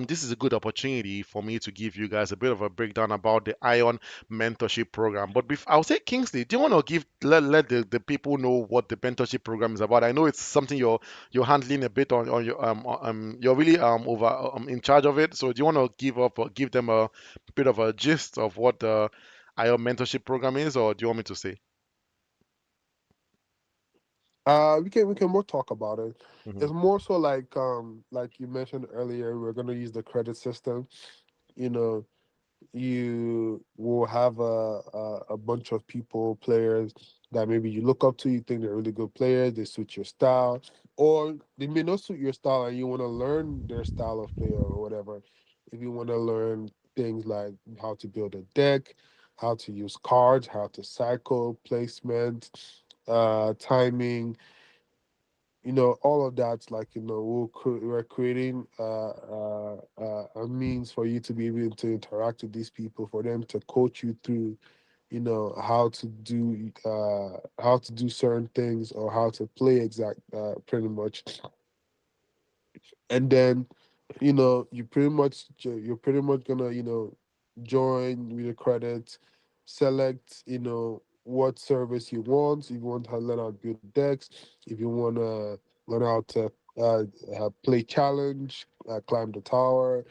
this is a good opportunity for me to give you guys a bit of a breakdown about the Ion Mentorship Program. But I'll say, Kingsley, do you want to let the people know what the mentorship program is about? I know it's something you're handling a bit on your you're really over in charge of it. So do you want to give them a bit of a gist of what the Ion Mentorship Program is, or do you want me to say? We can more talk about it. Hmm. It's more so like you mentioned earlier, we're gonna use the credit system. You know, you will have a bunch of people, players that maybe you look up to, you think they're really good players, they suit your style, or they may not suit your style and you want to learn their style of play or whatever. If you want to learn things like how to build a deck, how to use cards, how to cycle, placement, timing, all of that's like, we're creating a means for you to be able to interact with these people, for them to coach you through, how to do certain things or how to play exact pretty much. And then you're pretty much gonna join with the credits, select what service you want. If you want to learn how to build decks, if you want to learn how to play challenge, climb the tower,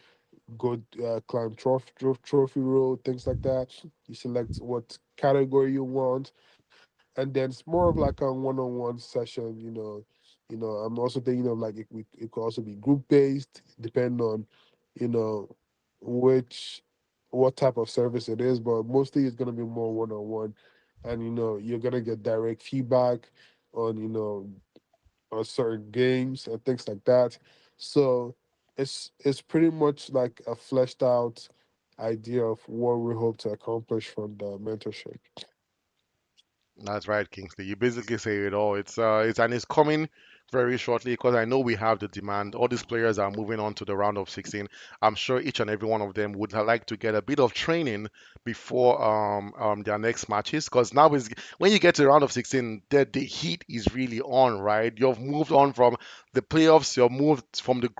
go climb trophy road, things like that. You select what category you want, and then it's more of like a one-on-one session. I'm also thinking of like it could also be group based, depending on you know which what type of service it is, but mostly it's gonna be more one-on-one, and you're gonna get direct feedback on on certain games and things like that. So it's pretty much like a fleshed out idea of what we hope to accomplish from the mentorship. That's right, Kingsley. You basically say it all. It's coming very shortly because I know we have the demand. All these players are moving on to the round of 16. I'm sure each and every one of them would like to get a bit of training before their next matches. Because now is when you get to the round of 16, the heat is really on, right? You've moved on from the playoffs. You've moved from the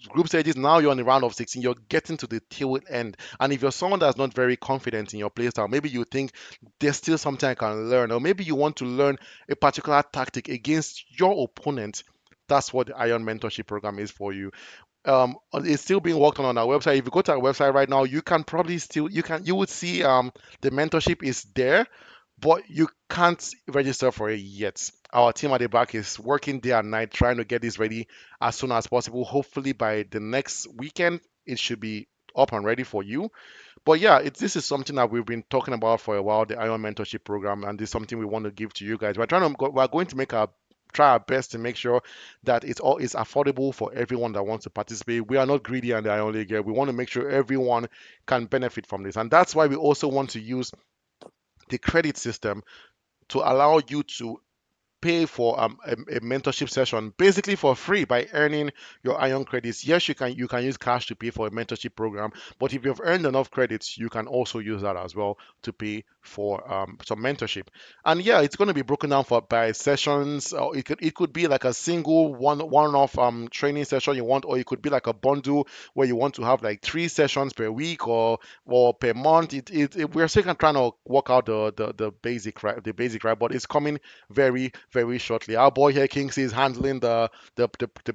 group stages. Now you're on the round of 16. You're getting to the tail end. And if you're someone that's not very confident in your playstyle, maybe you think there's still something I can learn, or maybe you want to learn a particular tactic against your opponent. That's what the Iron Mentorship Program is for you. It's still being worked on our website. If you go to our website right now, you can probably still you would see the mentorship is there, but you can't register for it yet. Our team at the back is working day and night trying to get this ready as soon as possible. Hopefully by the next weekend, it should be up and ready for you. But yeah, this is something that we've been talking about for a while, the Iron Mentorship Program, and this is something we want to give to you guys. We're going to try our best to make sure that it's all is affordable for everyone that wants to participate. We are not greedy and the Iron League here. We want to make sure everyone can benefit from this, and that's why we also want to use the credit system to allow you to pay for a mentorship session basically for free by earning your ion credits. Yes, you can use cash to pay for a mentorship program, but if you've earned enough credits, you can also use that as well to pay for some mentorship. And yeah, it's going to be broken down for by sessions. Or it could be like a single one-off training session you want, or it could be like a bundle where you want to have like 3 sessions per week or per month. We're still trying to work out the basic, right, but it's coming very, very shortly. Our boy here, Kingsley, is handling the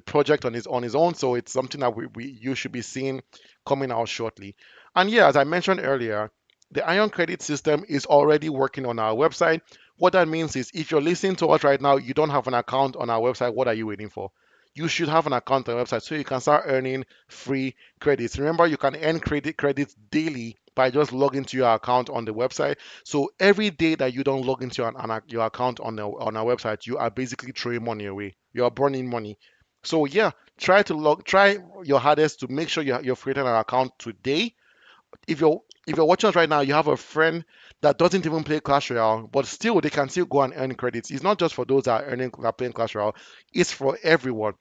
project on his own, so it's something that you should be seeing coming out shortly. And yeah, as I mentioned earlier, the Ion Credit system is already working on our website. What that means is if you're listening to us right now, you don't have an account on our website, what are you waiting for? You should have an account on the website so you can start earning free credits. Remember, you can earn credits daily by just logging to your account on the website. So every day that you don't log into your account on our website, you are basically throwing money away. You are burning money. So yeah, try your hardest to make sure you're creating an account today. If you're watching us right now, you have a friend that doesn't even play Clash Royale, but still they can still go and earn credits. It's not just for those that are playing Clash Royale, it's for everyone.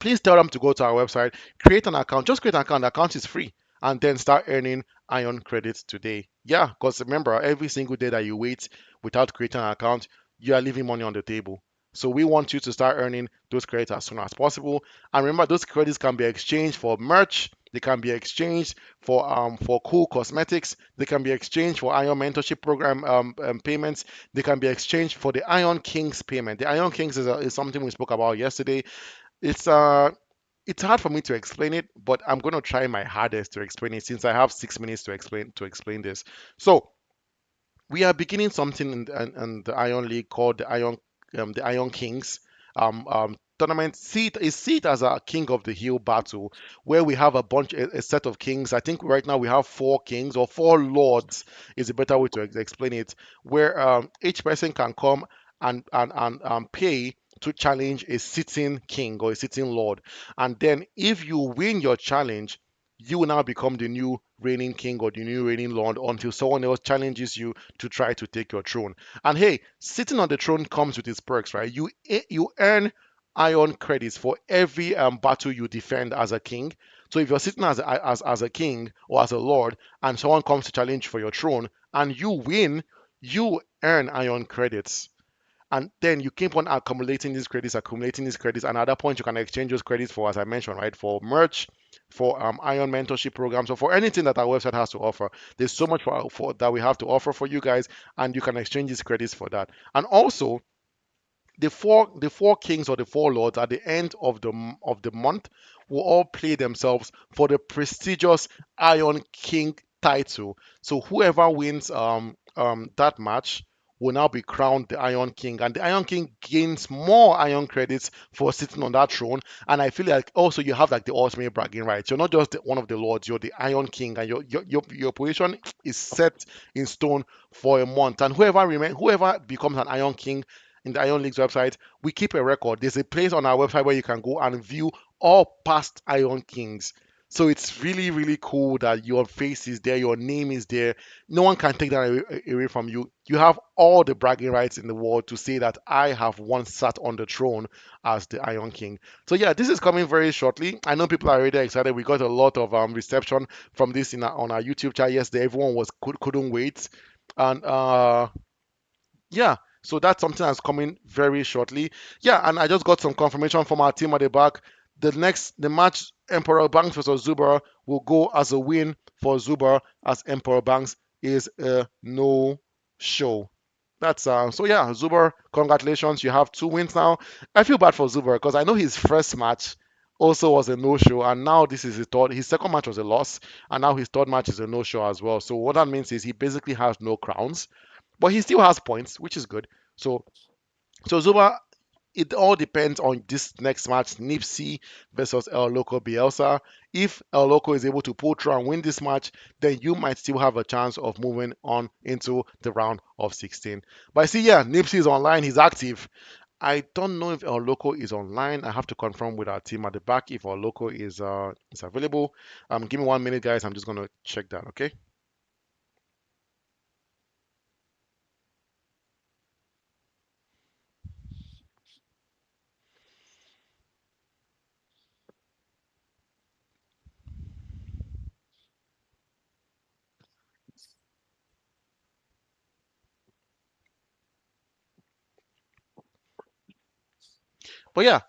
Please tell them to go to our website, create an account. Just create an account. The account is free, and then start earning Ion credits today. Yeah, because remember, every single day that you wait without creating an account, you are leaving money on the table. So we want you to start earning those credits as soon as possible. And remember, those credits can be exchanged for merch. They can be exchanged for cool cosmetics. They can be exchanged for Ion mentorship program payments. They can be exchanged for the Ion Kings payment. The Ion Kings is something we spoke about yesterday. It's uh it's hard for me to explain it, but I'm going to try my hardest to explain it since I have 6 minutes to explain this. So we are beginning something in the Iron League called the Iron Kings tournament. See it as a King of the Hill battle where we have a set of kings. I think right now we have 4 kings or 4 lords is a better way to explain it, where each person can come and pay to challenge a sitting king or a sitting lord, and then if you win your challenge, you will now become the new reigning king or the new reigning lord until someone else challenges you to try to take your throne. And hey, sitting on the throne comes with its perks, right? You earn iron credits for every battle you defend as a king. So if you're sitting as a king or as a lord, and someone comes to challenge for your throne, and you win, you earn ion credits. And then you keep on accumulating these credits, and at that point you can exchange those credits for, as I mentioned, right, for merch, for Ion mentorship programs, or for anything that our website has to offer. There's so much for that we have to offer for you guys, and you can exchange these credits for that. And also, the four kings or the four lords at the end of the month will all play themselves for the prestigious Iron King title. So whoever wins that match will now be crowned the Iron King, and the Iron King gains more Iron credits for sitting on that throne. And I feel like also you have like the ultimate bragging rights. You're not just one of the lords; you're the Iron King, and your position is set in stone for a month. And whoever becomes an Iron King in the Iron League's website, we keep a record. There's a place on our website where you can go and view all past Iron Kings. So it's really, really cool that your face is there, your name is there. No one can take that away from you. You have all the bragging rights in the world to say that I have once sat on the throne as the Iron King. So yeah, this is coming very shortly. I know people are really excited. We got a lot of reception from this on our YouTube channel yesterday. Everyone couldn't wait, and yeah, so that's something that's coming very shortly. Yeah, and I just got some confirmation from our team at the back. The match Emperor Banks versus Zuber will go as a win for Zuber, as Emperor Banks is a no show. That's so yeah, Zuber, congratulations, you have two wins now. I feel bad for Zuber because I know his first match also was a no show, and now this is his third. His second match was a loss, and now his third match is a no show as well. So what that means is he basically has no crowns, but he still has points, which is good. So, so Zuba, it all depends on this next match, Nipsey versus El Loco Bielsa. If El Loco is able to pull through and win this match, then you might still have a chance of moving on into the round of 16. But I see, yeah, Nipsey is online. He's active. I don't know if El Loco is online. I have to confirm with our team at the back if El Loco is available. Give me 1 minute, guys. I'm just gonna check that. Okay. But yeah,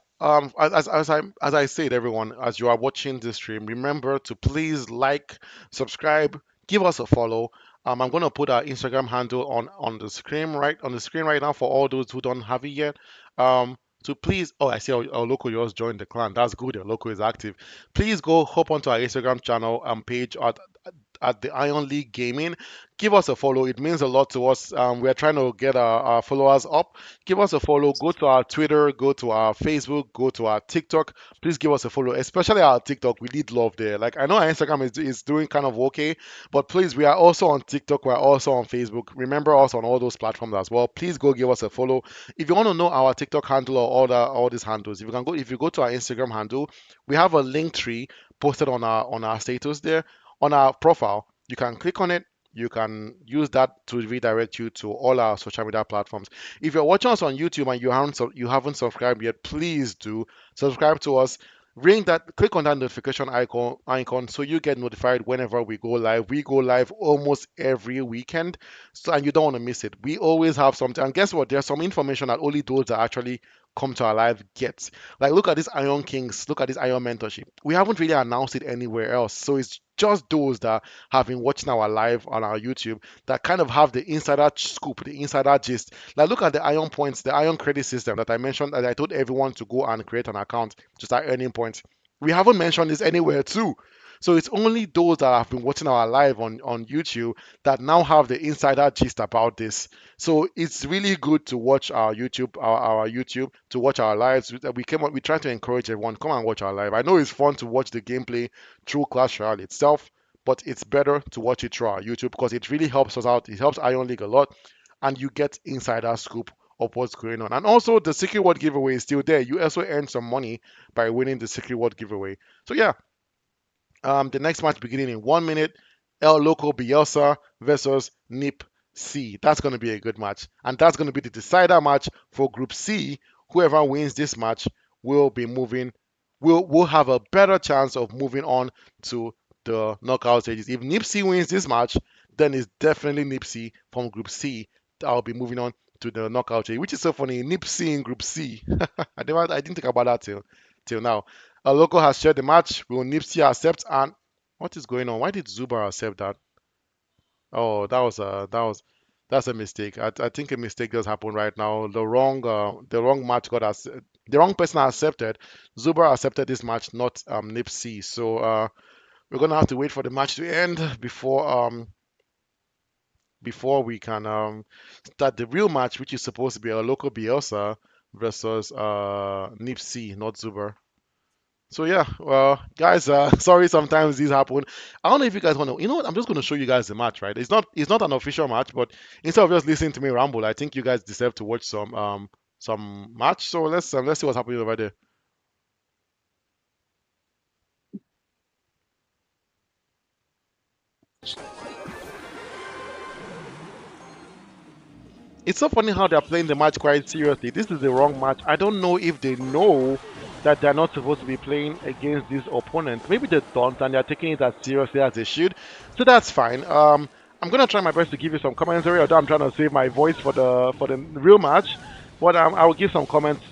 as I said, everyone, as you are watching this stream, remember to please like, subscribe, give us a follow. I'm gonna put our Instagram handle on the screen right now for all those who don't have it yet. So please, oh, I see our local yours joined the clan. That's good. Your local is active. Please go hop onto our Instagram channel and page at the Iron League Gaming. Give us a follow. It means a lot to us. We are trying to get our followers up. Give us a follow. Go to our Twitter, go to our Facebook, go to our TikTok. Please give us a follow, especially our TikTok. We need love there. Like I know our Instagram is doing kind of okay, but please, we are also on TikTok. We're also on Facebook. Remember us on all those platforms as well. Please go give us a follow. If you want to know our TikTok handle or all these handles, if you go to our Instagram handle, we have a link tree posted on our status there on our profile. You can click on it. You can use that to redirect you to all our social media platforms. If you're watching us on YouTube and you haven't subscribed yet, please do subscribe to us. Click on that notification icon so you get notified whenever we go live. We go live almost every weekend, so and you don't want to miss it. We always have something. And guess what? There's some information that only those that actually come to our live get. Like look at this Iron Kings, look at this Iron mentorship. We haven't really announced it anywhere else. So it's just those that have been watching our live on our YouTube that kind of have the insider scoop, the insider gist. Like look at the Iron Points, the Iron credit system that I mentioned, that I told everyone to go and create an account to start earning points. We haven't mentioned this anywhere too. So it's only those that have been watching our live on YouTube that now have the insider gist about this. So it's really good to watch our YouTube, to watch our lives. We try to encourage everyone, come and watch our live. I know it's fun to watch the gameplay through Clash Royale itself, but it's better to watch it through our YouTube because it really helps us out. It helps Iron League a lot, and you get insider scoop of what's going on. And also, the Secret Word giveaway is still there. You also earn some money by winning the Secret Word giveaway. So yeah, the next match beginning in 1 minute. El Loco Bielsa versus Nip C. That's going to be a good match. And that's going to be the decider match for Group C. Whoever wins this match will be moving, will have a better chance of moving on to the knockout stages. If Nip C wins this match, then it's definitely Nipsey from Group C. I'll be moving on to the knockout stage, which is so funny. Nipsey in Group C. I didn't think about that till now. A local has shared the match. Will Nipsey accept? And what is going on? Why did Zubar accept that? Oh, that's a mistake. I think a mistake does happen right now. The wrong match the wrong person accepted. Zubar accepted this match, not Nipsey. So we're gonna have to wait for the match to end before we can start the real match, which is supposed to be a local Bielsa versus Nipsey, not Zubar. So yeah, well, guys, sorry, sometimes these happen. I don't know if you guys want to. You know what? I'm just going to show you guys the match, right? It's not an official match, but instead of just listening to me ramble, I think you guys deserve to watch some match. So let's see what's happening over there. It's so funny how they're playing the match quite seriously. This is the wrong match. I don't know if they know that they're not supposed to be playing against this opponent. Maybe they don't, and they're taking it as seriously as they should. So that's fine. I'm gonna try my best to give you some commentary, although I'm trying to save my voice for the real match. But I'll give some comments,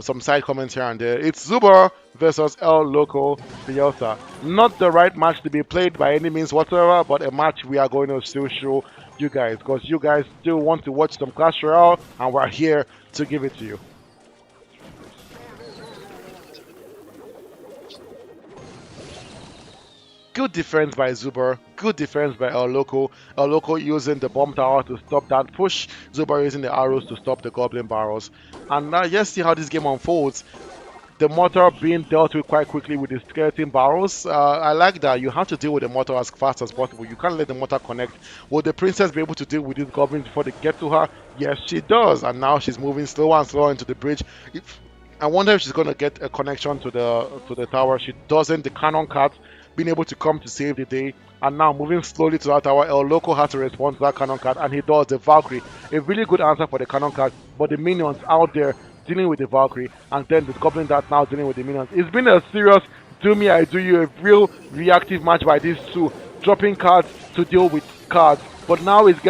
some side comments here and there. It's Zuba versus El Loco Bielsa. Not the right match to be played by any means whatsoever, but a match we are going to still show you guys because you guys still want to watch some Clash Royale, and we're here to give it to you. Good defense by Zuber. Good defense by El Loco. El Loco using the bomb tower to stop that push. Zuber using the arrows to stop the goblin barrels. And now let's see how this game unfolds. The mortar being dealt with quite quickly with the skeleton barrels. I like that. You have to deal with the mortar as fast as possible. You can't let the mortar connect. Will the princess be able to deal with these goblins before they get to her? Yes, she does. And now she's moving slower and slower into the bridge. I wonder if she's going to get a connection to the tower. She doesn't. The cannon cat being able to come to save the day. And now moving slowly to that tower, El Loco has to respond to that cannon cat, and he does. The Valkyrie, a really good answer for the cannon cat, but the minions out there dealing with the Valkyrie, and then the Goblin that's now dealing with the minions. It's been a serious do me, I do you, a real reactive match by these two, dropping cards to deal with cards. But now it's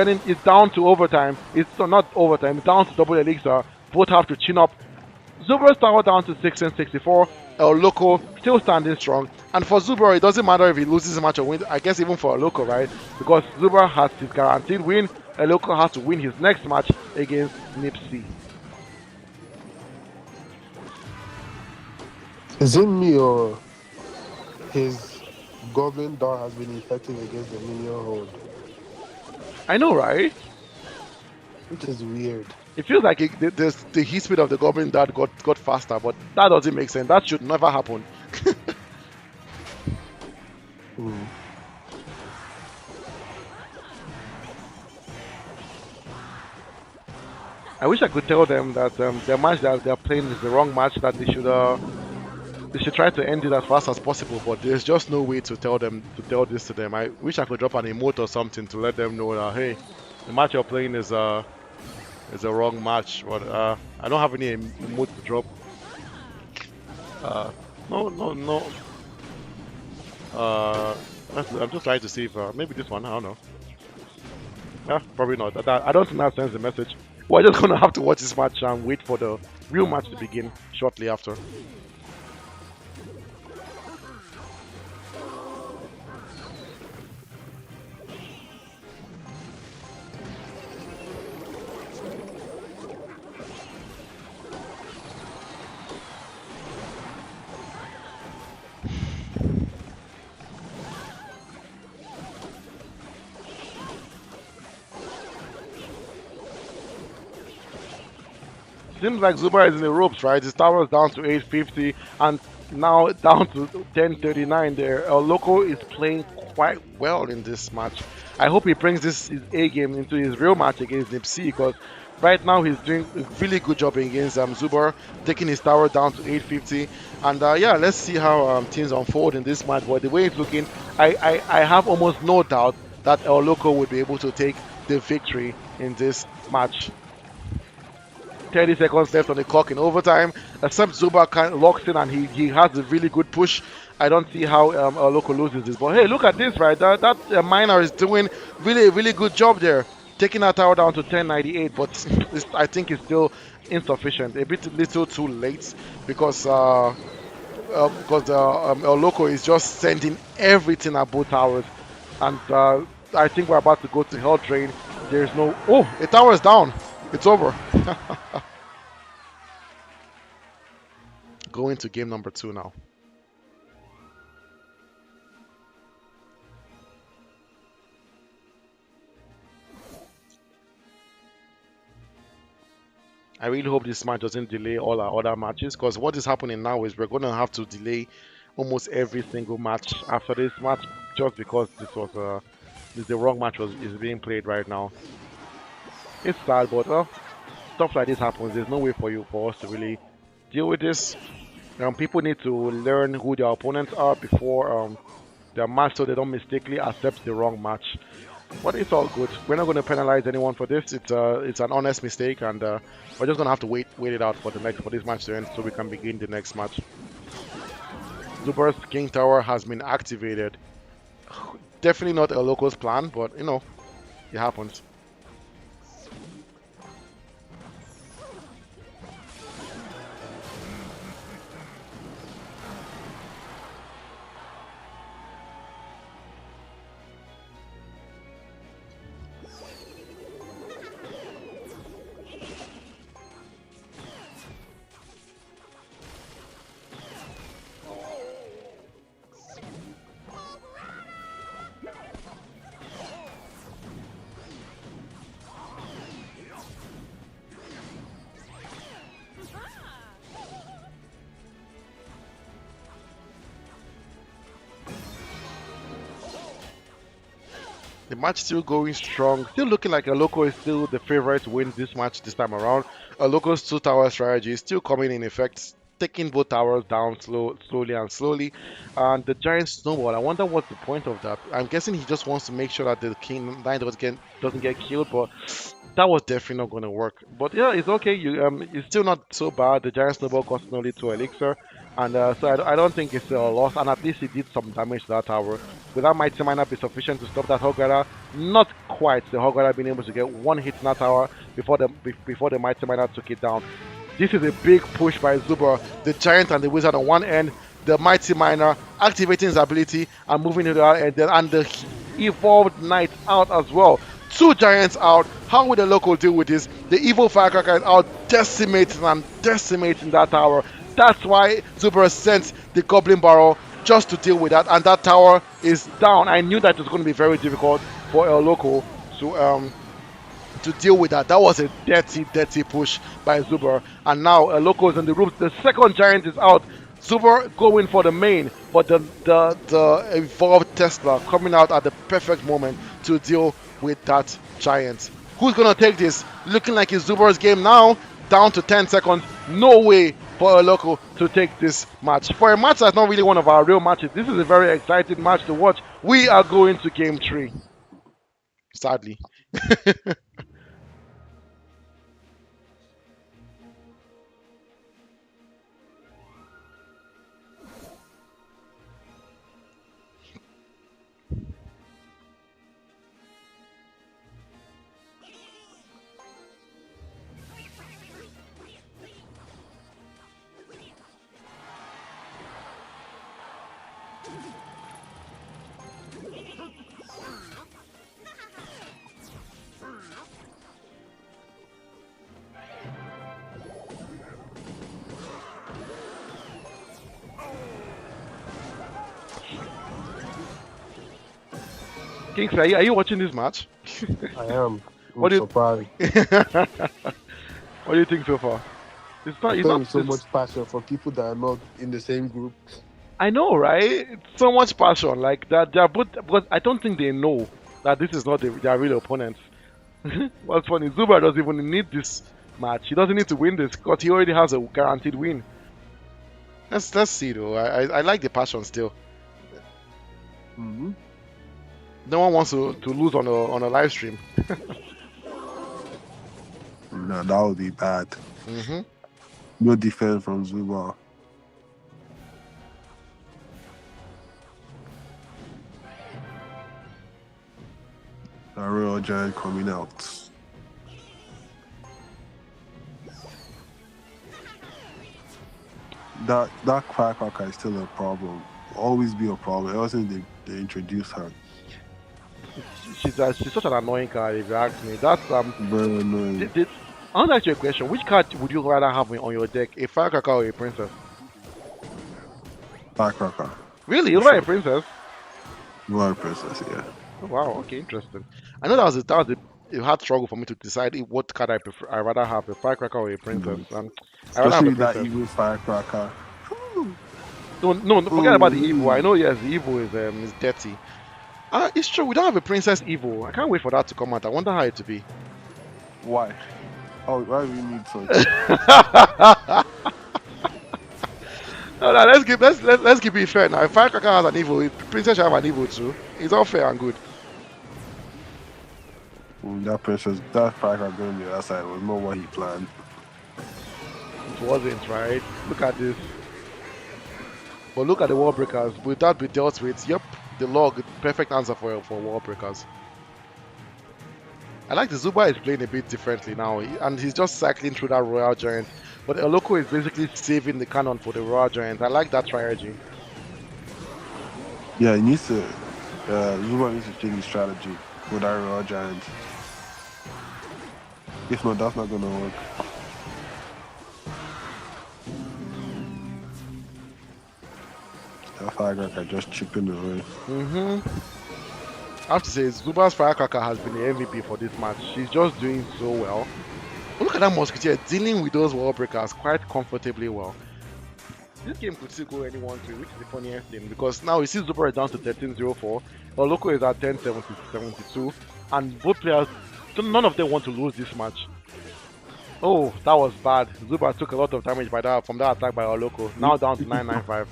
down to overtime. It's not overtime, it's down to double elixir. Both have to chin up. Zuber's tower down to 1664. El Loco still standing strong. And for Zuber, it doesn't matter if he loses a match or wins. I guess even for El Loco, right? Because Zuber has his guaranteed win. El Loco has to win his next match against Nipsey. Is it me or his Goblin Dart has been effective against the minion hold, I know, right? which is weird. It feels like the heat speed of the Goblin that got faster, but that doesn't make sense. That should never happen. Mm. I wish I could tell them that the match that they're playing is the wrong match. That they should try to end it as fast as possible. But there's just no way to tell this to them. I wish I could drop an emote or something to let them know that hey, the match you're playing is a wrong match. But I don't have any emote to drop. Uh, no, no, no. I'm just trying to see if maybe this one. I don't know. Yeah, probably not. I don't think that sends the message. We're just gonna have to watch this match and wait for the real match to begin shortly after. Seems like Zuba is in the ropes, right? His tower is down to 850 and now down to 1039 there. El Loco is playing quite well in this match. I hope he brings his A game into his real match against Nipsey because right now he's doing a really good job against Zubar, taking his tower down to 850. And yeah, let's see how things unfold in this match. But the way it's looking, I have almost no doubt that El Loco would be able to take the victory in this match. 30 seconds left on the clock in overtime. Except Zuba kind locks in and he has a really good push. I don't see how Loco loses this. But hey, look at this, right? That Miner is doing really good job there, taking that tower down to 1098. But I think it's still insufficient, a bit little too late because El Loco is just sending everything at both towers, and I think we're about to go to Hell Drain. There's no. Oh, a tower is down. It's over. Going to game number 2 now. I really hope this match doesn't delay all our other matches, because what is happening now is we're going to have to delay almost every single match after this match, just because the wrong match is being played right now. It's sad, but well, stuff like this happens. There's no way for us to really deal with this. People need to learn who their opponents are before their match, so they don't mistakenly accept the wrong match. But it's all good. We're not going to penalize anyone for this. It's an honest mistake, and we're just going to have to wait it out for this match to end so we can begin the next match. Zuber's King Tower has been activated. Definitely not a local's plan, but it happens. The match still going strong. Still looking like Loco is still the favorite to win this match this time around. Loco's 2 tower strategy is still coming in effect, taking both towers down slowly. And the giant snowball, I wonder what's the point of that. I'm guessing he just wants to make sure that the king knight doesn't get killed, but that was definitely not going to work. But yeah, it's okay. It's still not so bad. The giant snowball cost only 2 elixir, and so I don't think it's a loss. And at least he did some damage to that tower. Will that mighty miner be sufficient to stop that hog rider? Not quite. The hog rider being able to get one hit in that tower before the mighty miner took it down. This is a big push by Zuber, the giant and the wizard on one end, the mighty miner activating his ability and moving to the other end, and the evolved knight out as well. 2 giants out. How will the local deal with this? The evil firecracker is out, decimating that tower. That's why Zuber sent the goblin barrel just to deal with that, and that tower is down. I knew that it was going to be very difficult for El Loco to deal with that. That was a dirty push by Zuber. And now Loco is in the roof. The second giant is out. Zuber going for the main, but the evolved Tesla coming out at the perfect moment to deal with that giant. Who's gonna take this? Looking like it's Zuber's game now. Down to 10 seconds. No way for a local to take this match. For a match that's not really one of our real matches, this is a very exciting match to watch. We are going to game 3. Sadly. Kingsley, are you watching this match? I am. What I'm do you surprised. what do you think so far? It's not. I It's play not. with so much passion for people that are not in the same group. I know, right? It's so much passion, like that. They're both, because I don't think they know that this is not their real opponents. What's funny, Zuba doesn't even need this match. He doesn't need to win this because he already has a guaranteed win. Let's see though. I like the passion still. Mm-hmm. No one wants to lose on a live stream. No, that would be bad. Hmm. No defense from Zuba. A real giant coming out. That firecracker is still a problem. Always be a problem. Ever since they introduced her. She's such an annoying card if you ask me. That's Very annoying. did, I want to ask you a question. Which card would you rather have on your deck, a firecracker or a princess? Firecracker, Really, for you like a sure. princess? Blood princess, yeah. Oh, wow, okay, interesting. I know that was a hard struggle for me to decide what card I prefer. I rather have a firecracker or a princess. Mm. I rather have a Especially that princess. evil firecracker. No, no, no, forget about the evil. I Ooh. know yes, the evil is dirty. It's true. We don't have a princess evil. I can't wait for that to come out. I wonder how it to be. Why? Oh, why we need such? No, no, let's keep it fair now. If firecracker has an evil, princess should have an evil too. It's all fair and good. That princess, that firecracker going to the other side was not what he planned. It wasn't right. Look at this. But look at the wall breakers. Will that be dealt with? Yep, the log. Perfect answer for wall breakers. I like the Zuba is playing a bit differently now, and he's just cycling through that Royal Giant. But Eloko is basically saving the cannon for the Royal Giant. I like that strategy. Yeah, he needs to. Zuma needs to change his strategy with that raw giant. If not, that's not gonna work. That firecracker just chipping away. I have to say, Zuba's Firecracker has been the MVP for this match. She's just doing so well. But look at that Musketeer dealing with those wall breakers quite comfortably well. This game could still go anyone's way, which is the funniest thing because now you see Zuba is down to 13-04, Loco is at 10-72, and both players, none of them want to lose this match. Oh, that was bad. Zuba took a lot of damage from that attack by Loco. Now down to 995.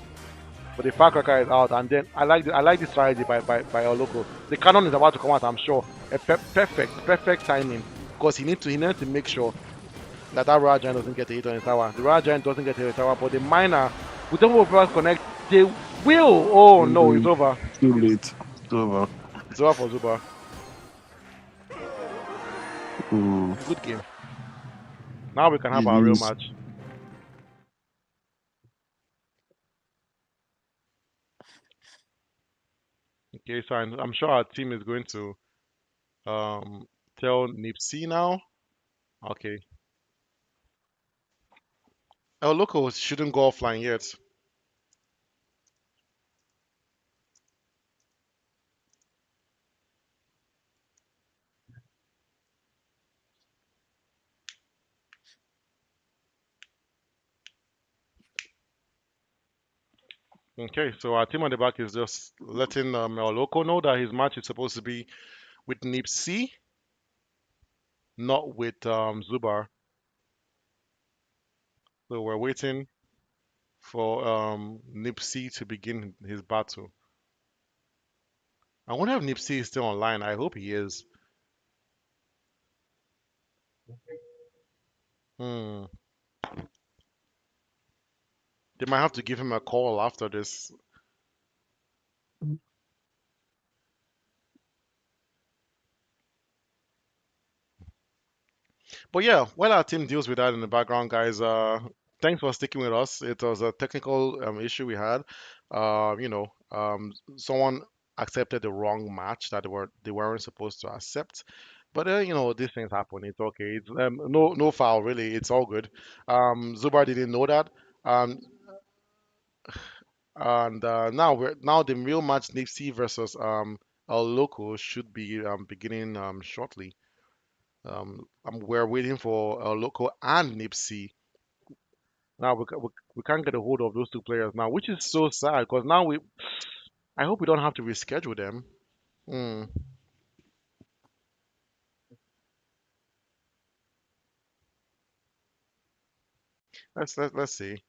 But the firecracker is out, and then I like this strategy by Oloko. The cannon is about to come out, I'm sure. Perfect timing, because he needs to make sure that Royal Giant doesn't get a hit on his tower. The Royal Giant doesn't get a hit on his tower, but the miner, with double powers connect, they will. Oh no, it's over. Too late. It's over. It's over for Zuba. Mm. Good game. Now we can have our real GG's. match. Okay, so I'm sure our team is going to um tell Nipsey now. Okay. Oloko shouldn't go offline yet. Okay, so our team on the back is just letting El Loco know that his match is supposed to be with Nipsey, not with Zubar. So we're waiting for Nipsey to begin his battle. I wonder if Nipsey is still online. I hope he is. Hmm. They might have to give him a call after this. But yeah, while our team deals with that in the background, guys, thanks for sticking with us. It was a technical issue we had. Someone accepted the wrong match that they weren't supposed to accept. But these things happen. It's okay. It's no foul really. It's all good. Zubar didn't know that. Um, and now the real match Nipsey versus El Loco should be beginning shortly. We're waiting for Loco and Nipsey. Now we can't get a hold of those two players now, which is so sad because now I hope we don't have to reschedule them. Hmm. Let's see.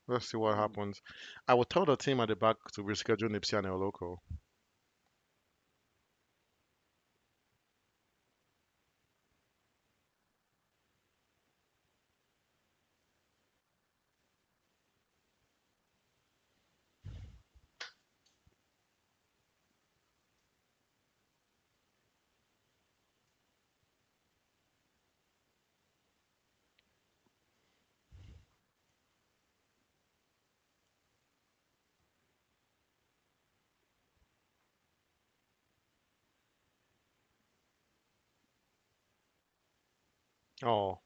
Let's see what happens. I will tell the team at the back to reschedule Nipsey and El Loco. Oh.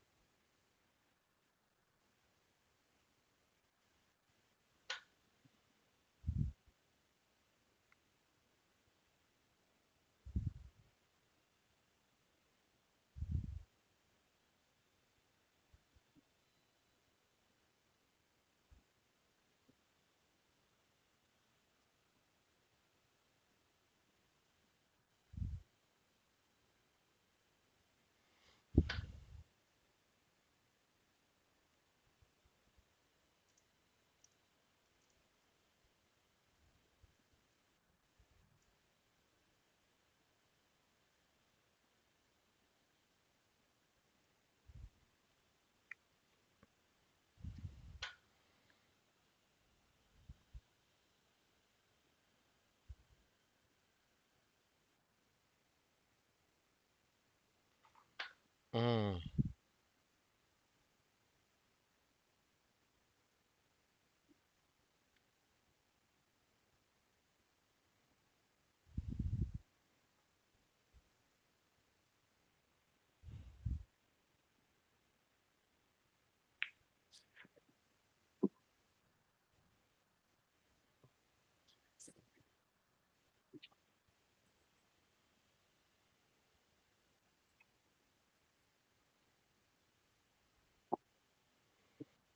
Mm.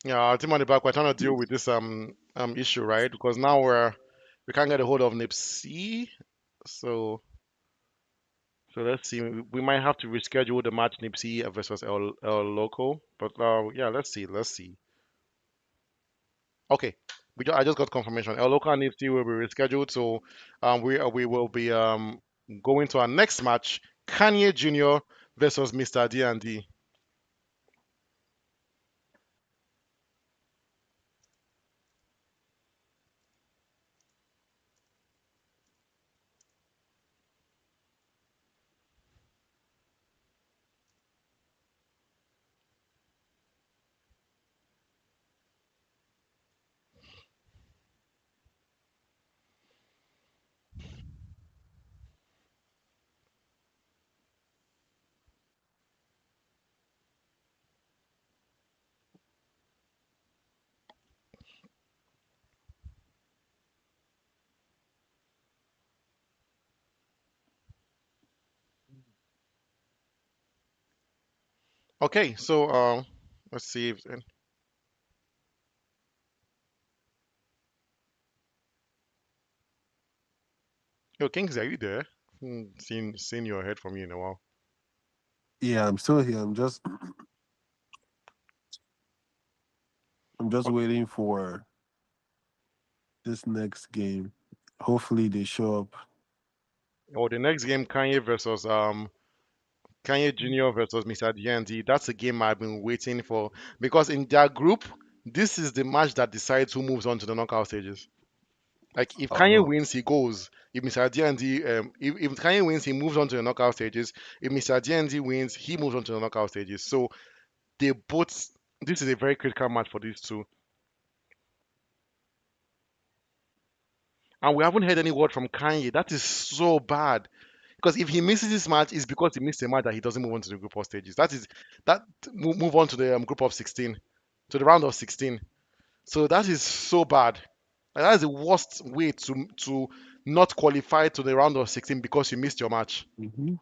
Yeah, our team at the back, we're trying to deal with this issue, right? Because now we can't get a hold of Nipsey. So let's see. We might have to reschedule the match Nipsey versus El Loco. But yeah, let's see. Okay, I just got confirmation. El Loco and Nipsey will be rescheduled. So we will be going to our next match, Kanye Jr. versus Mr. D&D. Okay, so let's see if yo Kings, are you there? Seen your head from you in a while. Yeah, I'm still here. I'm just waiting for this next game. Hopefully they show up. Or the next game, Kanye Jr. versus Mr. DND. That's a game I've been waiting for because in their group, this is the match that decides who moves on to the knockout stages. Like if Kanye Oh. wins, he goes. If Mr. DND, if Kanye wins, he moves on to the knockout stages. If Mr. DND wins, he moves on to the knockout stages. So they both. This is a very critical match for these two, and we haven't heard any word from Kanye. That is so bad. Because if he misses this match, it's because he missed a match that he doesn't move on to the group of stages. That is that move on to the group of 16, to the round of 16. So that is so bad. Like, that is the worst way to not qualify to the round of 16 because you missed your match. Hmm.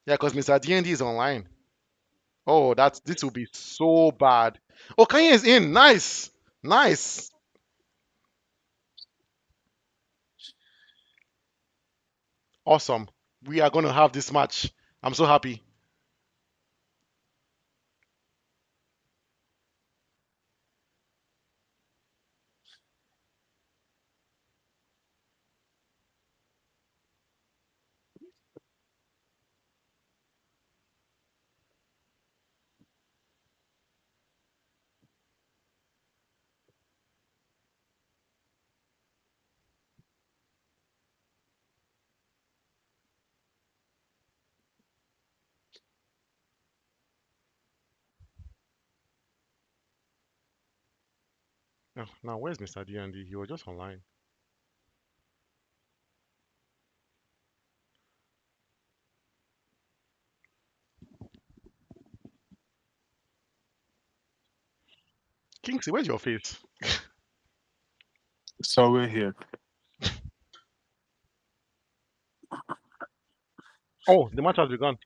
Yeah, because Mr. D&D is online. Oh, this will be so bad. Oh, Kanye is in. Nice, nice, awesome. We are going to have this match. I'm so happy. Oh, now where's Mr. D&D? He was just online. Kingsley, where's your face? So we're here. Oh, the match has begun.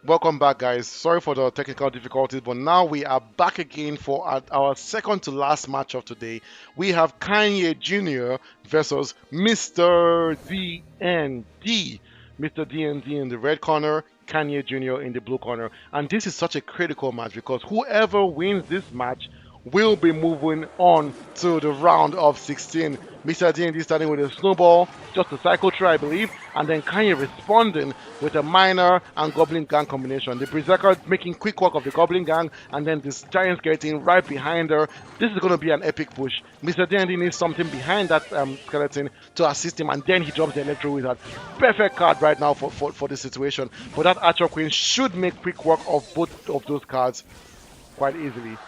Welcome back, guys. Sorry for the technical difficulties, but now we are back again for our second to last match of today. We have Kanye Jr. versus Mr. DND. Mr. DND in the red corner, Kanye Jr. in the blue corner. And this is such a critical match because whoever wins this match will be moving on to the round of 16. Mr. D&D starting with a snowball, just a cycle through, I believe, and then Kanye responding with a miner and goblin gang combination. The berserker making quick work of the goblin gang, and then this giant skeleton right behind her. This is going to be an epic push. Mr. D&D needs something behind that skeleton to assist him, and then he drops the electro wizard. Perfect card right now for this situation. But that archer queen should make quick work of both of those cards quite easily.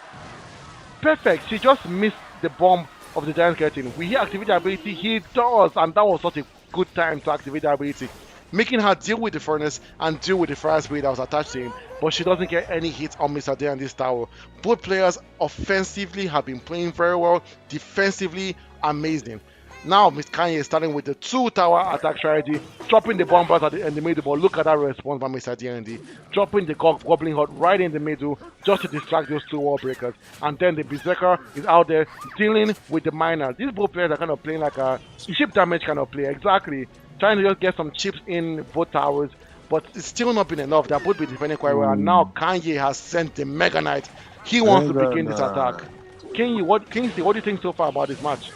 Perfect. She just missed the bomb of the giant skeleton. Will he activate the ability? He does, and that was such a good time to activate the ability, making her deal with the furnace and deal with the fire spirit that was attached to him. But she doesn't get any hits on Mr. Day and this tower. Both players offensively have been playing very well, defensively amazing. Now Miss Kanye is starting with the two tower attack strategy, dropping the bombers in the middle, but look at that response by Mr. D&D. Dropping the Goblin Hut right in the middle just to distract those two wall breakers. And then the Berserker is out there dealing with the miner. These both players are kind of playing like a chip damage kind of play, exactly. Trying to just get some chips in both towers, but it's still not been enough. They're both been defending quite well. And now Kanye has sent the Mega Knight. He wants to Mega begin this attack. Knight. Kingsley, what do you think so far about this match?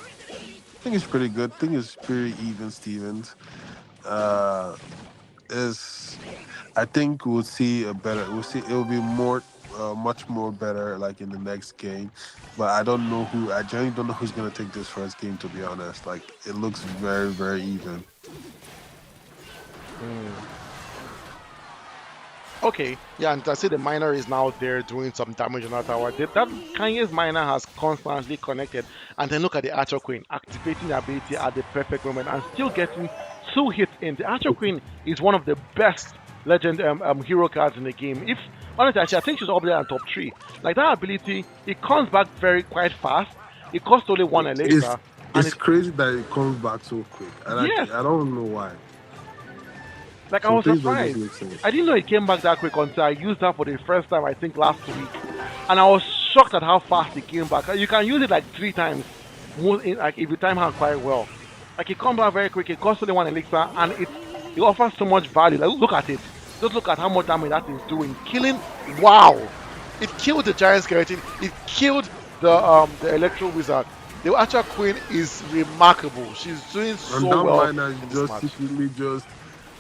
I think it's pretty good. I think it's pretty even, Stevens. Uh, is I think we'll see a better. We'll see. It will be more, much more better, like in the next game. But I don't know who. I generally don't know who's gonna take this first game. To be honest, like it looks very, very even. Hmm. Okay, yeah, and I see the miner is now there doing some damage on that tower. That Kanye's miner has constantly connected, and then look at the Archer Queen activating the ability at the perfect moment and still getting two hits in. The Archer Queen is one of the best legend hero cards in the game. If honestly, actually, I think she's up there on top three. Like that ability, it comes back quite fast. It costs only one It's elixir, and it's crazy that it comes back so quick, and yes, I don't know why. like I Some was things don't just surprised. make sense. I didn't know it came back that quick until I used that for the first time, I think last week. And I was shocked at how fast it came back. You can use it like three times, like if you time her quite well. Like it comes back very quick, it costs only one elixir, and it offers so much value. Like look at it. Just look at how much damage that is doing. Killing, wow! It killed the giant skeleton, it killed the electro wizard. The Archer Queen is remarkable. She's doing And so that well miner in is this just match. secretly just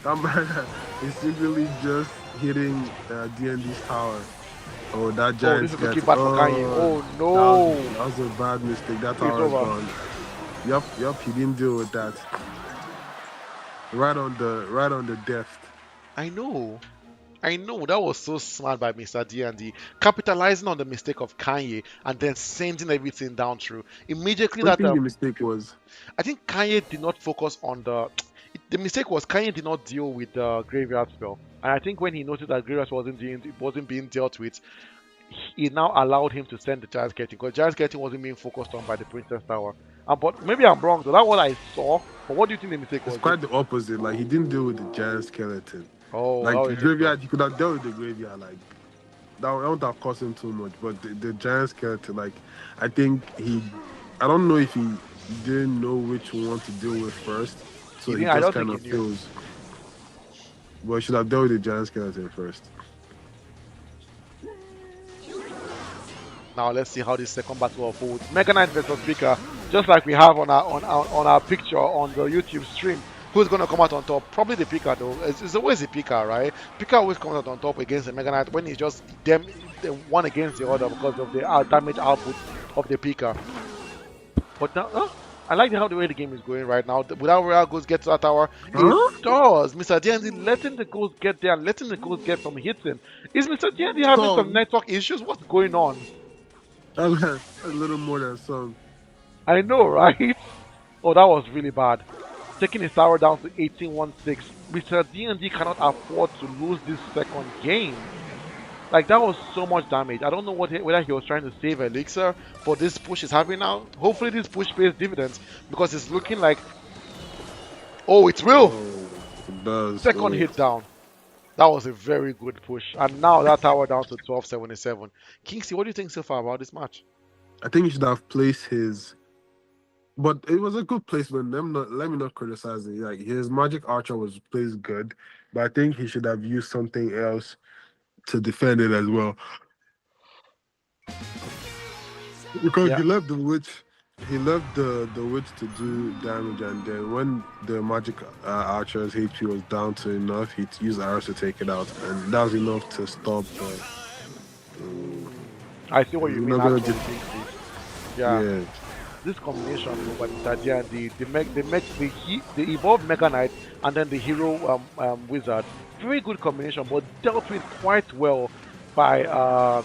that miner is secretly just hitting D&D's tower. Oh, that Oh, giant this is looking skeleton. bad for Kanye. Oh, Oh no! that was a bad mistake. That It's tower is over. gone. Yep, he didn't deal with that. Right on the deft. I know. I know that was so smart by Mr. D&D, capitalizing on the mistake of Kanye and then sending everything down through. Immediately What do that you think the mistake was? I think Kanye did not focus on the mistake was Kanye did not deal with the graveyard spell. And I think when he noticed that graveyard wasn't being dealt with, he now allowed him to send the giant skeleton because giant skeleton wasn't being focused on by the princess tower. But maybe I'm wrong though. That's what I saw. But what do you think the mistake It's was though? quite the opposite. Like he didn't deal with the giant skeleton. Oh, that Like was the difficult. graveyard, he could have dealt with the graveyard. Like that would have cost him too much. But the giant skeleton, like I think I don't know if he didn't know which one to deal with first, so He he didn't. I just don't kind think he of knew. feels. But he should have dealt with the giant skeleton first. Now let's see how this second battle unfolds. Mega Knight versus Pika, just like we have on our picture on the YouTube stream. Who's gonna come out on top? Probably the Pika though. It's always the Pika, right? Pika always comes out on top against the Mega Knight when it's just them one against the other because of the damage output of the Pika. But now, huh? I like how the way the game is going right now. Without Real Ghost get to that tower, it Huh? does. Mr. DND letting the ghost get there and letting the ghost get some hits in. Is Mr. DND having some Song. network issues? What's going on? That's a little more than song. I know, right? Oh, that was really bad. Taking his tower down to 18-16. Mr. D&D cannot afford to lose this second game. Like, that was so much damage. I don't know whether he was trying to save Elixir, but this push is happening now. Hopefully this push pays dividends because it's looking like, oh, it will. Oh, it does. Second Oh. hit down. That was a very good push. And now that tower down to 1277. Kingsley, what do you think so far about this match? I think he should have placed his. But it was a good placement. Let me not criticize it. Like his Magic Archer was placed good, but I think he should have used something else to defend it as well. Because Yeah. he left the witch to do damage, and then when the magic archer's HP was down to enough, he used arrows to take it out, and that was enough to stop. I see what you You're mean not gonna actually, get, Kingsley. Yeah. yeah. This combination though by Mr. Dia, the evolved Mega Knight and then the hero wizard, very good combination, but dealt with quite well by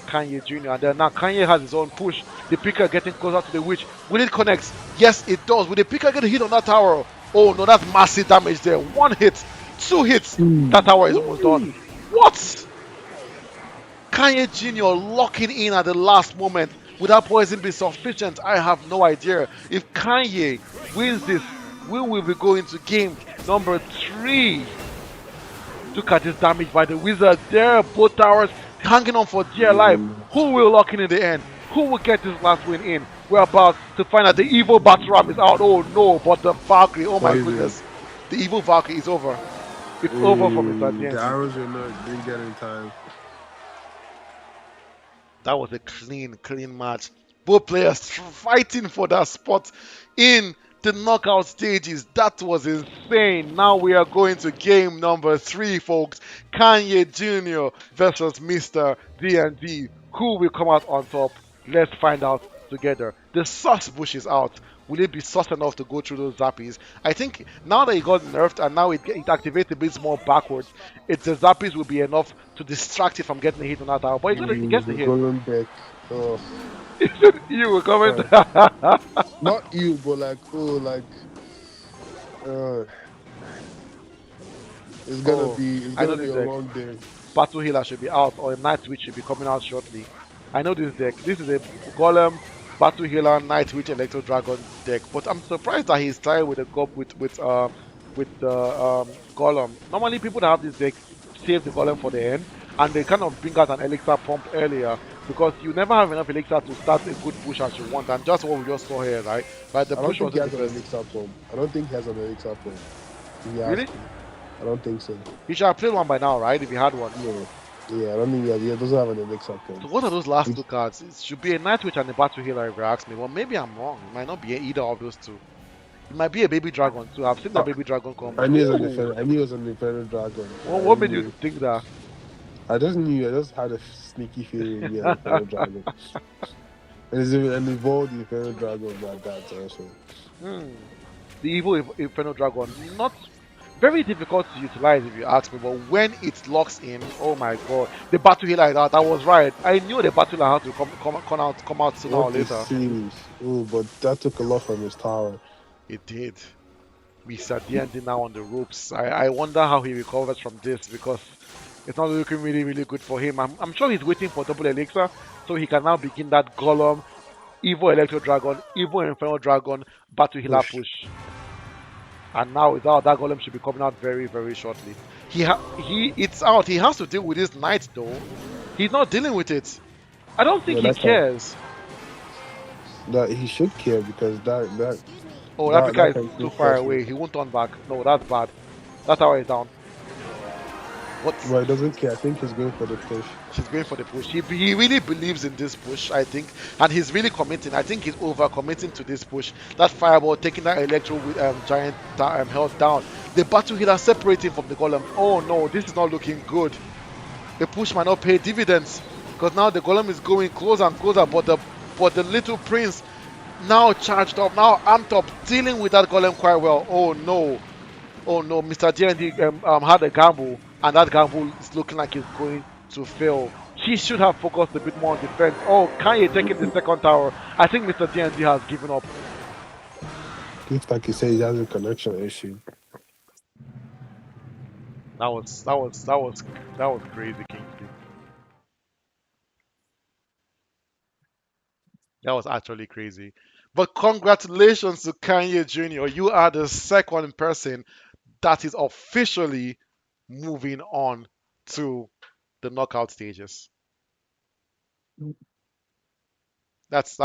Kanye Jr. And then now Kanye has his own push. The picker getting closer to the witch. Will it connect? Yes, it does. Will the picker get a hit on that tower? Oh no, that's massive damage there. One hit, two hits. That tower is almost done. What? Kanye Jr. locking in at the last moment. Would that poison be sufficient? I have no idea. If Kanye wins this, we will be going to game number 3. Look at this damage by the wizard there. Both towers hanging on for dear life. Who will lock in the end? Who will get this last win in? We're about to find out the evil battle ram is out. Oh no, but the Valkyrie, oh my Poison. goodness. The evil Valkyrie is over. It's over for Mr. The DNT. arrows didn't get in time. That was a clean match. Both players fighting for that spot in the knockout stages. That was insane. Now we are going to game number 3, folks. Kanye Jr. versus Mr. D&D. Who will come out on top? Let's find out together. The sauce bush is out. Will it be sauce enough to go through those zappies? I think now that it got nerfed and now it activates a bit more backwards, the zappies will be enough to distract it from getting a hit on that tower. But it gets the The hit. golden deck. Oh, You were coming. not you, but like uh, Oh, it's I know gonna be this a deck. long day. Battle Healer should be out, or a Night Witch should be coming out shortly. I know this deck. This is a Golem, Battle Healer, Night Witch, Electro Dragon deck. But I'm surprised that he's trying with a with the Golem. Normally, people that have this deck save the Golem for the end, and they kind of bring out an Elixir pump earlier because you never have enough Elixir to start a good push as you want. And just what we just saw here, right? Right, the I don't push think he wasn't has the an best. elixir pump. I don't think he has an elixir pump. If you ask Really? me, I don't think so. He should have played one by now, right? If he had one. No. Yeah, I don't think he doesn't have an elixir So pump. what are those last He- 2 cards? It should be a Night Witch and a Battle Healer if you ask me. Well, maybe I'm wrong. It might not be either of those two. It might be a Baby Dragon too. I've seen that Oh, Baby Dragon come. I knew it was an Ooh. infernal. I knew it was an infernal dragon. What made you think that? I just knew. I just had a sneaky feeling it'd be an infernal dragon. And it's even an evolved infernal dragon like that also. Hmm. The evil Inferno Dragon, not very difficult to utilize if you ask me, but when it locks in, oh my god, the Battle Healer is out. I was right. I knew the Battle Healer had to come out sooner or What it later. seems. Oh, but that took a lot from his tower. It did. Mr. D&D now on the ropes. I wonder how he recovers from this because it's not looking really good for him. I'm sure he's waiting for double elixir so he can now begin that Golem, Evil Electro Dragon, Evil Inferno Dragon, Battle Healer Push. push. And now it's out. That Golem should be coming out very shortly. It's out. He has to deal with this Knight though. He's not dealing with it. I don't think Yeah, he that's cares. that he should care because Oh, that Pika can is too still far crush away. him. He won't turn back. No, that's bad. That's how he's down. What? But he doesn't care. I think he's going for the push. He's going for the push. He really believes in this push, I think, and he's really committing. I think he's over committing to this push. That fireball taking that electro giant health down. The battle healer separating from the golem. Oh no, this is not looking good. The push might not pay dividends because now the golem is going closer and closer. But the little prince Now charged up, now amped up, dealing with that golem quite well. Oh no, Mr. D&D had a gamble, and that gamble is looking like it's going to fail. He should have focused a bit more on defense. Oh, Kanye taking the second tower. I think Mr. D&D has given up. Looks like he said he has a connection issue. That was crazy, Kingsley. That was actually crazy. But congratulations to Kanye Jr. You are the second person that is officially moving on to the knockout stages. That's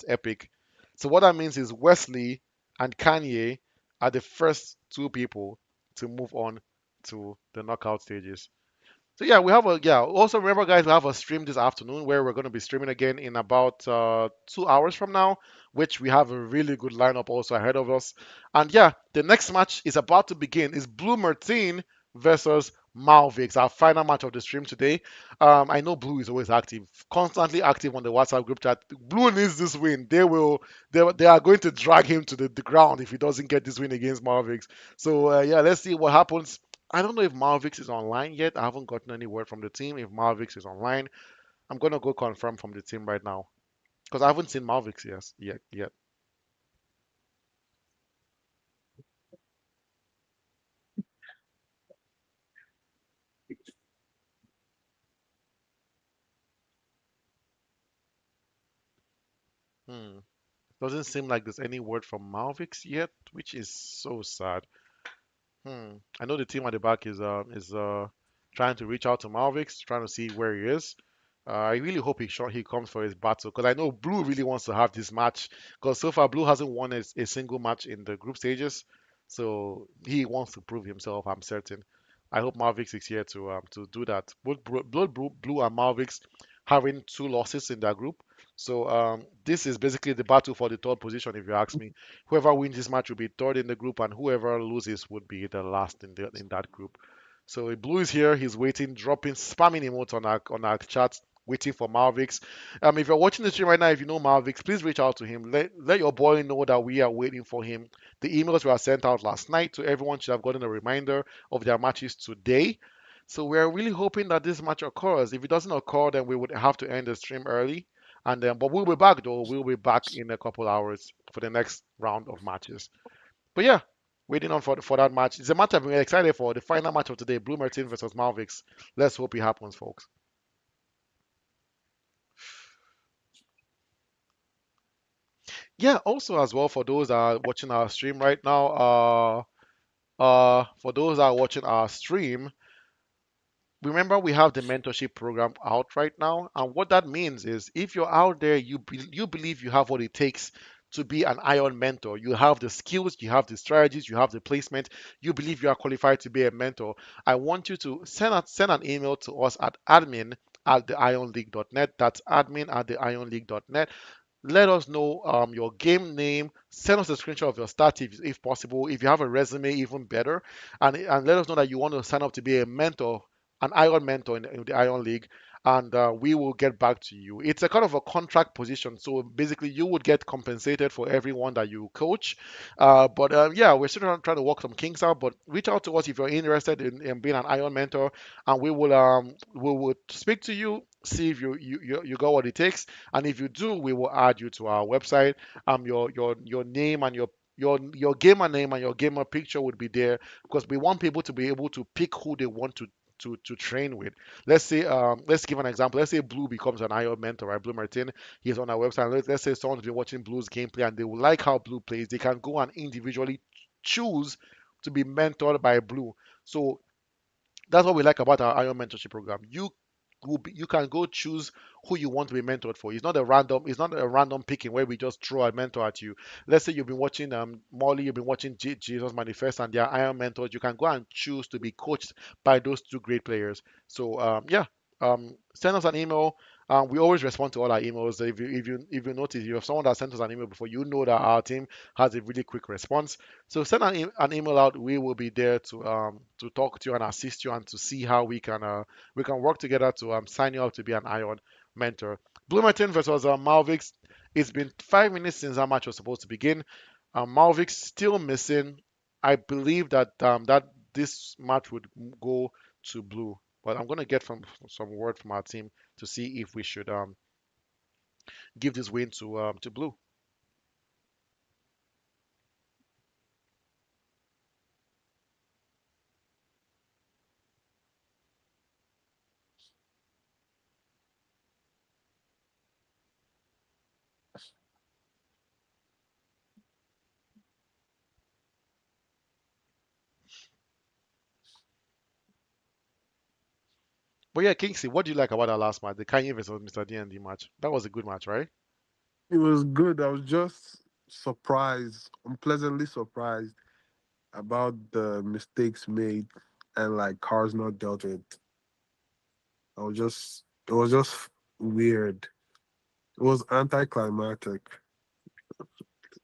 epic. So what that means is Wesley and Kanye are the first two people to move on to the knockout stages. So yeah, we have a yeah. Also remember, guys, we have a stream this afternoon where we're going to be streaming again in about 2 hours from now, which we have a really good lineup also ahead of us. And yeah, the next match is about to begin. Is Blue Martin versus Malvix, our final match of the stream today. I know Blue is always active, constantly active on the WhatsApp group chat. Blue needs this win. They are going to drag him to the ground if he doesn't get this win against Malvix. So yeah, let's see what happens. I don't know if Malvix is online yet. I haven't gotten any word from the team. If Malvix is online, I'm gonna go confirm from the team right now because I haven't seen Malvix yet. Hmm. Doesn't seem like there's any word from Malvix yet, which is so sad. I know the team at the back is trying to reach out to Malvix, trying to see where he is. I really hope he comes for his battle because I know Blue really wants to have this match because so far Blue hasn't won a single match in the group stages, so he wants to prove himself. I'm certain. I hope Malvix is here to do that. Both Blue and Malvix having two losses in their group, so this is basically the battle for the third position, if you ask me. Whoever wins this match will be third in the group, and whoever loses would be the last in that group. So Blue is here. He's waiting, dropping, spamming emotes on our chat, waiting for Malvix. If you're watching the stream right now, if you know Malvix, please reach out to him. Let your boy know that we are waiting for him. The emails were sent out last night to everyone. Should have gotten a reminder of their matches today. So we're really hoping that this match occurs. If it doesn't occur, then we would have to end the stream early. And then, but we'll be back though. We'll be back in a couple hours for the next round of matches. But yeah, waiting on for that match. It's a match I've been excited for. The final match of today, Blue Martin versus Malvix. Let's hope it happens, folks. Yeah, also as well for those that are watching our stream right now, for those that are watching our stream, remember we have the mentorship program out right now, and what that means is if you're out there, you believe you have what it takes to be an ion mentor. You have the skills, you have the strategies, you have the placement, you believe you are qualified to be a mentor. I want you to send an email to us at admin@theionleague.net. That's admin@theionleague.net. Let us know your game name. Send us a screenshot of your stats if possible. If you have a resume, even better. And let us know that you want to sign up to be a mentor, an Iron mentor in the Iron League. And we will get back to you. It's a kind of a contract position. So basically, you would get compensated for everyone that you coach. But yeah, we're still trying to work some kinks out. But reach out to us if you're interested in being an Iron mentor. And we will speak to you, see if you got what it takes, and if you do, we will add you to our website. Your name and your gamer name and your gamer picture would be there because we want people to be able to pick who they want to train with. Let's give an example. Let's say Blue becomes an IO mentor, right? Blue Martin, he's on our website. Let's say someone's been watching Blue's gameplay and they will like how Blue plays. They can go and individually choose to be mentored by Blue. So that's what we like about our Iron Mentorship program. You can go choose who you want to be mentored for. It's not a random picking where we just throw a mentor at you. Let's say you've been watching Molly, you've been watching Jesus Manifest and their Iron mentors. You can go and choose to be coached by those two great players. So yeah, send us an email. We always respond to all our emails. If you notice, you have someone that sent us an email before, you know that our team has a really quick response. So send an email out. We will be there to talk to you and assist you and to see how we can work together to sign you up to be an Ion mentor. Bloomington versus Malvix. It's been 5 minutes since that match was supposed to begin. Malvik's still missing. I believe that this match would go to blue, but I'm gonna get some word from our team to see if we should give this win to blue. But yeah, Kingsley, what do you like about that last match, the Kanye versus Mr. D&D match? That was a good match, right? It was good. I was just surprised, unpleasantly surprised about the mistakes made and like cars not dealt with. It was just weird. It was anticlimactic.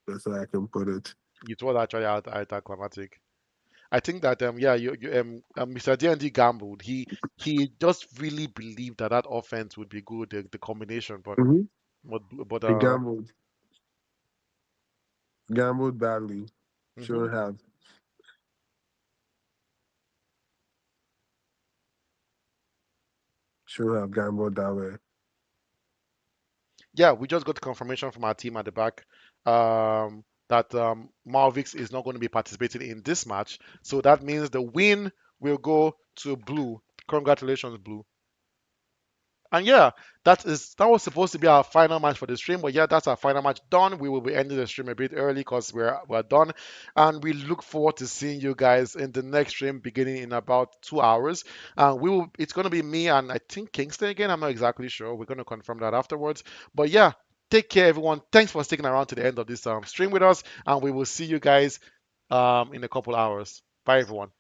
That's how I can put it. It was actually anticlimactic. I think that yeah, Mr. D&D gambled. He just really believed that that offense would be good, the combination, Hmm. but but He uh gambled badly. mhm. Shouldn't have, shouldn't have gambled that way. Yeah, we just got confirmation from our team at the back that Malvix is not going to be participating in this match. So that means the win will go to Blue. Congratulations, Blue. And yeah, that was supposed to be our final match for the stream, but yeah, that's our final match done. We will be ending the stream a bit early because we're done, and we look forward to seeing you guys in the next stream beginning in about 2 hours. And we will. It's gonna be me and I think Kingston again. I'm not exactly sure. We're gonna confirm that afterwards. But yeah, take care, everyone. Thanks for sticking around to the end of this stream with us, and we will see you guys in a couple hours. Bye, everyone.